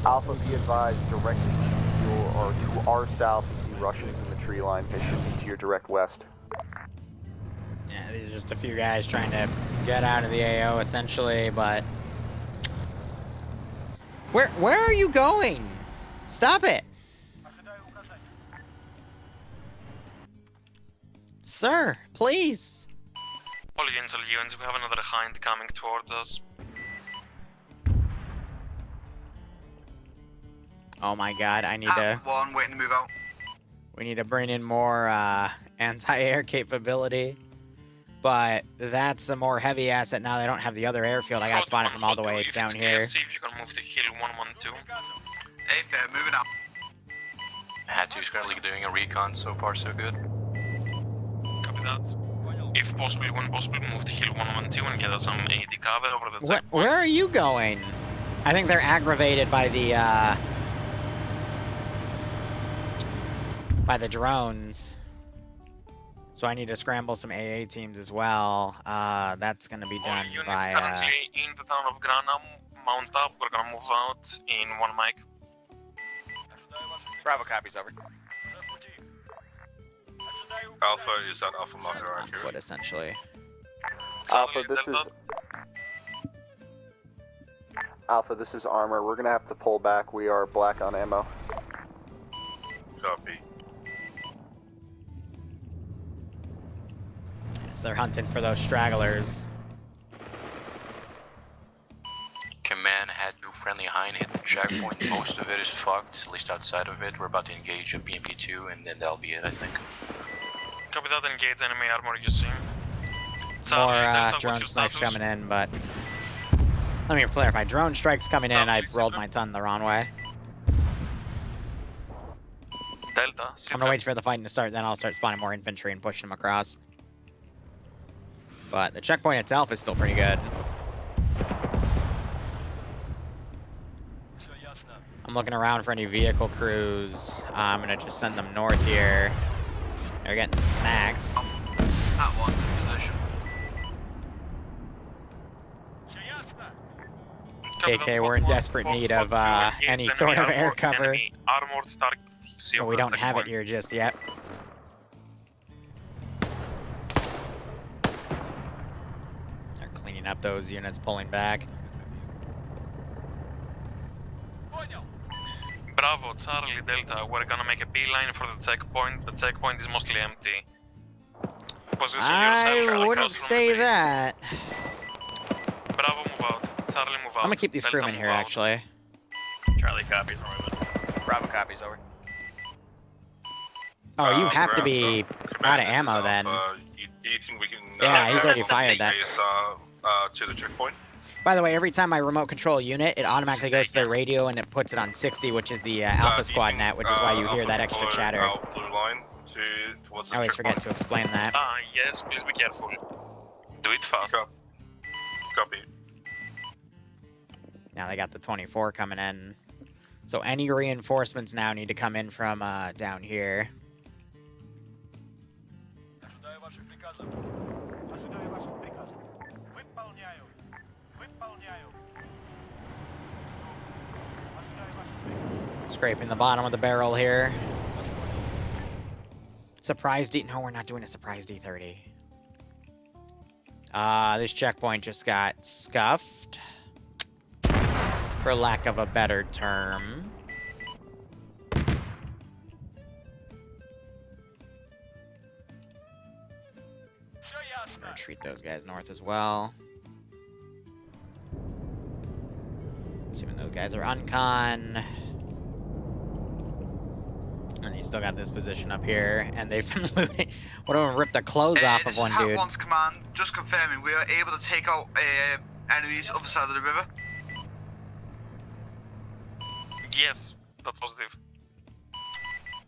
Alpha, be advised, directly to your, or to our south, you see Russians in the tree line. They should be to your direct west. Yeah, these are just a few guys trying to get out of the AO, essentially, but... Where are you going? Stop it! Sir, please! All units, we have another Hind coming towards us. Oh my god, I need to... One, waiting to move out. We need to bring in more anti-air capability. But that's a more heavy asset now. They don't have the other airfield. I got spotted from all the way down here. See if you can move to Hill 112. Hey, fair, moving out. Hat 2's currently doing a recon, so far so good. Copy that. If possible, when possible, move to Hill 112 and get us some AD cover over the What? Where are you going? I think they're aggravated by the drones. So I need to scramble some AA teams as well. That's gonna be done All units by. currently in the town of Granham. Mount up. We're gonna move out in 1 mic. Bravo copies over. Alpha, is that Alpha marker on foot, essentially. Alpha, this is Armor. We're gonna have to pull back. We are black on ammo. Copy. Yes, they're hunting for those stragglers. Command had 2 friendly Hind hit the checkpoint. Most of it is fucked, at least outside of it. We're about to engage a BMP2 and then that'll be it, I think. Copy that, engage enemy armor you see. More drone snipes coming in, but let me clarify. Drone strikes coming in. I rolled my ton the wrong way. Delta. I'm gonna wait for the fighting to start, then I'll start spawning more infantry and pushing them across. But the checkpoint itself is still pretty good. I'm looking around for any vehicle crews. I'm gonna just send them north here. They're getting smacked. At one to position. KK, we're in desperate need of any sort of air cover. But we don't have it here just yet. They're cleaning up those units, pulling back. Bravo, Charlie, Delta. We're gonna make a beeline for the checkpoint. The checkpoint is mostly empty. Position I wouldn't say that. Bravo, move out. Charlie, move out. I'm gonna keep these crewmen here, actually. Charlie copies, we're moving. Bravo copies over. Oh, you have to be out of ammo then. Do you think we can... Yeah, he's already fired that. To the checkpoint? By the way, every time I remote control a unit, it automatically goes to their radio and it puts it on 60, which is the Alpha Squad net, which is why you hear that extra chatter. Blue line towards the I always forget to explain that. Yes, please be careful. Do it fast. Copy. Now they got the 24 coming in. So any reinforcements now need to come in from down here. Scraping the bottom of the barrel here. Surprise D. No, we're not doing a surprise D30. This checkpoint just got scuffed. for lack of a better term. Retreat those guys north as well. Assuming those guys are uncon. And you still got this position up here, and they've been looting. One of them ripped the clothes off of one dude. One's command, just confirming, we are able to take out enemies other side of the river. Yes, that's positive.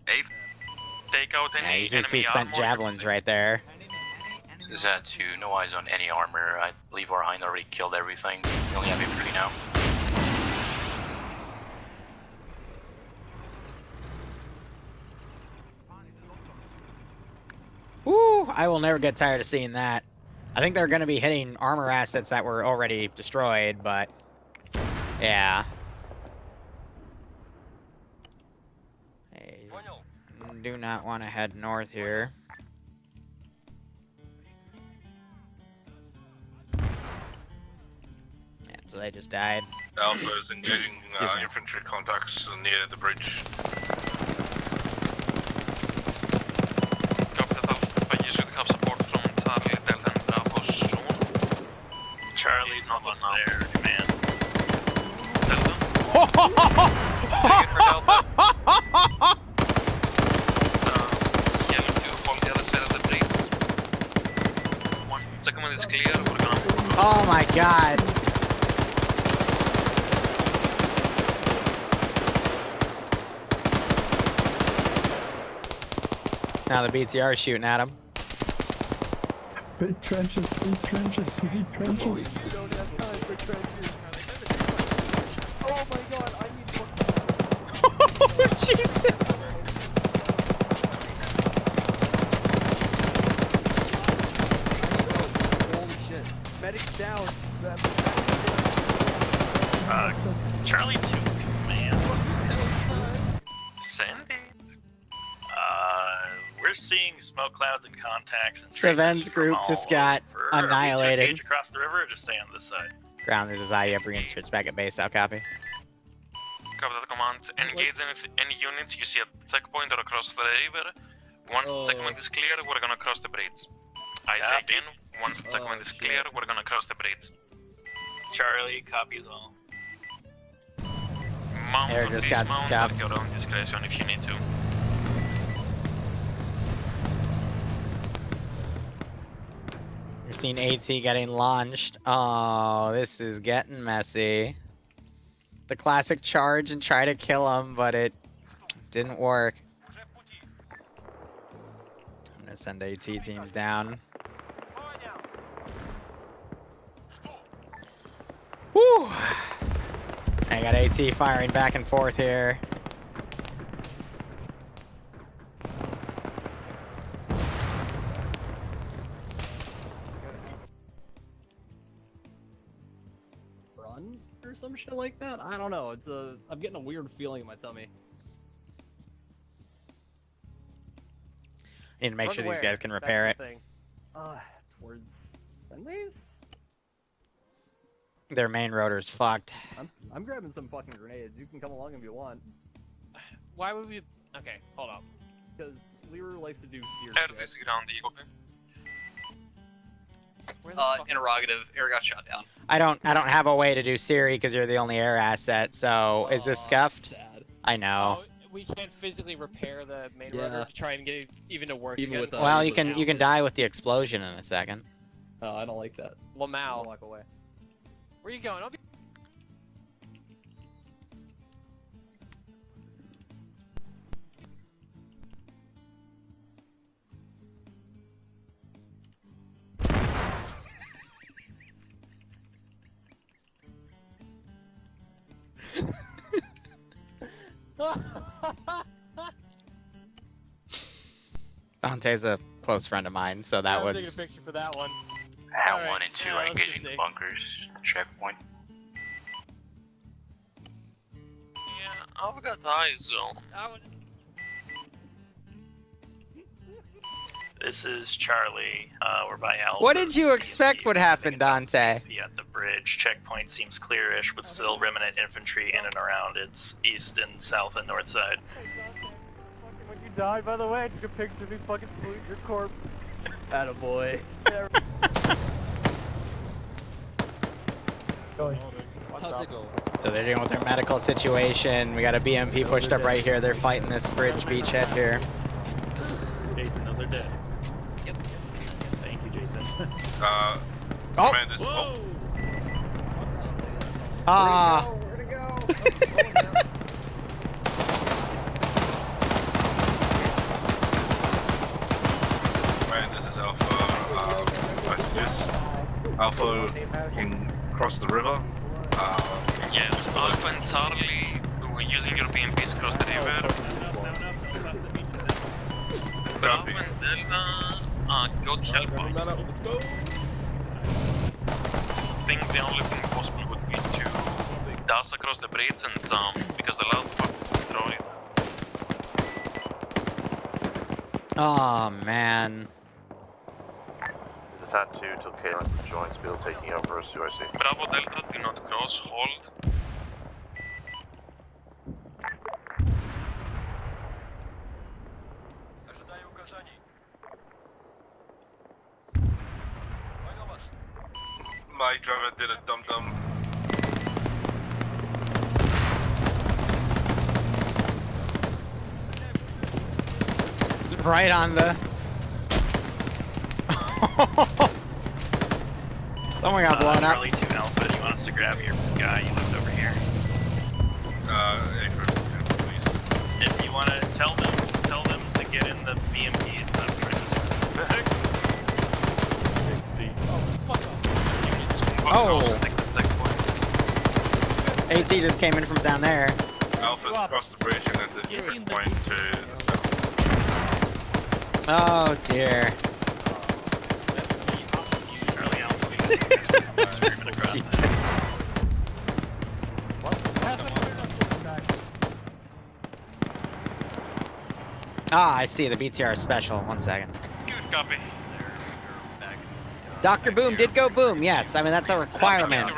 Dave? Take out any Yeah, you see enemy who spent armor. javelins right there. This is at 2, no eyes on any armor. I believe our hind already killed everything. We only have infantry now. Woo! I will never get tired of seeing that. I think they're going to be hitting armor assets that were already destroyed, but yeah. Hey, do not want to head north here. Yeah, so they just died. Alpha is engaging infantry contacts near the bridge. Charlie's almost there, man. Second one is clear, we're gonna... Oh my god. Now the BTR is shooting at him. Big trenches, big trenches, big trenches. We don't have time for trenches. Oh my god, I need more. Jesus. Holy shit. Medics down. Charlie 2, man. Send it. We're seeing smoke clouds and contacts. And Seven's group just got annihilated. Engage across the river or just stay on this side? Ground, this is IF reinserts back at base. Out, copy. Copy that command. Engage any units you see at the checkpoint or across the river. Once the checkpoint is clear, we're gonna cross the bridge. I say again, once the checkpoint is clear, we're gonna cross the bridge. Charlie, copies all. Mount Air or just got dismount scuffed. at your own discretion if you need to. You're seeing AT getting launched. Oh, this is getting messy. The classic charge and try to kill him, but it didn't work. I'm gonna send AT teams down. Woo! I got AT firing back and forth here. Run or some shit like that? I don't know. It's a. I'm getting a weird feeling in my tummy. I need to make Run sure to these where? guys can That's repair it. the thing. Towards Fenways? Their main rotor's fucked. I'm grabbing some fucking grenades. You can come along if you want. Why would we... Okay, hold up. Because Liru likes to do seer Air shit. this ground, copy. Interrogative. Air got shot down. I don't have a way to do Siri because you're the only air asset. So is this scuffed? Sad. I know. Oh, we can't physically repair the main rotor to try and get it even to work Even again. with Well, you can die with the explosion in a second. Oh, I don't like that. Lamau. Walk away. Where you going? Don't be... Dante's a close friend of mine, so that I'm was. taking a picture for that one. Hat Alright, 1 and 2 yeah, are let's engaging just the see. bunkers. Checkpoint. Yeah, I've got eyes zone. This is Charlie. We're by Alpha. What did you expect would happen, Dante? At the bridge. Checkpoint seems clearish with still remnant infantry in and around its east and south and north side. When you died, by the way, I took a picture of me fucking saluting your corpse. Attaboy. How's it going? So they're dealing with their medical situation. We got a BMP pushed up right here. They're fighting this bridge beachhead here. Jason, those are dead. Yep. Thank you, Jason. Commanders. Whoa! Ah. Where'd it go? Command, this is Alpha. Messages. Alpha can cross the river. Yes, Alpha and Charlie, we're using your BMPs across the river. Bravo and Delta, go to help us. I think the only thing possible would be to dash across the bridge and jump, because the last part is destroyed. Oh man. This is at 2 till Kalen joins. Bill taking over as UIC. Bravo Delta, do not cross, hold. My driver did a dum-dum. Right on the... Someone got blown up. Charlie 2 Alpha, do you want us to grab your guy you left over here? If you want to tell them to get in the BMP and stuff. Oh! AT just came in from down there. Alpha's across the bridge and at the different point to the south. Oh dear. Jesus. Ah, I see. The BTR is special. 1 second. Good copy. Dr. Boom did go boom, yes. I mean, that's a requirement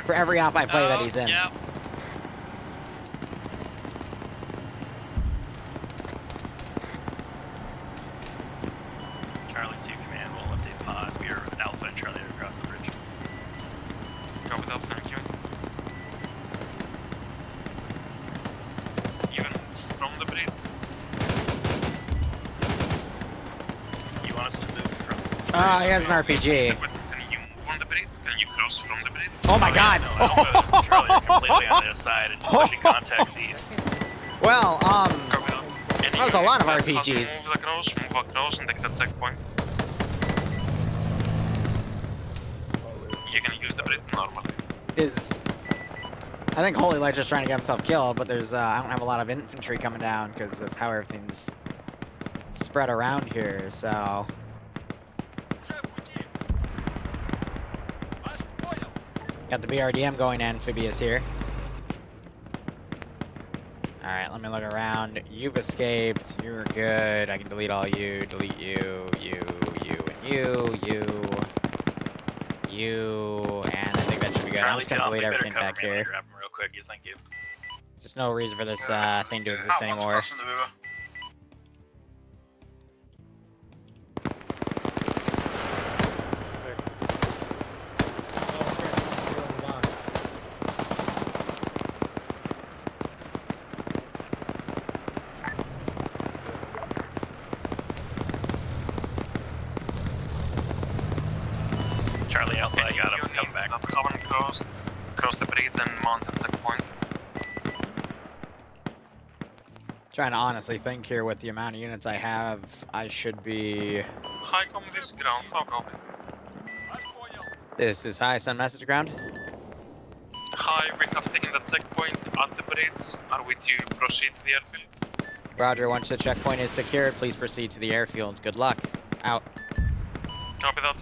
for every op I play that he's in. Yeah. Charlie 2 command will update pause. We are Alpha and Charlie are across the bridge. Copy that, thank you. Even from the bridge? You want us to move from... He has an RPG. Can you move on the bridge? Can you cross from the bridge? Oh my god! No, Alpha and Charlie are completely on the other side and pushing contacts east. Well, that was a lot of RPGs. Move across and take that checkpoint. You can use the bridge normally. I think Holy Light's just trying to get himself killed, but there's, I don't have a lot of infantry coming down because of how everything's spread around here, so... Got the BRDM going amphibious here. Alright, let me look around. You've escaped. You're good. I can delete all you. Delete you, and you, and I think that should be good. I'm just gonna delete everything back here. Grab him real quick, thank you. There's no reason for this thing to exist anymore. Charlie Alpha, I got him. Come back. Southern coast, cross the bridge and mountain checkpoint. Trying to honestly think here with the amount of units I have, I should be... High com this ground, how copy? This is High Sun message ground. Hi, we have taken the checkpoint at the bridge. Are we to proceed to the airfield? Roger, once the checkpoint is secured, please proceed to the airfield. Good luck. Out. Copy that.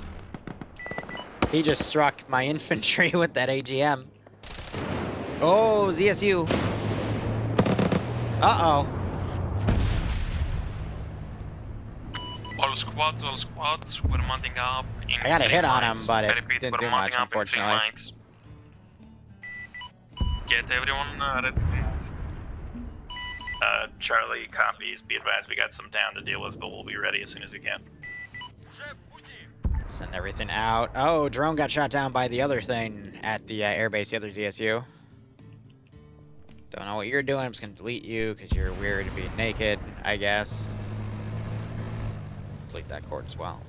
He just struck my infantry with that AGM. Oh, ZSU. Uh-oh. All squads, we're mounting up in I got a 3 hit on lines. him, but I it repeat, didn't we're do mounting much, up in 3 unfortunately. lines. Get everyone ready to move. Charlie copies. Be advised, we got some down to deal with, but we'll be ready as soon as we can. Send everything out. Oh, drone got shot down by the other thing at the airbase, the other ZSU. Don't know what you're doing. I'm just gonna delete you because you're weird and being naked, I guess. Delete that cord as well.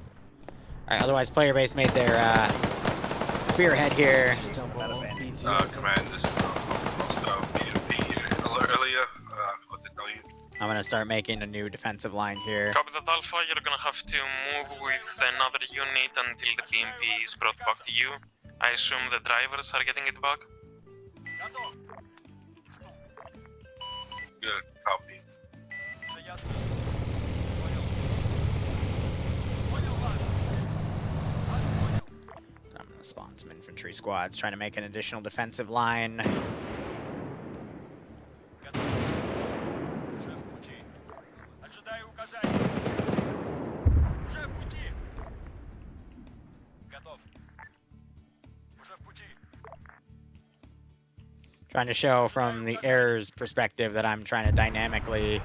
Alright, otherwise player base made their spearhead here. Command, this is BMP earlier. What to tell you? I'm gonna start making a new defensive line here. Copy that, Alpha. You're gonna have to move with another unit until the BMP is brought back to you. I assume the drivers are getting it back? Good, copy. I'm gonna spawn some infantry squads, trying to make an additional defensive line. Trying to show from the air's perspective that I'm trying to dynamically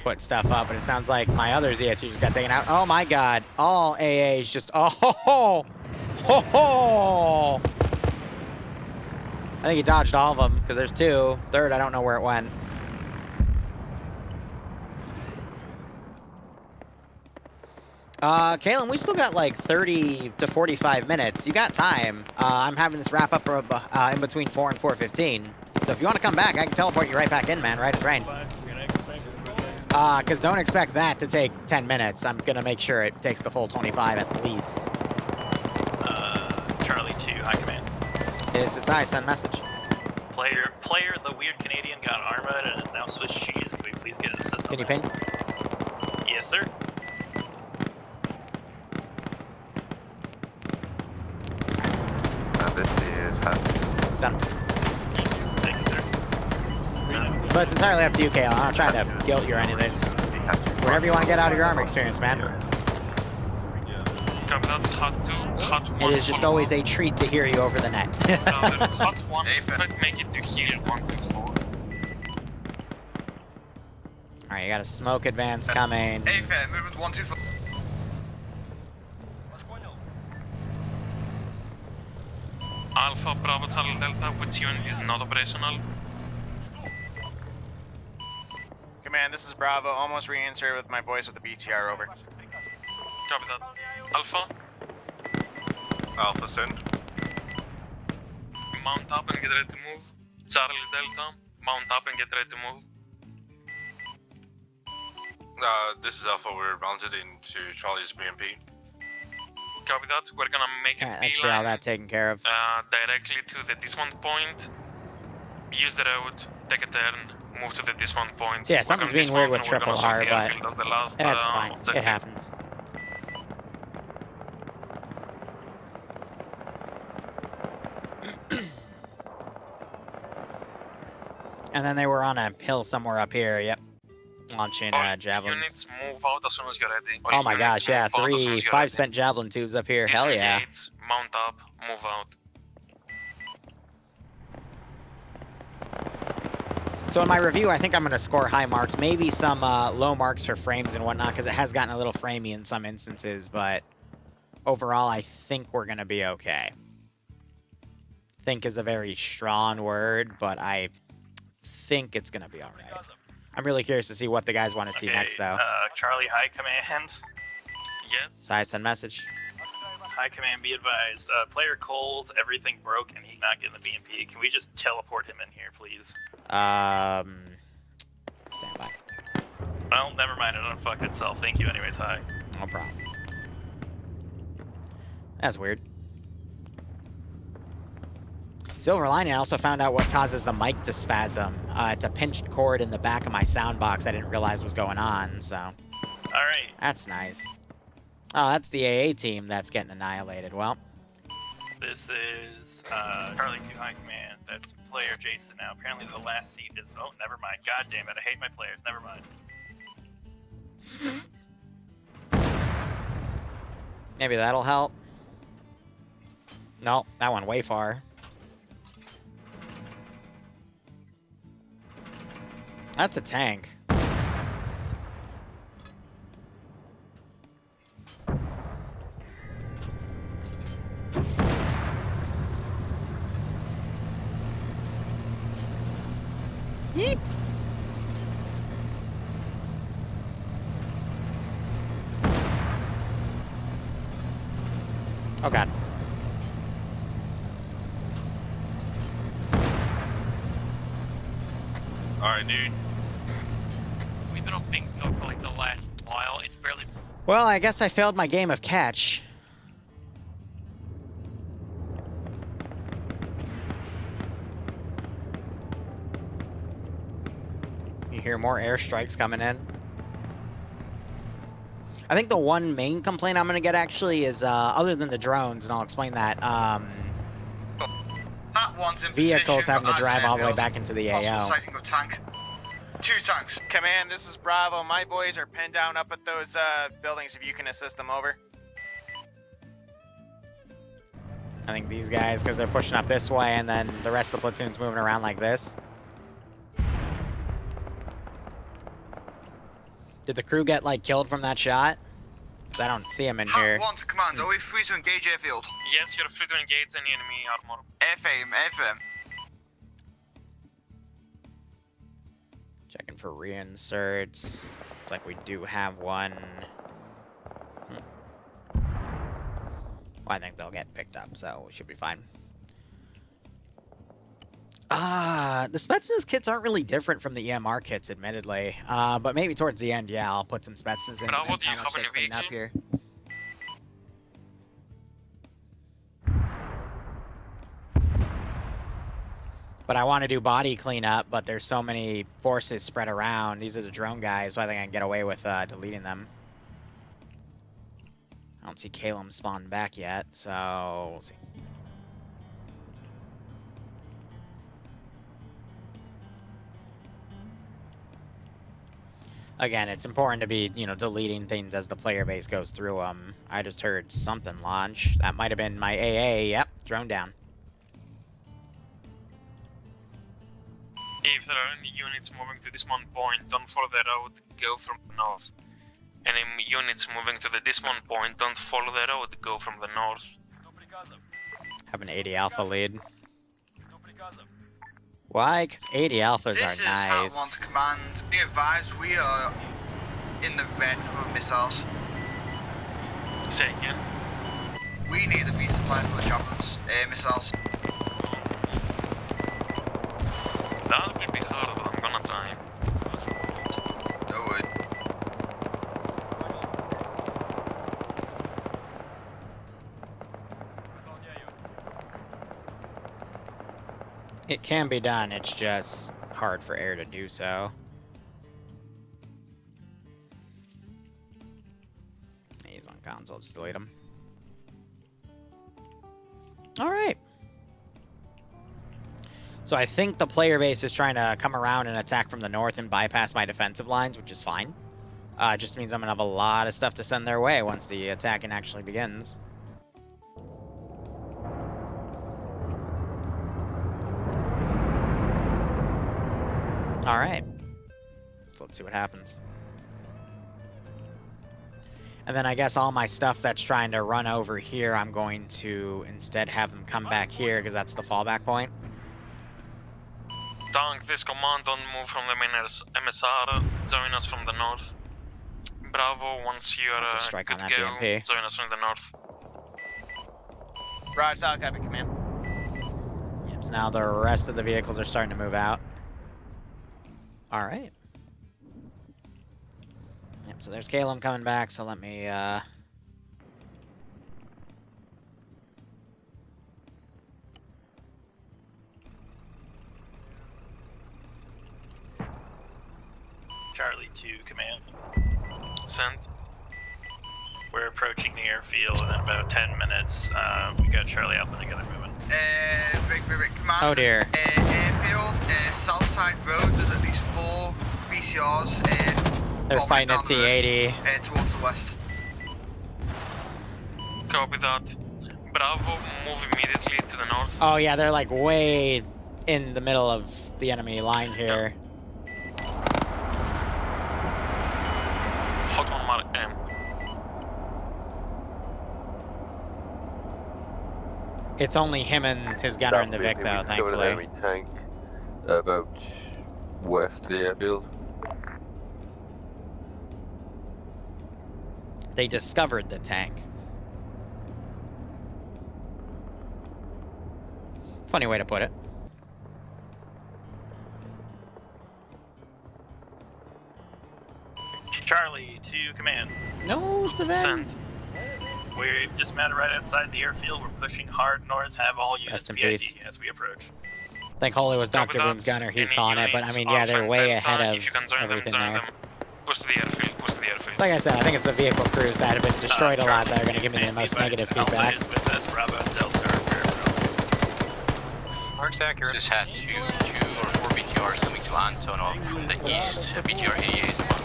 put stuff up, but it sounds like my other ZSU just got taken out. Oh my god, all AAs just, oh ho ho, ho ho. I think he dodged all of them, because there's 2. Third, I don't know where it went. Kalen, we still got like 30 to 45 minutes. You got time. I'm having this wrap up in between 4 and 4:15. So if you want to come back, I can teleport you right back in, man, right as rain. Because don't expect that to take 10 minutes. I'm going to make sure it takes the full 25 at least. Charlie 2, high command. This is I, send message. Player, the weird Canadian got armored and is now Swiss cheese. Can we please get an assist? Can you ping? Yes, sir. This is Done. Thank you, sir. But it's entirely up to you, Kalen. I'm not trying to guilt you or anything. It's whatever you want to get out of your armor experience, man. It is just always a treat to hear you over the net. Hot 1, make it to heal 1 to 4. Alright, you got a smoke advance coming. Hey, fair, movement 1, 2, 4. Alpha, Bravo, Charlie, Delta, which unit is not operational? Command, this is Bravo. Almost re-inserted with my boys with the BTR, over. Copy that. Alpha? Alpha, send. Mount up and get ready to move. Charlie, Delta, mount up and get ready to move. This is Alpha, we're mounted into Charlie's BMP. Copy that, we're gonna make a That's all beeline that taken care of. directly to the dismount point. Use the road, take a turn, move to the dismount point. Yeah, something's being weird with triple R, but that's fine. objective. It happens. And then they were on a hill somewhere up here, yep. Launching javelins. Units move out as soon as you're ready. Oh my gosh, yeah, 5 spent javelin tubes up here, hell yeah. Mount up, move out. So in my review, I think I'm going to score high marks, maybe some low marks for frames and whatnot, because it has gotten a little framey in some instances, but overall, I think we're going to be okay. Think is a very strong word, but I think it's going to be all right. I'm really curious to see what the guys want to see next, though. Charlie, high command. Yes? So I send message. High command, be advised. Player Cole's everything broke and he's not getting the BMP. Can we just teleport him in here, please? Stand by. Well, never mind. It unfucked itself. Thank you anyways, high. No problem. That's weird. Silver lining, I also found out what causes the mic to spasm. It's a pinched cord in the back of my Soundbox I didn't realize was going on, so. Alright. That's nice. Oh, that's the AA team that's getting annihilated. Well. This is Charlie 2 High Command. That's player Jason now. Apparently the last seat is... Oh, never mind. God damn it. I hate my players. Never mind. Maybe that'll help. No, that went way far. That's a tank. Yeep. Oh god. Alright, dude. We've been on pink for like the last while. It's barely. Well, I guess I failed my game of catch. You hear more airstrikes coming in. I think the one main complaint I'm going to get actually is, other than the drones, and I'll explain that, vehicles having to drive all the way back into the AO. Sighting of tank. 2 tanks. Command, this is Bravo. My boys are pinned down up at those buildings if you can assist them over. I think these guys, because they're pushing up this way, and then the rest of the platoon's moving around like this. Did the crew get, like, killed from that shot? 'Cause I don't see him in here. One to command. Are we free to engage airfield? Yes, you're free to engage any enemy armor. FM. Checking for reinserts. Looks like we do have one. Well, I think they'll get picked up, so we should be fine. The Spetsnaz kits aren't really different from the EMR kits, admittedly. But maybe towards the end, yeah, I'll put some Spetsnaz in. Bravo, do you have any clean up here. But I want to do body cleanup, but there's so many forces spread around. These are the drone guys, so I think I can get away with deleting them. I don't see Calum spawned back yet, so we'll see. Again, it's important to be, you know, deleting things as the player base goes through them. I just heard something launch. That might have been my AA. Yep, drone down. If there are any units moving to this one point, don't follow the road, go from the north. Any units moving to the Dismount point, don't follow the road, go from the north. Have an 80 Alpha lead. Why? Because 80 Alphas are This is nice. Hat 1 to command. Be advised, we are in the red for missiles. Say again. We need a resupply for the Japanese missiles. That will be hard, but I'm gonna try. Do it. It can be done, it's just hard for air to do so. He's on console, just delete him. Alright. So I think the player base is trying to come around and attack from the north and bypass my defensive lines, which is fine. It just means I'm going to have a lot of stuff to send their way once the attacking actually begins. Alright. So let's see what happens. And then I guess all my stuff that's trying to run over here, I'm going to instead have them come back here because that's the fallback point. Tank, this command, don't move from the main MSR, join us from the north. Bravo, once you are strike good on to that go, BMP. join us from the north. Roger, solid copy, command. Yep, so now the rest of the vehicles are starting to move out. Alright. Yep, so there's Calum coming back, so let me, Charlie 2, command. Send. We're approaching the airfield in about 10 minutes. We got Charlie Alpha together moving. Command. Oh dear. Airfield, Southside Road, there's at least 4 BCRs. They're fighting a T-80. Towards the west. Copy that. Bravo, move immediately to the north. Oh yeah, they're like way in the middle of the enemy line here. Hot on mark M. It's only him and his gunner in the Vic though, thankfully. Enemy tank about west of the airfield. They discovered the tank. Funny way to put it. Charlie to command. No, Savannah. We're just met right outside the airfield. We're pushing hard north. Have all units Rest in PID peace. as we approach. I think Holy was Dr. Boom's gunner. He's calling it, but I mean, yeah, they're way ahead of everything there. Push to the airfield, push to the airfield. Like I said, I think it's the vehicle crews that have been destroyed a lot that are going to give me the most negative feedback. Mark's accurate. Just had 2 or 4 BTRs coming to Antonov from the east. BTR 88 is above.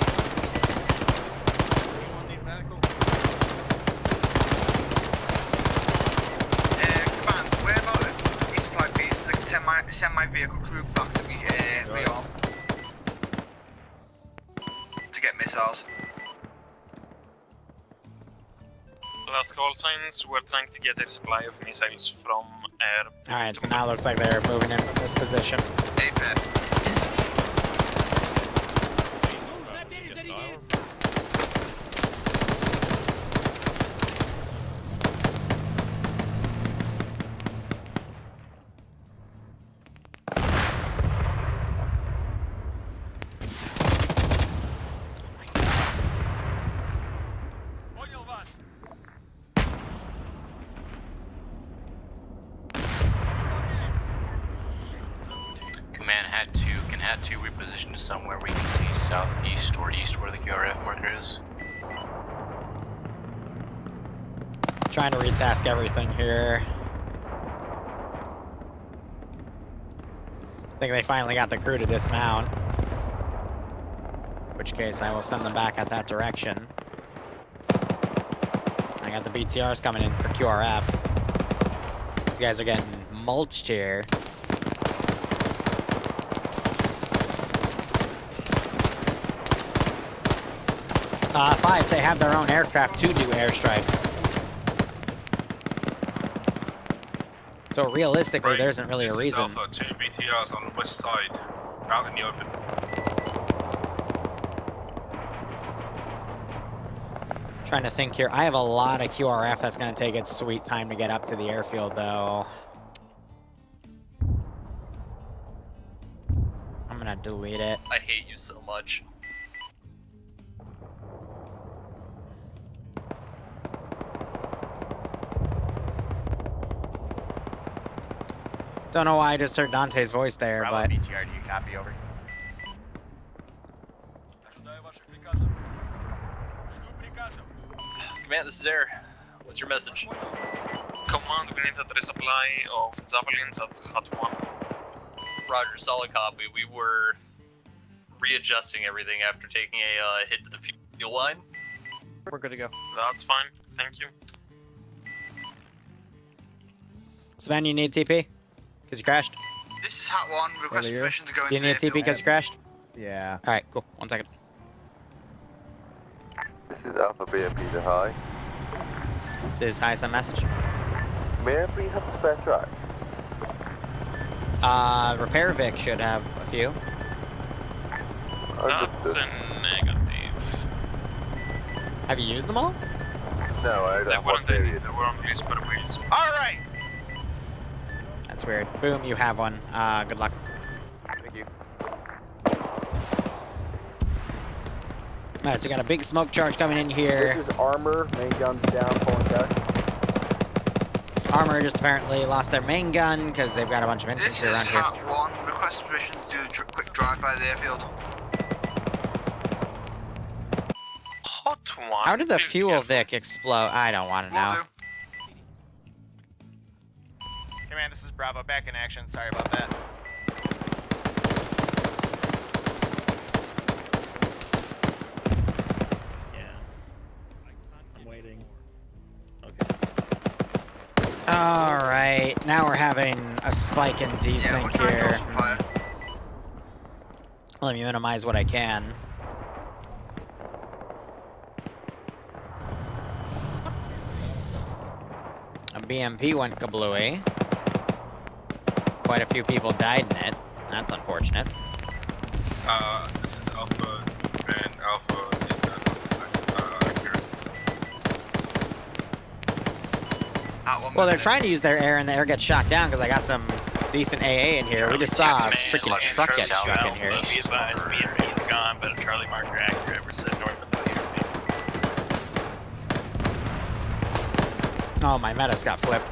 Command, where about East supply base? I can send my vehicle crew back to me rearm to get missiles. Last call signs, we're trying to get a supply of missiles from air. Alright, so now it looks like they're moving in from this position. Command had to reposition to somewhere we can see southeast or east where the QRF marker is. Trying to retask everything here. I think they finally got the crew to dismount. In which case I will send them back at that direction. I got the BTRs coming in for QRF. These guys are getting mulched here. Fives, they have their own aircraft to do airstrikes. So realistically, there isn't really a reason. Alpha, 2 BTRs on the west side, out in the open. Trying to think here. I have a lot of QRF that's going to take its sweet time to get up to the airfield, though. I'm going to delete it. I hate you so much. Don't know why I just heard Dante's voice there, Bravo but... BTR, do you copy over? Command, this is Air. What's your message? Command, we need a resupply of javelins at Hut 1. Roger, solid copy. We were readjusting everything after taking a hit to the fuel line. We're good to go. That's fine, thank you. Sven, you need TP? Because you crashed? This is Hat 1, request permission to go into Do you need a TP because you crashed? Yeah. Alright, cool. 1 second. This is Alpha BMP to high. This is high some message. May I please have a spare track? Repair Vic should have a few. That's a negative. Have you used them all? No, I don't. They weren't any, they were on these per ways. Alright! That's weird. Boom, you have one. Good luck. Thank you. Alright, so we got a big smoke charge coming in here. This is Armor, main guns down, pulling back. Armor just apparently lost their main gun because they've got a bunch of This infantry is around here. Hat 1, request permission to do a quick drive by the airfield. Hot 1. How did the fuel Vic explode? I don't want to know. Command, this is Bravo, back in action. Sorry about that. Yeah. I'm waiting. Okay. Alright, now we're having a spike in desync here. Let me minimize what I can. A BMP went kablooey. Quite a few people died in it. That's unfortunate. This is Alpha and Alpha Well, they're trying to use their air, and the air gets shot down because I got some decent AA in here. We just saw a freaking truck get struck in here. Be advised, BMP is gone, but a Charlie marker accurate. We're sitting north of the Airfield. Oh, my metas got flipped.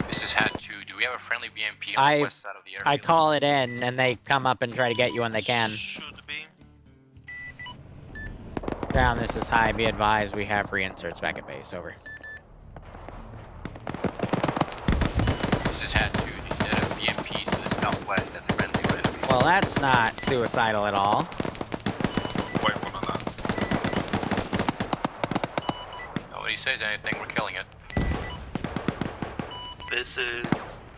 This is Hat 2. Do we have a friendly BMP on the west side of the airfield? I call it in, and they come up and try to get you when they can. Down, this is high. Be advised, we have reinserts back at base. Over. This is Hat 2. You said a BMP to the southwest that's friendly with. Well, that's not suicidal at all. Wait, hold on that. Nobody says anything, we're killing it. This is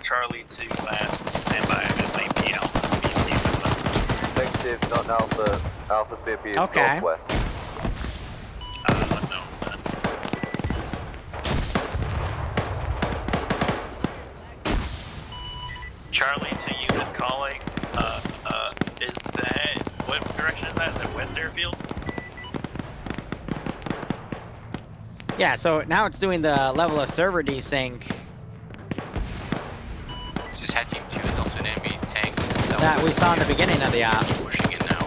Charlie 2 last. Stand by. It might be Alpha. Negative, not an Alpha. Alpha BMP is okay. northwest. No. Charlie to unit calling. Is that what direction is that? Is that West Airfield? Yeah, so now it's doing the level of server desync. This is Hat Team 2. There's also an enemy tank. That we saw in the beginning of the op. Pushing in now.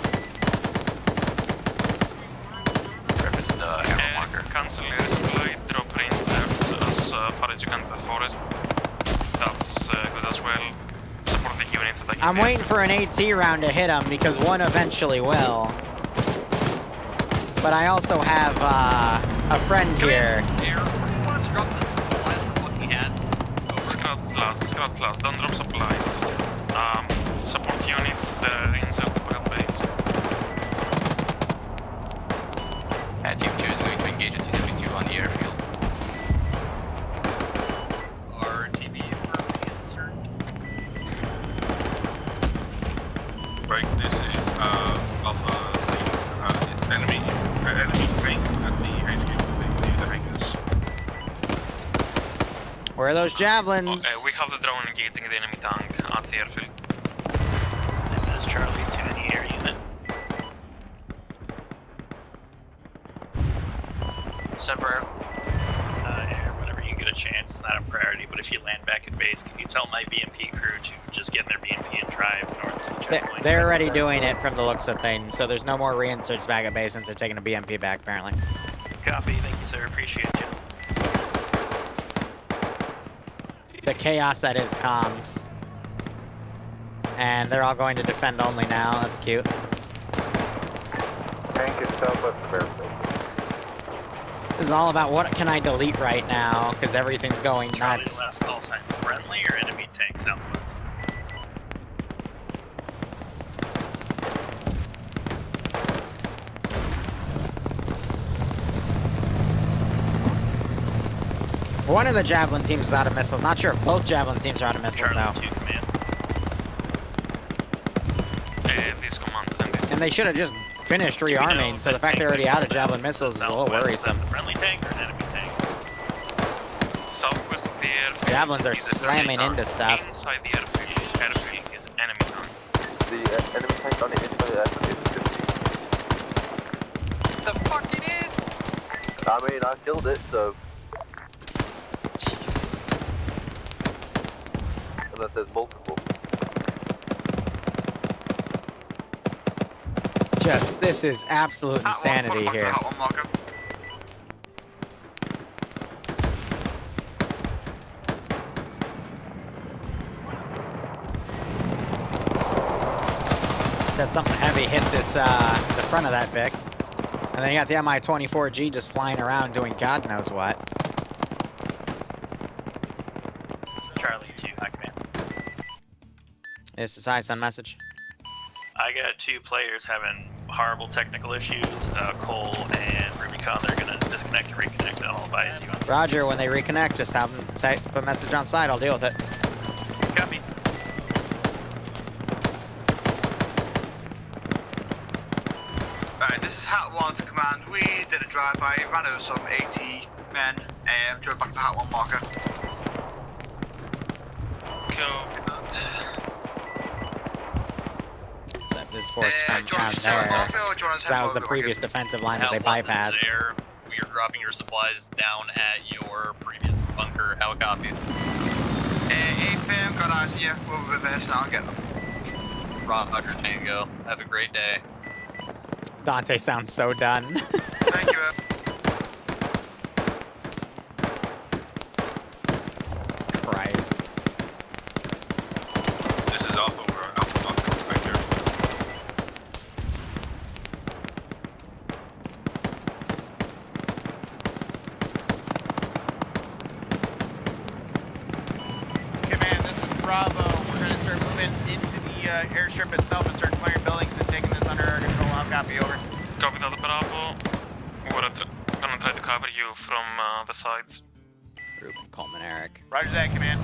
Reference the arrow marker. Cancel air supply, drop reinserts as far as you can to the forest. That's good as well. Support the units attacking. I'm waiting for an AT round to hit him because one eventually will. But I also have a friend here. Scratch last, don't drop supplies. Support units, the reinserts back at base. Team 2 is going to engage at T-72 on the airfield. RTB for reinsert. Right, this is Alpha, the enemy tank at the HQ, the hangars. Where are those javelins? We have the drone engaging the enemy tank at the airfield. This is Charlie 2 in the air unit. Sunbird. Air, whenever you get a chance, it's not a priority, but if you land back at base, can you tell my BMP crew to just get in their BMP and drive north of the checkpoint? They're already doing it from the looks of things, so there's no more reinserts back at base since they're taking a BMP back, apparently. Copy, thank you, sir. Appreciate you. The chaos that is comms. And they're all going to defend only now. That's cute. Tank is southwest of airfield. This is all about what can I delete right now, because everything's going nuts. Charlie, last call sign, friendly or enemy tank southwest? One of the Javelin teams is out of missiles. Not sure if both Javelin teams are out of missiles, though. And they should have just finished rearming, so the fact they're already out of Javelin missiles is a little worrisome. Friendly tank or an enemy tank? Southwest of the airfield. Javelins are slamming into stuff. Inside the airfield is enemy tank. The enemy tank on the inside of the airfield is 50. The fuck it is? I mean, I killed it, so... Jesus. Unless there's multiple. Just, this is absolute insanity here. Got something heavy hit this, the front of that Vic. And then you got the Mi-24G just flying around doing God knows what. Charlie 2, high command. This is High Sun message. I got 2 players having horrible technical issues. Cole and Rubicon, they're gonna disconnect and reconnect, and I'll advise you. Roger, when they reconnect, just have them type a message on site. I'll deal with it. Copy. Alright, this is Hat 1 to command. We did a drive-by, ran over some 80 men, drove back to Hat 1 marker. Set this force from down there. That was the previous defensive line that they bypassed. We are dropping your supplies down at your previous bunker. How copy? A-Fam, got eyes here. We'll reverse now and get them. Roger, Tango. Have a great day. Dante sounds so done. Thank you. Christ. This is Alpha. We're Alpha right here. Command, this is Bravo. We're going to start moving into the airstrip itself and start clearing buildings and taking this under our control. I'll copy over. Copy that, Bravo. We're gonna try to cover you from the sides. Ruben, Coleman, Eric. Roger that, Command.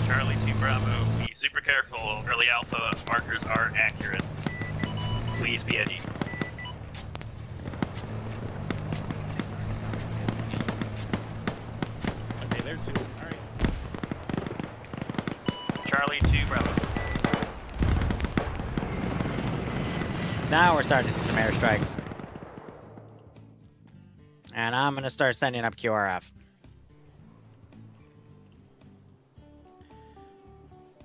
Charlie 2 Bravo, be super careful. Early Alpha markers are accurate. Please be edgy. Okay, there's two. Alright. Charlie 2 Bravo. Now we're starting to see some airstrikes. And I'm going to start sending up QRF.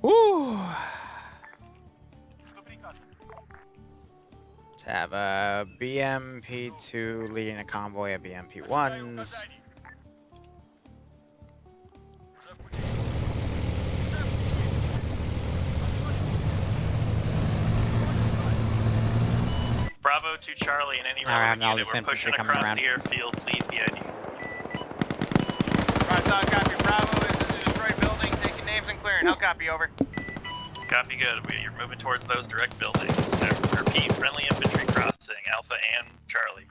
Woo! Let's have a BMP2 leading a convoy of BMP1s. Bravo to Charlie and any Alright, relevant all unit. this We're infantry pushing coming across around. the airfield. Please be edgy. Right, copy. Bravo is in the destroyed building. Taking names and clearing. I'll copy over. Copy good. You're moving towards those direct buildings. Repeat, friendly infantry crossing, Alpha and Charlie.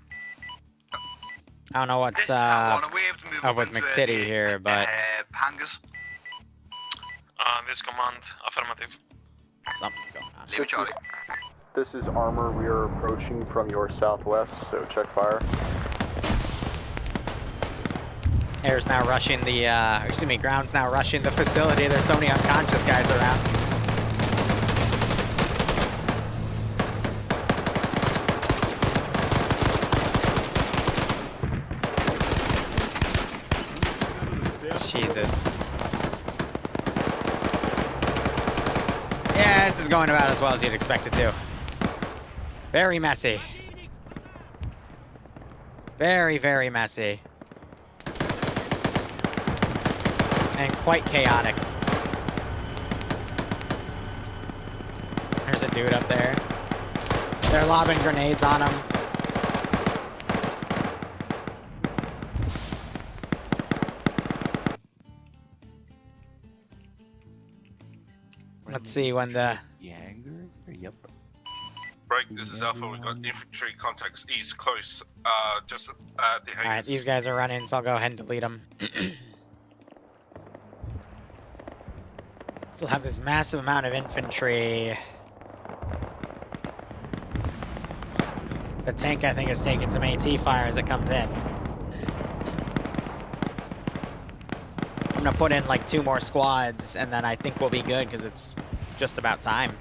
I don't know what's up with McTitty here, but hangars. This command, affirmative. Something's going on. Leave Charlie. This is Armor. We are approaching from your southwest, so check fire. Air's now rushing the, ground's now rushing the facility. There's so many unconscious guys around. Jesus. Yeah, this is going about as well as you'd expect it to. Very messy. Very, very messy. And quite chaotic. There's a dude up there. They're lobbing grenades on him. Let's see when the... Yep. Break, this is Alpha. We've got infantry contacts east, close, just at the hangars. Alright, these guys are running, so I'll go ahead and delete them. Still have this massive amount of infantry. The tank, I think, is taking some AT fire as it comes in. I'm gonna put in like 2 more squads, and then I think we'll be good, because it's just about time.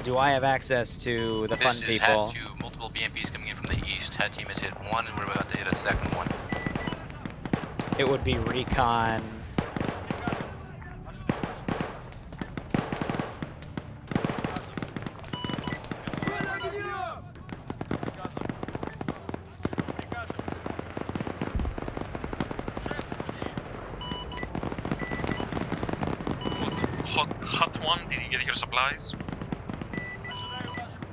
Do I have access to the fun people? This is Hat 2, multiple BMPs coming in from the east. Hat team has hit 1, and we're about to hit a second one. It would be recon. Hot 1, did you get your supplies?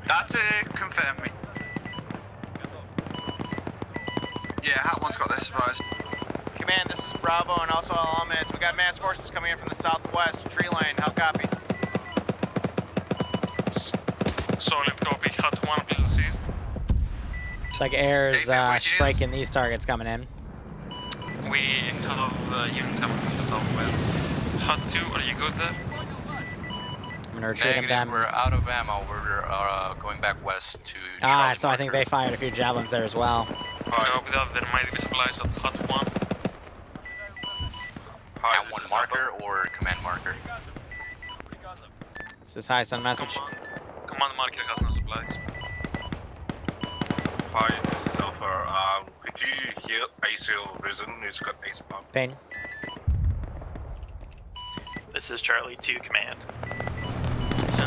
That's confirm me. Yeah, Hat 1's got their supplies. Command, this is Bravo and also all elements. We got mass forces coming in from the southwest. Tree line, how copy? Solid copy. Hat 1, please assist. Looks like air's striking these targets coming in. We have units coming from the southwest. Hut 2, are you good there? I'm gonna retreat them down. We're out of ammo. We're going back west to. Ah, so I think they fired a few javelins there as well. Copy that. There might be supplies at Hut 1. At 1 marker or command marker? This is High Sun message. Command marker has no supplies. Hi, this is Alpha. Could you hear ACL Risen, who's got ace pump? Pain. This is Charlie 2 command. So,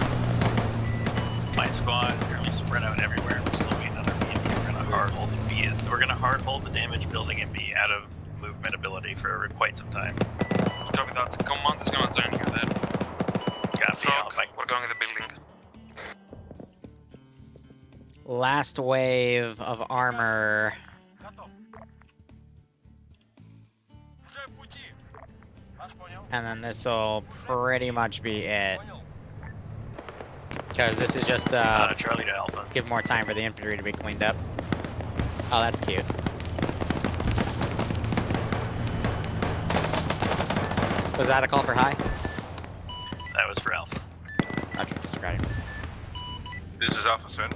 my squad is currently spread out everywhere. We're still waiting on our BMP. We're gonna hard hold the B. We're gonna hard hold the damaged building and be out of movement ability for quite some time. Copy that. Command is gonna join you there. Copy. We're going to the building. Last wave of armor. And then this will pretty much be it. Because this is just Charlie to Alpha. Give more time for the infantry to be cleaned up. Oh, that's cute. Was that a call for high? That was for Alpha. Roger, disregarding. This is Alpha Sven.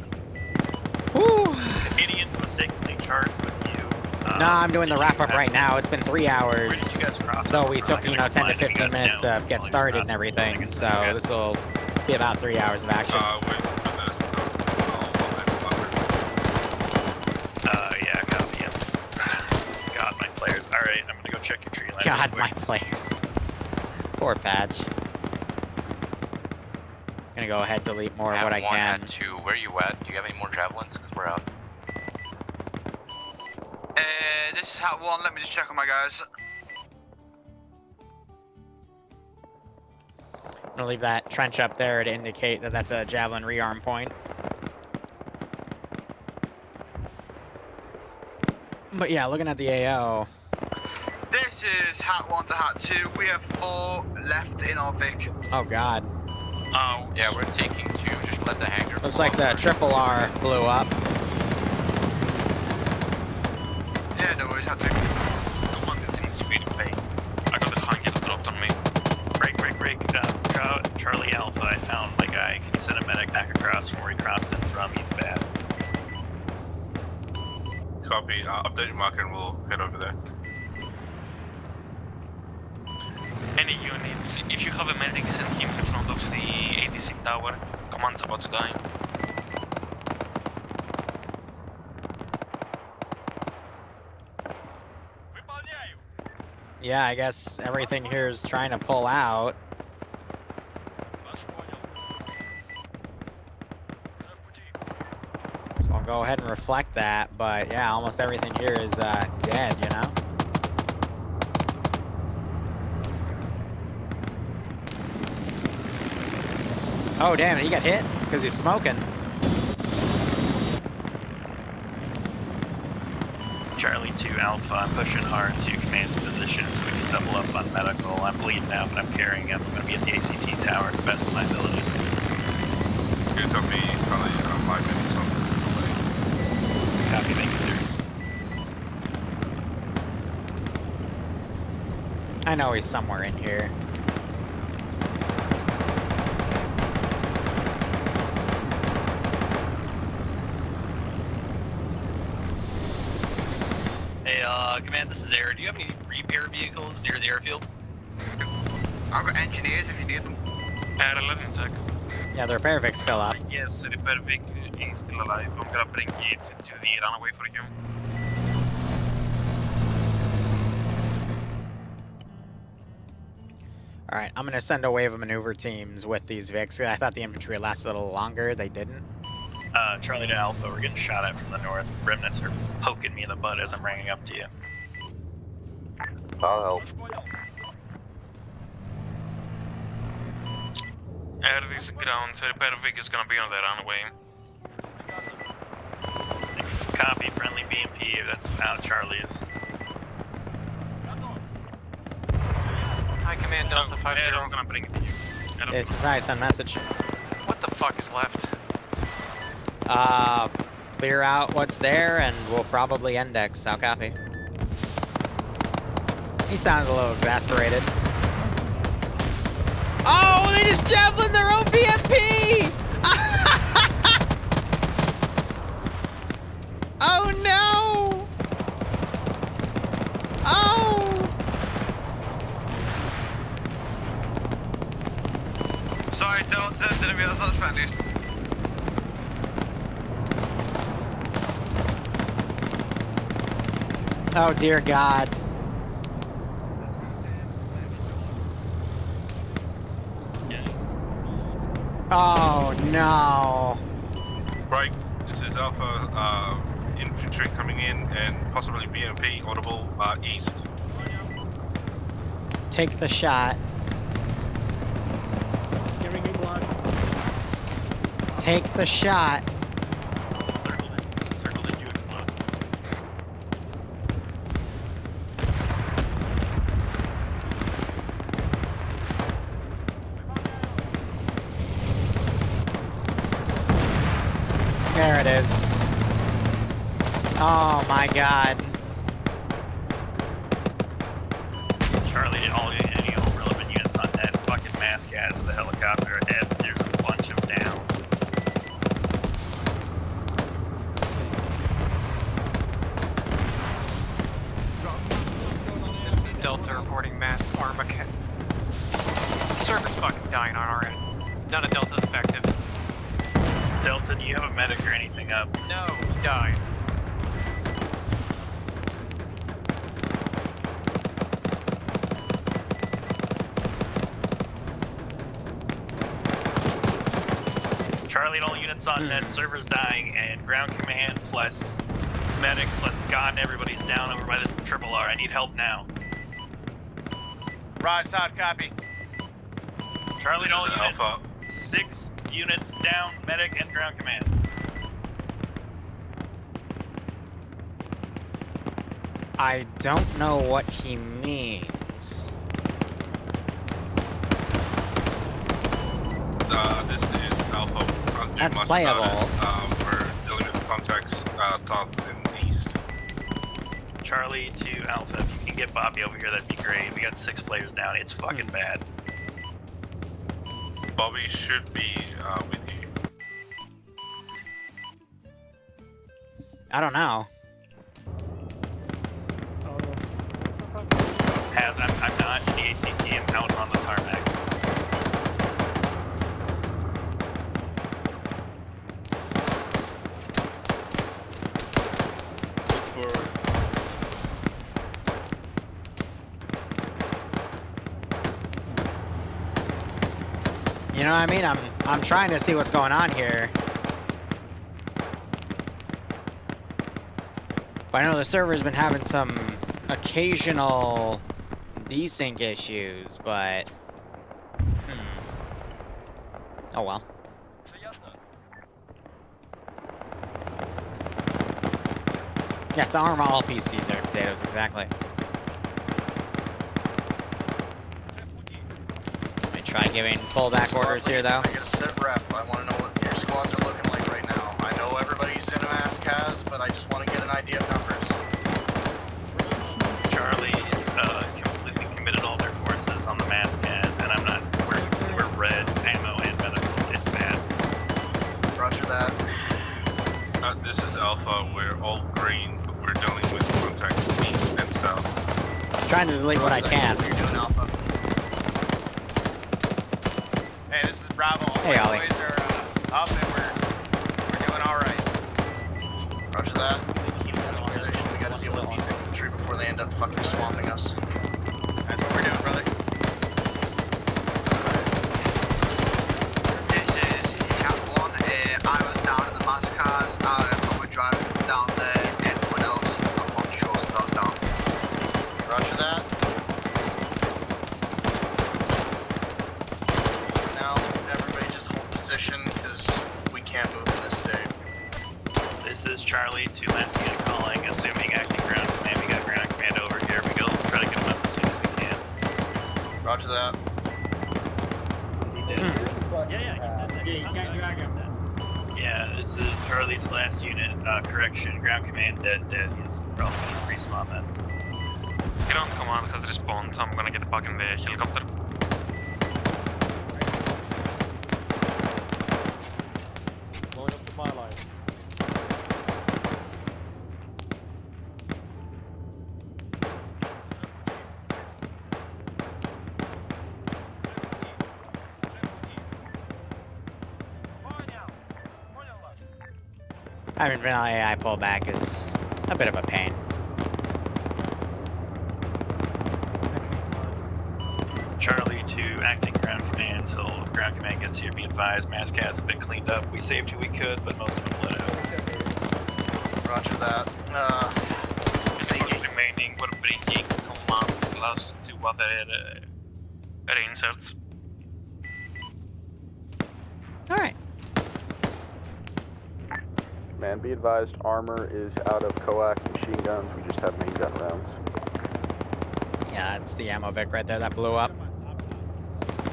Woo! Canadian mistakenly charged with you. No, I'm doing the wrap up right now. It's been 3 hours. So we took, 10 to 15 minutes to get started and everything. So this will be about 3 hours of action. Yeah, copy. God, my players. Alright, I'm gonna go check your tree line. God, my players. Poor patch. Gonna go ahead, delete more of what I can. Hat 2, where are you at? Do you have any more javelins? Because we're out. This is Hat 1, let me just check on my guys. I'm gonna leave that trench up there to indicate that that's a javelin rearm point. But yeah, looking at the AO. This is Hat 1 to Hat 2. We have 4 left in our Vic. Oh god. Oh. Yeah, we're taking 2. Just let the hangar. Looks like the triple R blew up. Yeah, no worries, Hat 2. Come on, this is speed pay. I got the hangar dropped on me. Break. Charlie Alpha, I found my guy. Can you send a medic back across from where he crossed in from? He's bad. Copy. Update your marker and we'll head over there. Any units, if you have a medic, send him in front of the ADC tower. Command's about to die. Yeah, I guess everything here is trying to pull out. So I'll go ahead and reflect that, but yeah, almost everything here is dead, you know? Oh damn, he got hit because he's smoking. Charlie 2 Alpha, I'm pushing hard to command's position so we can double up on medical. I'm bleeding out, but I'm carrying up. I'm going to be at the ACT tower to the best of my ability. Good copy, probably 5 minutes on the Copy, thank you, sir. I know he's somewhere in here. Command, this is Air. Do you have any repair vehicles near the airfield? I've got engineers if you need them. Air 11 tech. Yeah, the repair vic's still up. Yes, the repair vic is still alive. I'm gonna bring it to the runway for you. Alright, I'm gonna send a wave of maneuver teams with these Vics. I thought the infantry would last a little longer. They didn't. Charlie to Alpha, we're getting shot at from the north. Remnants are poking me in the butt as I'm bringing up to you. I'll help. Air this ground, the repair vic is gonna be on the runway. Copy, friendly BMP, that's out Charlie's. Hi, Command Delta 50. I'm putting it to you. This is I send message. What the fuck is left? Clear out what's there, and we'll probably index. I'll copy. He sounded a little exasperated. Oh, they just javelin their own BMP! Oh no! Oh! Sorry, Delta, didn't realize I was friendly. Oh dear God. Oh no. Right, this is Alpha, infantry coming in and possibly BMP audible east. Take the shot. Giving you blood. Take the shot. Circle did you explode? There it is. Oh my God. Charlie, any relevant units on that fucking mass gas of the helicopter are dead. There's a bunch of them down. This is Delta reporting mass Armageddon. The server's fucking dying on our end. None of Delta's effective. Delta, do you have a medic or anything up? No, he died. Charlie, all units on net, server's dying, and ground command plus medic plus God, everybody's down over by this triple R. I need help now. Rod, sound copy. Charlie, all units, Alpha. 6 units down, medic and ground command. I don't know what he means. This is Alpha. That's playable. We're dealing with contacts south and east. Charlie to Alpha, if you can get Bobby over here, that'd be great. We got 6 players down. It's fucking bad. Bobby should be with you. I don't know. I'm not in the ACT. I'm out on the tarmac. You know what I mean? I'm trying to see what's going on here. But I know the server's been having some occasional desync issues, but oh well. Yeah, to arm all PCs are potatoes, exactly. Let me try giving pullback orders here, though. I get a sit rep. I want to know what your squads are looking like right now. I know everybody's in a mass cas, but I just want to get an idea of numbers. Charlie completely committed all their forces on the mass gas, and I'm not. We're red, ammo, and medical. It's bad. Roger that. This is Alpha. We're all green, but we're dealing with contacts east and south. Trying to delete what I can. What you're doing, Alpha. Hey, this is Bravo. All Hey, my Ollie. boys are up and we're doing all right. Roger that. Keep in position. We gotta deal with these infantry before they end up fucking swamping us. That's what we're doing, brother. This is Cap 1. I was down in the mass cars. We're driving down there. Everyone else, I'm not sure, so I was down. Roger that. Now, everybody just hold position, because can't move in this state. This is Charlie to last unit calling, assuming acting ground Roger that. Yeah, you can't drag him. Yeah, this is Charlie's last unit. Correction, ground command dead. He's probably gonna respawn then. Ground command has respawned. I'm gonna get back in the helicopter. Going up to my line. I mean, vanilla AI pullback is a bit of a pain. Charlie to acting ground command until ground command gets here. Be advised, mass cat's been cleaned up. We saved who we could, but most of them bled out. Roger that. Remaining, we're bringing command plus 2 other reinserts. Alright. Man, be advised, armor is out of coax machine guns. We just have main gun rounds. Yeah, that's the ammo Vic right there that blew up.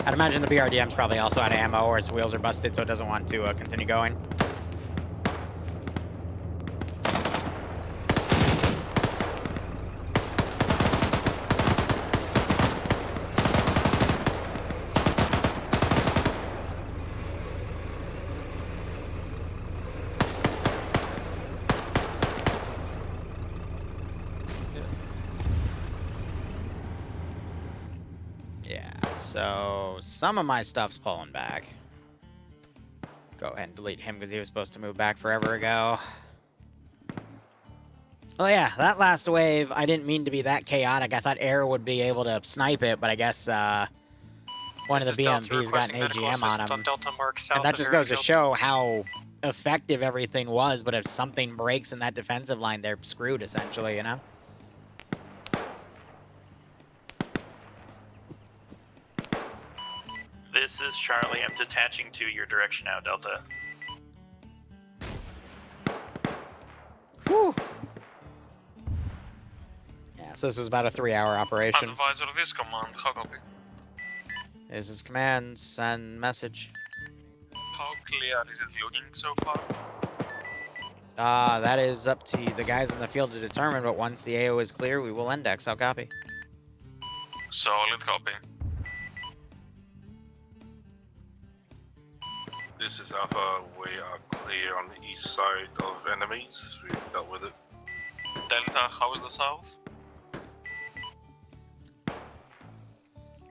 I'd imagine the BRDM's probably also out of ammo, or its wheels are busted, so it doesn't want to continue going. So, some of my stuff's pulling back. Go ahead and delete him because he was supposed to move back forever ago. Oh yeah, that last wave, I didn't mean to be that chaotic. I thought Air would be able to snipe it, but I guess one of the BMPs got an AGM on him. And that just goes to show how effective everything was, but if something breaks in that defensive line, they're screwed, essentially, you know? This is Charlie. I'm detaching to your direction now, Delta. Whew. Yeah, so this was about a 3-hour operation. Advisor, this command, how copy? This is command, send message. How clear is it looking so far? That is up to the guys in the field to determine, but once the AO is clear, we will index. I'll copy. Solid copy. This is Alpha. We are clear on the east side of enemies. We've dealt with it. Delta, how is the south?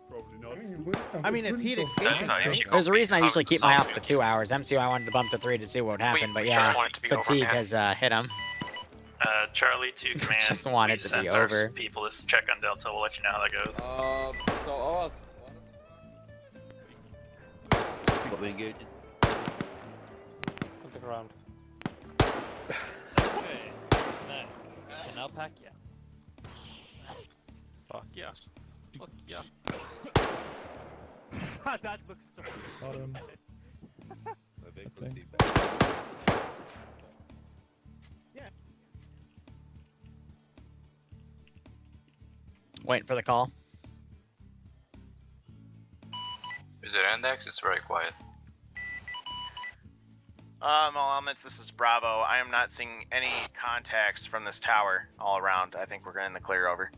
Probably not. I mean, it's heat escape. There's a reason I usually keep my ops to 2 hours. MCU, I wanted to bump to 3 to see what would happen, but yeah, fatigue has hit him. Charlie to command. Just want it to be over. People to check on Delta. We'll let you know how that goes. So I'll ask. Got me engaged. On the ground. Okay. Nice. An alpaca. Fuck yeah. Fuck yeah. That looks so Bottom. Waiting for the call. Is it index? It's very quiet. All elements, this is Bravo. I am not seeing any contacts from this tower all around. I think we're in the clear over.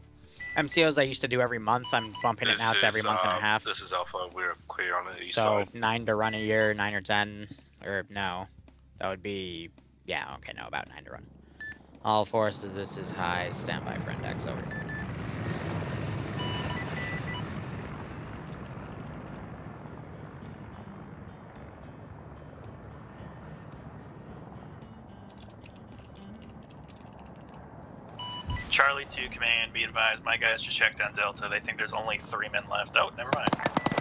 MCOs I used to do every month. I'm bumping it now to every month and a half. This is Alpha. We're clear on the east so side. 9 to run a year, 9 or 10, or no, that would be, yeah, okay, no, about 9 to run. All forces, this is high. Standby for index, over. Charlie to command, be advised, my guys just checked on Delta. They think there's only 3 men left. Oh, never mind.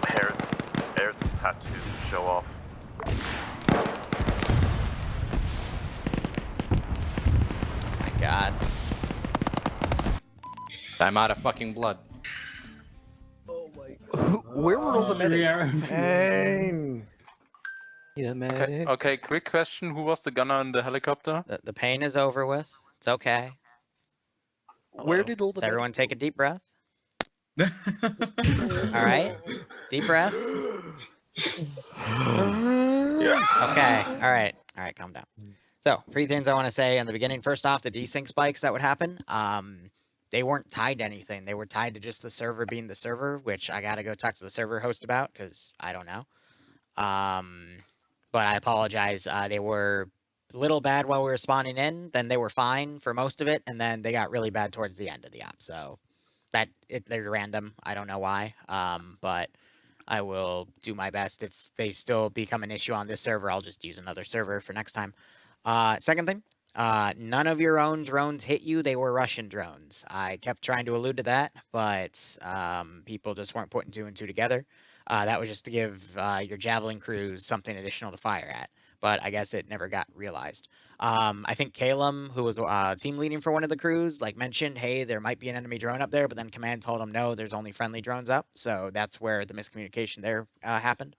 Hair tattoo, show off. My god. I'm out of fucking blood. Oh my god. Where were all the medics? Pain. Yeah, man. Okay, quick question. Who was the gunner in the helicopter? The pain is over with. It's okay. Where did all the Does everyone take a deep breath? All right. Deep breath. Okay. All right. All right. Calm down. So, 3 things I want to say in the beginning. First off, the desync spikes that would happen. They weren't tied to anything. They were tied to just the server being the server, which I gotta go talk to the server host about because I don't know. But I apologize. They were a little bad while we were spawning in. Then they were fine for most of it, and then they got really bad towards the end of the op. So they're random. I don't know why. But I will do my best. If they still become an issue on this server, I'll just use another server for next time. Second thing, none of your own drones hit you. They were Russian drones. I kept trying to allude to that, but people just weren't putting 2 and 2 together. That was just to give your Javelin crews something additional to fire at, but I guess it never got realized. I think Calum, who was team leading for one of the crews, mentioned, hey, there might be an enemy drone up there, but then command told him, no, there's only friendly drones up, so that's where the miscommunication there happened.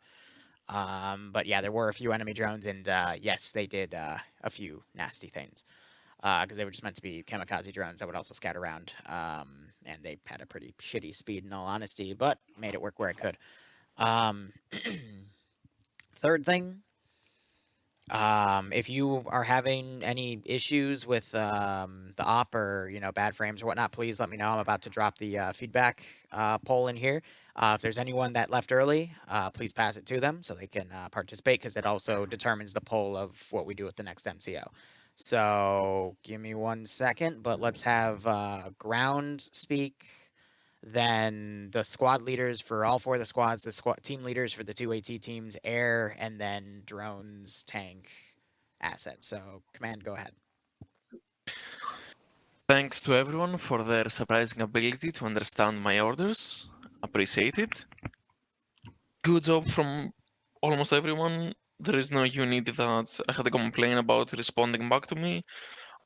But yeah, there were a few enemy drones, and yes, they did a few nasty things. Because they were just meant to be kamikaze drones that would also scout around, and they had a pretty shitty speed, in all honesty, but made it work where it could. Third thing, if you are having any issues with the op or bad frames or whatnot, please let me know. I'm about to drop the feedback poll in here. If there's anyone that left early, please pass it to them so they can participate, because it also determines the poll of what we do with the next MCO. So give me 1 second, but let's have ground speak, then the squad leaders for all 4 of the squads, the team leaders for the 2 AT teams, air, and then drones, tank, assets. So command, go ahead. Thanks to everyone for their surprising ability to understand my orders. Appreciate it. Good job from almost everyone. There is no unit that I had a complaint about responding back to me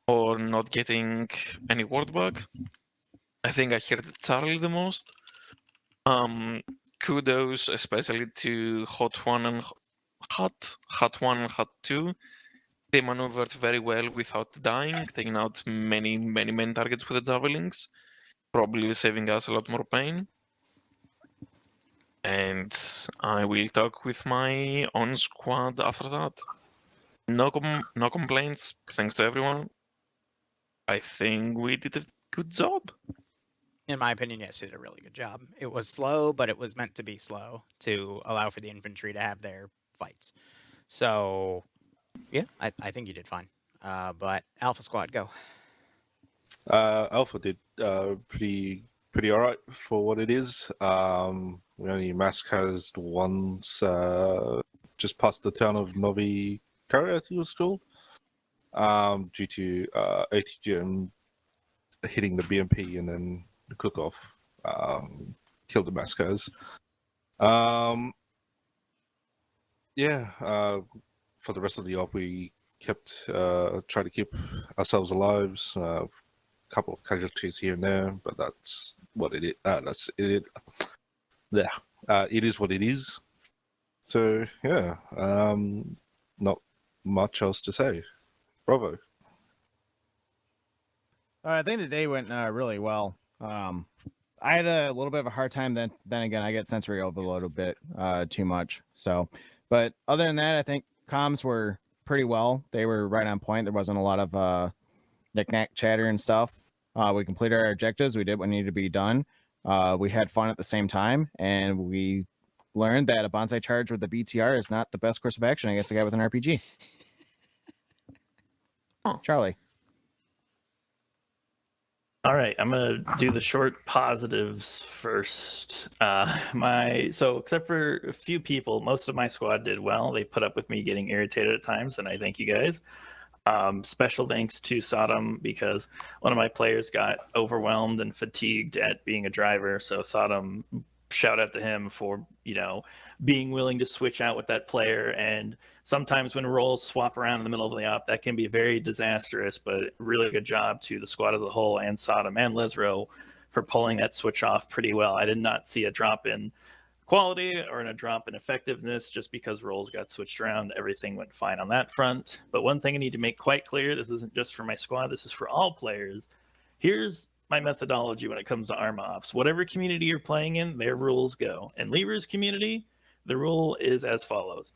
or not getting any word back. I think I heard Charlie the most. Kudos especially to Hot 1 and Hot 2. They maneuvered very well without dying, taking out many main targets with the javelins, probably saving us a lot more pain. And I will talk with my own squad after that. No complaints, thanks to everyone. I think we did a good job. In my opinion, yes, you did a really good job. It was slow, but it was meant to be slow to allow for the infantry to have their fights. So, yeah, I think you did fine. But Alpha Squad, go. Alpha did pretty alright for what it is. We only massacred once just past the town of Novi Korea, I think it was called, due to ATGM hitting the BMP and then the cook-off killed the massacres. Yeah, for the rest of the op, we kept trying to keep ourselves alive. A couple of casualties here and there, but that's what it is. That's it. Yeah, it is what it is. So yeah, not much else to say. Bravo. I think the day went really well. I had a little bit of a hard time. Then again, I get sensory overload a bit too much. So, but other than that, I think comms were pretty well. They were right on point. There wasn't a lot of knick-knack chatter and stuff. We completed our objectives. We did what needed to be done. We had fun at the same time, and we learned that a bonsai charge with the BTR is not the best course of action against a guy with an RPG. Oh. Charlie. All right, I'm gonna do the short positives first. So except for a few people, most of my squad did well. They put up with me getting irritated at times, and I thank you guys. Special thanks to Sodom, because one of my players got overwhelmed and fatigued at being a driver. So Sodom, shout out to him for being willing to switch out with that player. And sometimes when roles swap around in the middle of the op, that can be very disastrous. But really good job to the squad as a whole, and Sodom and Lesro, for pulling that switch off pretty well. I did not see a drop in quality or in a drop in effectiveness just because roles got switched around. Everything went fine on that front. But one thing I need to make quite clear, this isn't just for my squad, this is for all players. Here's my methodology when it comes to ARMA ops. Whatever community you're playing in, their rules go. In Liru's community, the rule is as follows.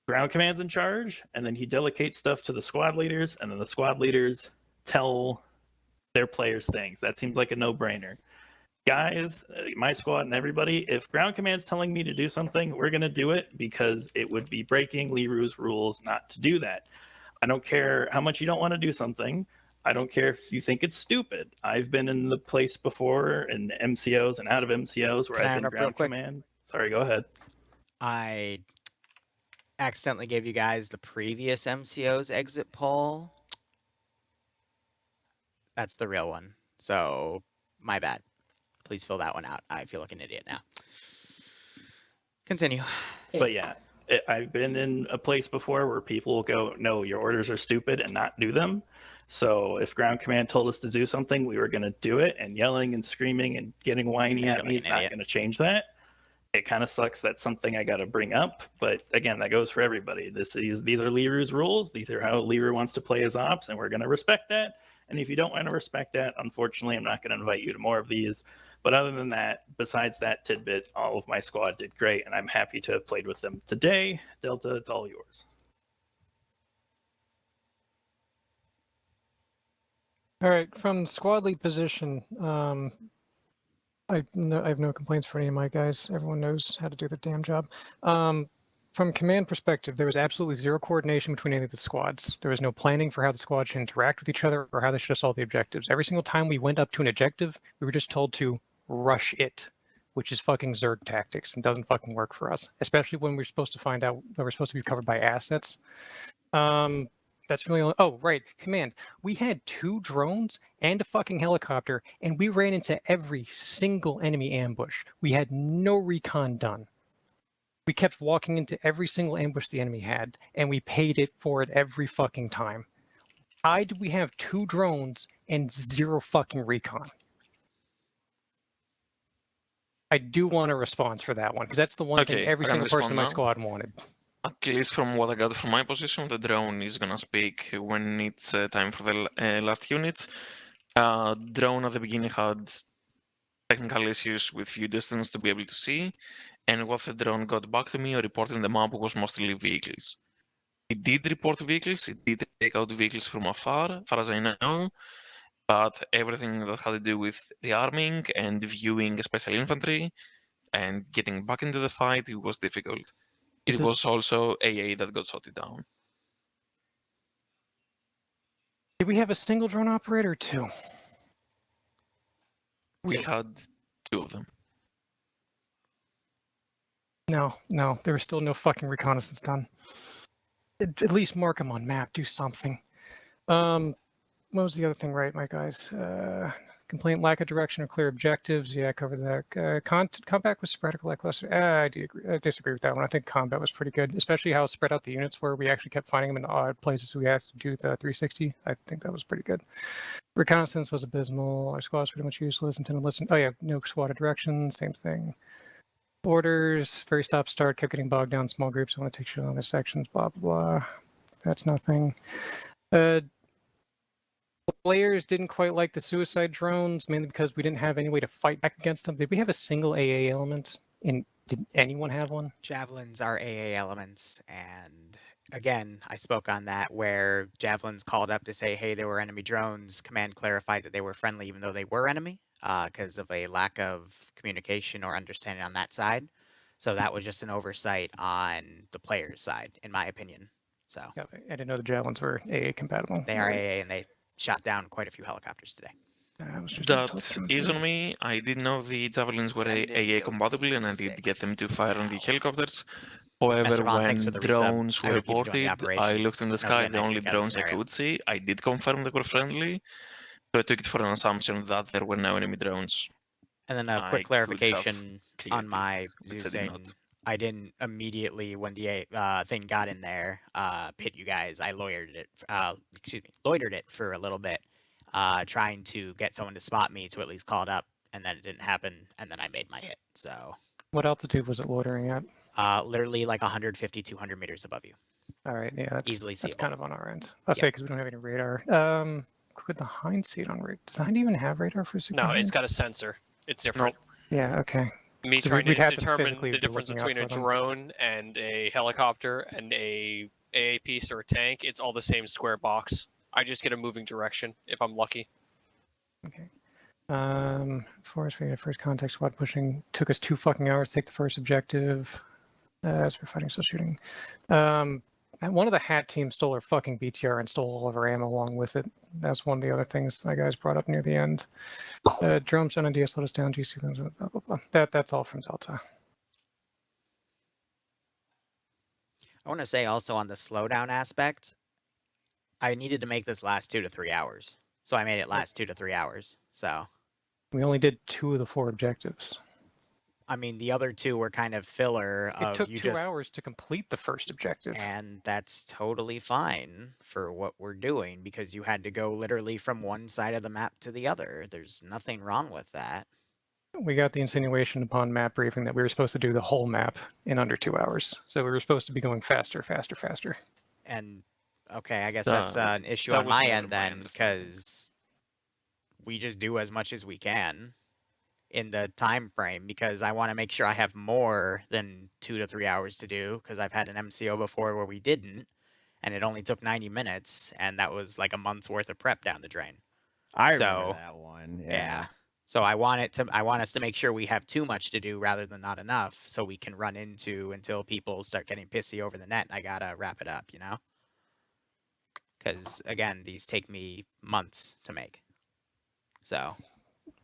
Ground command's in charge, and then he delegates stuff to the squad leaders, and then the squad leaders tell their players things. That seems like a no-brainer. Guys, my squad and everybody, if ground command's telling me to do something, we're going to do it because it would be breaking Liru's rules not to do that. I don't care how much you don't want to do something. I don't care if you think it's stupid. I've been in the place before in MCOs and out of MCOs where I've been ground command. Sorry, go ahead. I accidentally gave you guys the previous MCO's exit poll. That's the real one. So, my bad. Please fill that one out. I feel like an idiot now. Continue. But yeah, I've been in a place before where people will go, no, your orders are stupid, and not do them. So if ground command told us to do something, we were going to do it, and yelling and screaming and getting whiny at me is not going to change that. It kind of sucks. That's something I got to bring up. But again, that goes for everybody. These are Liru's rules. These are how Liru wants to play his ops, and we're going to respect that. And if you don't want to respect that, unfortunately, I'm not going to invite you to more of these. But other than that, besides that tidbit, all of my squad did great, and I'm happy to have played with them today. Delta, it's all yours. All right, from squad lead position, I have no complaints for any of my guys. Everyone knows how to do their damn job. From command perspective, there was absolutely zero coordination between any of the squads. There was no planning for how the squads should interact with each other or how they should solve the objectives. Every single time we went up to an objective, we were just told to rush it, which is fucking Zerg tactics and doesn't fucking work for us, especially when we're supposed to find out that we're supposed to be covered by assets. That's really only, oh, right, command. We had 2 drones and a fucking helicopter, and we ran into every single enemy ambush. We had no recon done. We kept walking into every single ambush the enemy had, and we paid it for it every fucking time. Why did we have 2 drones and 0 fucking recon? I do want a response for that one, because that's the one thing every single person in my squad wanted. At least from what I got from my position, the drone is gonna speak when it's time for the last units. Drone at the beginning had technical issues with view distance to be able to see, and what the drone got back to me or reporting the map was mostly vehicles. It did report vehicles, it did take out vehicles from afar, as far as I know, but everything that had to do with rearming and viewing special infantry and getting back into the fight, it was difficult. It was also AA that got shot down. Did we have a single drone operator or 2? We had 2 of them. No, there was still no fucking reconnaissance done. At least mark them on map, do something. What was the other thing, right, my guys? Complaint, lack of direction or clear objectives. Yeah, I covered that. Combat was spread or lackluster. I disagree with that one. I think combat was pretty good, especially how spread out the units were. We actually kept finding them in odd places. We had to do the 360. I think that was pretty good. Reconnaissance was abysmal. Our squad was pretty much useless. Intended listen. Oh yeah, no squad direction. Same thing. Orders, very stop-start, kept getting bogged down in small groups. I want to take shit on the sections, blah, blah, blah. That's nothing. Players didn't quite like the suicide drones, mainly because we didn't have any way to fight back against them. Did we have a single AA element? Did anyone have one? Javelins are AA elements, and again, I spoke on that where Javelins called up to say, hey, there were enemy drones. Command clarified that they were friendly even though they were enemy because of a lack of communication or understanding on that side. So that was just an oversight on the player's side, in my opinion. So yeah, I didn't know the Javelins were AA compatible. They are AA, and they shot down quite a few helicopters today. That is on me. I did know the Javelins were AA compatible, and I did get them to fire on the helicopters. However, when drones were reported, I looked in the sky, the only drones I could see. I did confirm they were friendly, so I took it for an assumption that there were no enemy drones. And then a quick clarification on my Zeusing. I didn't immediately, when the thing got in there, pit you guys. I loitered it for a little bit, trying to get someone to spot me to at least call it up, and then it didn't happen, and then I made my hit. So. What altitude was it loitering at? Literally like 150, 200 meters above you. All right, yeah, that's easily seeable. That's kind of on our end. I'll say because we don't have any radar. With the hind seat on rig. Does the hind even have radar for secret? No, hind? it's got a sensor. It's different. Yeah, okay. Me So trying we'd to have to determine physically the be difference looking out between a for them. drone and a helicopter and a AA piece or a tank, it's all the same square box. I just get a moving direction if I'm lucky. Forest for first contact squad pushing. Took us 2 fucking hours to take the first objective. As we're fighting, still shooting. And one of the hat teams stole our fucking BTR and stole all of our ammo along with it. That's one of the other things my guys brought up near the end. Drone sound and DS let us down. GC blah blah blah. That's all from Delta. I want to say also on the slowdown aspect, I needed to make this last 2 to 3 hours. So I made it last 2 to 3 hours. So We only did 2 of the 4 objectives. I mean, the other 2 were kind of filler It of took you 2 just, hours to complete the first objective. and that's totally fine for what we're doing because you had to go literally from one side of the map to the other. There's nothing wrong with that. We got the insinuation upon map briefing that we were supposed to do the whole map in under 2 hours. So we were supposed to be going faster. And okay, I guess that's an issue on my end then, because we just do as much as we can in the time frame, because I want to make sure I have more than 2 to 3 hours to do, because I've had an MCO before where we didn't, and it only took 90 minutes, and that was like a month's worth of prep down the drain. I remember that one. Yeah. So I want us to make sure we have too much to do rather than not enough, so we can run into until people start getting pissy over the net, and I gotta wrap it up, you know? Because again, these take me months to make. So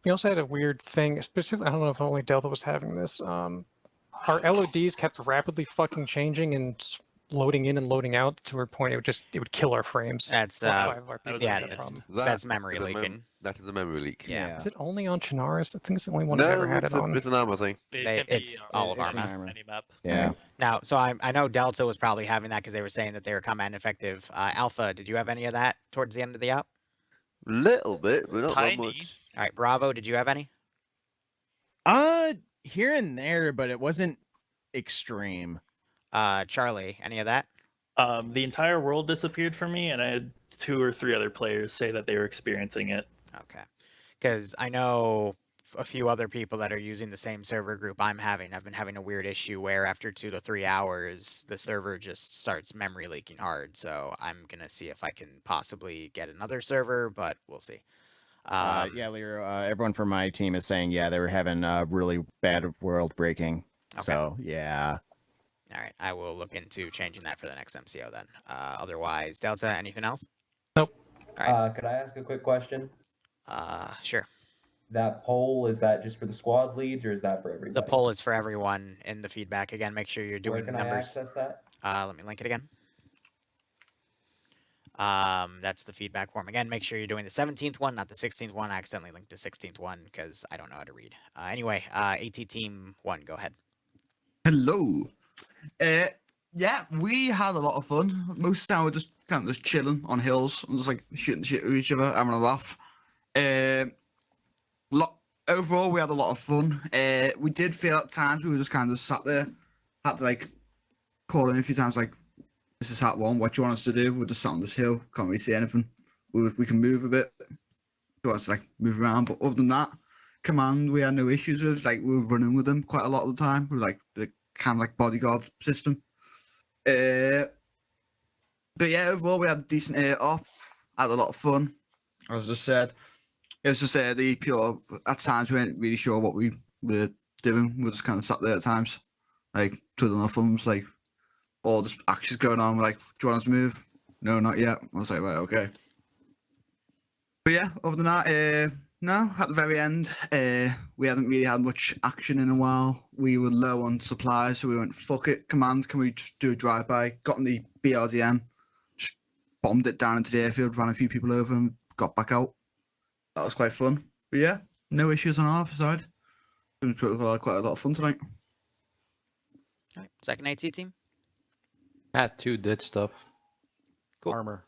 We also had a weird thing, specifically, I don't know if only Delta was having this. Our LODs kept rapidly fucking changing and loading in and loading out to a point it would kill our frames. That's that's memory leaking. That is a memory leak. Yeah. Is it only on Chinaris? I think it's the only one I've ever had it on. It's an armor thing. It's all of our map. Any map. Yeah. Now, so I know Delta was probably having that because they were saying that they were combat ineffective. Alpha, did you have any of that towards the end of the app? Little bit, but not that much. All right, Bravo, did you have any? Here and there, but it wasn't extreme. Charlie, any of that? The entire world disappeared for me, and I had 2 or 3 other players say that they were experiencing it. Okay. Because I know a few other people that are using the same server group I'm having. I've been having a weird issue where after 2 to 3 hours, the server just starts memory leaking hard. So I'm going to see if I can possibly get another server, but we'll see. Yeah, Liru, everyone from my team is saying, yeah, they were having really bad world breaking. Okay. So, yeah. All right, I will look into changing that for the next MCO then. Otherwise, Delta, anything else? Nope. All right. Could I ask a quick question? Sure. That poll, is that just for the squad leads or is that for everybody? The poll is for everyone in the feedback. Again, make sure you're doing Where can numbers. I access that? Let me link it again. That's the feedback form. Again, make sure you're doing the 17th one, not the 16th one. I accidentally linked the 16th one because I don't know how to read. Anyway, AT Team 1, go ahead. Hello. Yeah, we had a lot of fun. Most of the time we're just kind of just chilling on hills and just like shooting shit with each other, having a laugh. Overall, we had a lot of fun. We did feel at times we were just kind of sat there, had to like call in a few times like, this is Hat 1, what do you want us to do? We're just sat on this hill, can't really see anything. We can move a bit. We want us to like move around, but other than that, command we had no issues with. Like we were running with them quite a lot of the time. We were like the kind of like bodyguard system. But yeah, overall we had a decent op, had a lot of fun. As I just said, it was just the pure. At times we weren't really sure what we were doing. We were just kind of sat there at times, like twiddling our thumbs, like all this actions going on. We're like, do you want us to move? No, not yet. I was like, right, okay. But yeah, other than that, no. At the very end, we hadn't really had much action in a while. We were low on supplies, so we went, fuck it, command, can we just do a drive-by? Got in the BRDM, just bombed it down into the airfield, ran a few people over and got back out. That was quite fun. But yeah, no issues on our side. It was quite a lot of fun tonight. All right, second AT team. Had 2 dead stuff. Cool. Armor,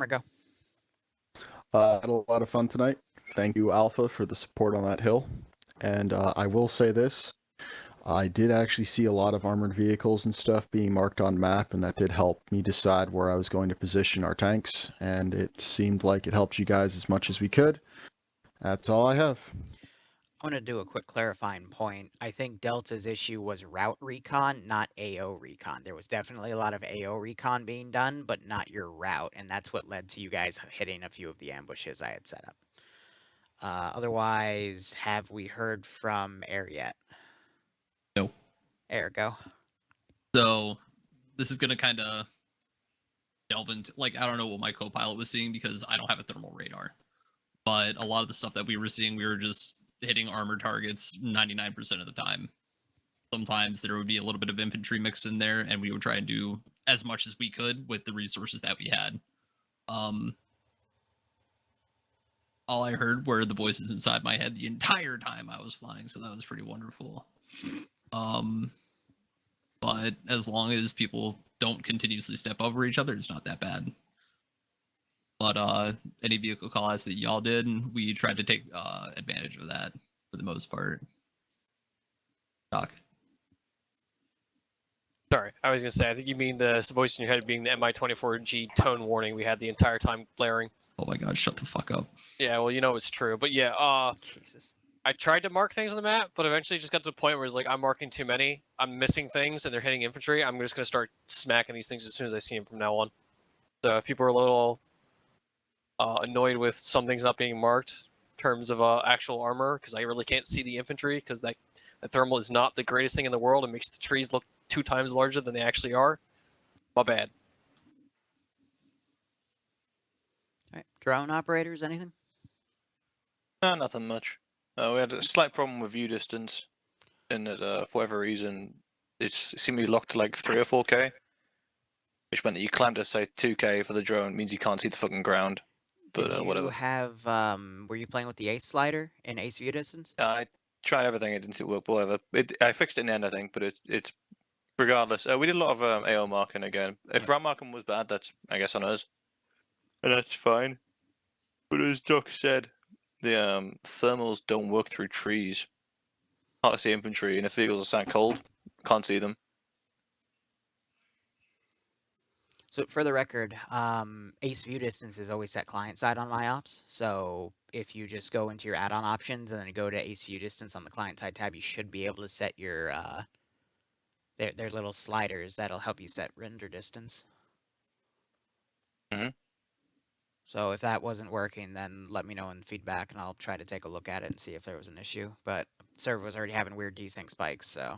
go. I had a lot of fun tonight. Thank you, Alpha, for the support on that hill. And I will say this. I did actually see a lot of armored vehicles and stuff being marked on map, and that did help me decide where I was going to position our tanks, and it seemed like it helped you guys as much as we could. That's all I have. I want to do a quick clarifying point. I think Delta's issue was route recon, not AO recon. There was definitely a lot of AO recon being done, but not your route, and that's what led to you guys hitting a few of the ambushes I had set up. Otherwise, have we heard from Air yet? No. Air, go. So this is gonna kind of delve into, like, I don't know what my co-pilot was seeing because I don't have a thermal radar, but a lot of the stuff that we were seeing, we were just hitting armor targets 99% of the time. Sometimes there would be a little bit of infantry mixed in there, and we would try and do as much as we could with the resources that we had. All I heard were the voices inside my head the entire time I was flying, so that was pretty wonderful. But as long as people don't continuously step over each other, it's not that bad. But any vehicle callouts that y'all did, we tried to take advantage of that for the most part. Doc. Sorry, I was gonna say, I think you mean the voice in your head being the MI-24G tone warning we had the entire time blaring. Oh my god, shut the fuck up. Yeah, well, you know it's true. But yeah, Jesus. I tried to mark things on the map, but eventually just got to the point where it's like, I'm marking too many, I'm missing things, and they're hitting infantry. I'm just gonna start smacking these things as soon as I see them from now on. So if people are a little annoyed with some things not being marked in terms of actual armor, because I really can't see the infantry, because that thermal is not the greatest thing in the world. It makes the trees look 2 times larger than they actually are. My bad. All right. Drone operators, anything? No, nothing much. We had a slight problem with view distance, in that for whatever reason, it seemed to be locked to like 3 or 4K, which meant that you climbed to say 2K for the drone, means you can't see the fucking ground. But Did you whatever. have, were you playing with the ace slider in ace view distance? I tried everything, it didn't work, whatever. I fixed it in the end, I think, but it's regardless. We did a lot of AO marking again. If RAM marking was bad, that's, I guess, on us. And that's fine. But as Doc said, the thermals don't work through trees. Hard to see infantry, and if vehicles are sat cold, can't see them. So for the record, ace view distance is always set client side on my ops. So if you just go into your add-on options and then go to ace view distance on the client side tab, you should be able to set your their little sliders that'll help you set render distance. Mm-hmm. So if that wasn't working, then let me know in feedback, and I'll try to take a look at it and see if there was an issue. But server was already having weird desync spikes, so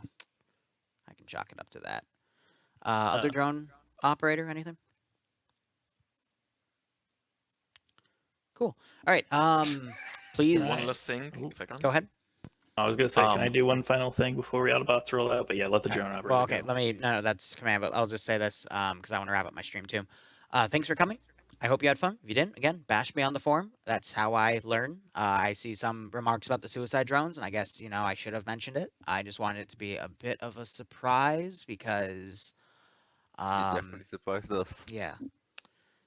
I can chalk it up to that. Other drone operator, anything? Cool. All right. Please. One last thing, if I can. Go ahead. I was gonna say, can I do one final thing before we about to roll out? But yeah, let the drone operator. Well, okay. Go. Let me. No, that's command, but I'll just say this because I want to wrap up my stream too. Thanks for coming. I hope you had fun. If you didn't, again, bash me on the forum. That's how I learn. I see some remarks about the suicide drones, and I guess, you know, I should have mentioned it. I just wanted it to be a bit of a surprise because... You definitely surprised us. Yeah.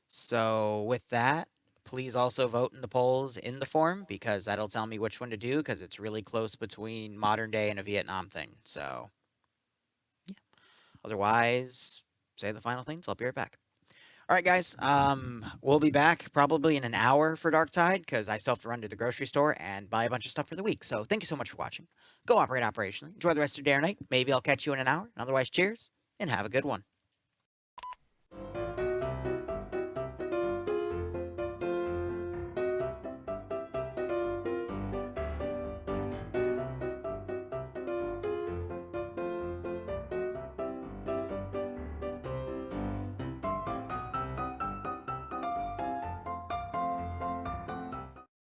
So with that, please also vote in the polls in the forum because that'll tell me which one to do because it's really close between modern day and a Vietnam thing. So, yeah. Otherwise, say the final things. I'll be right back. All right, guys. We'll be back probably in an hour for Dark Tide because I still have to run to the grocery store and buy a bunch of stuff for the week. So thank you so much for watching. Go operate operationally. Enjoy the rest of your day or night. Maybe I'll catch you in an hour. And otherwise, cheers and have a good one.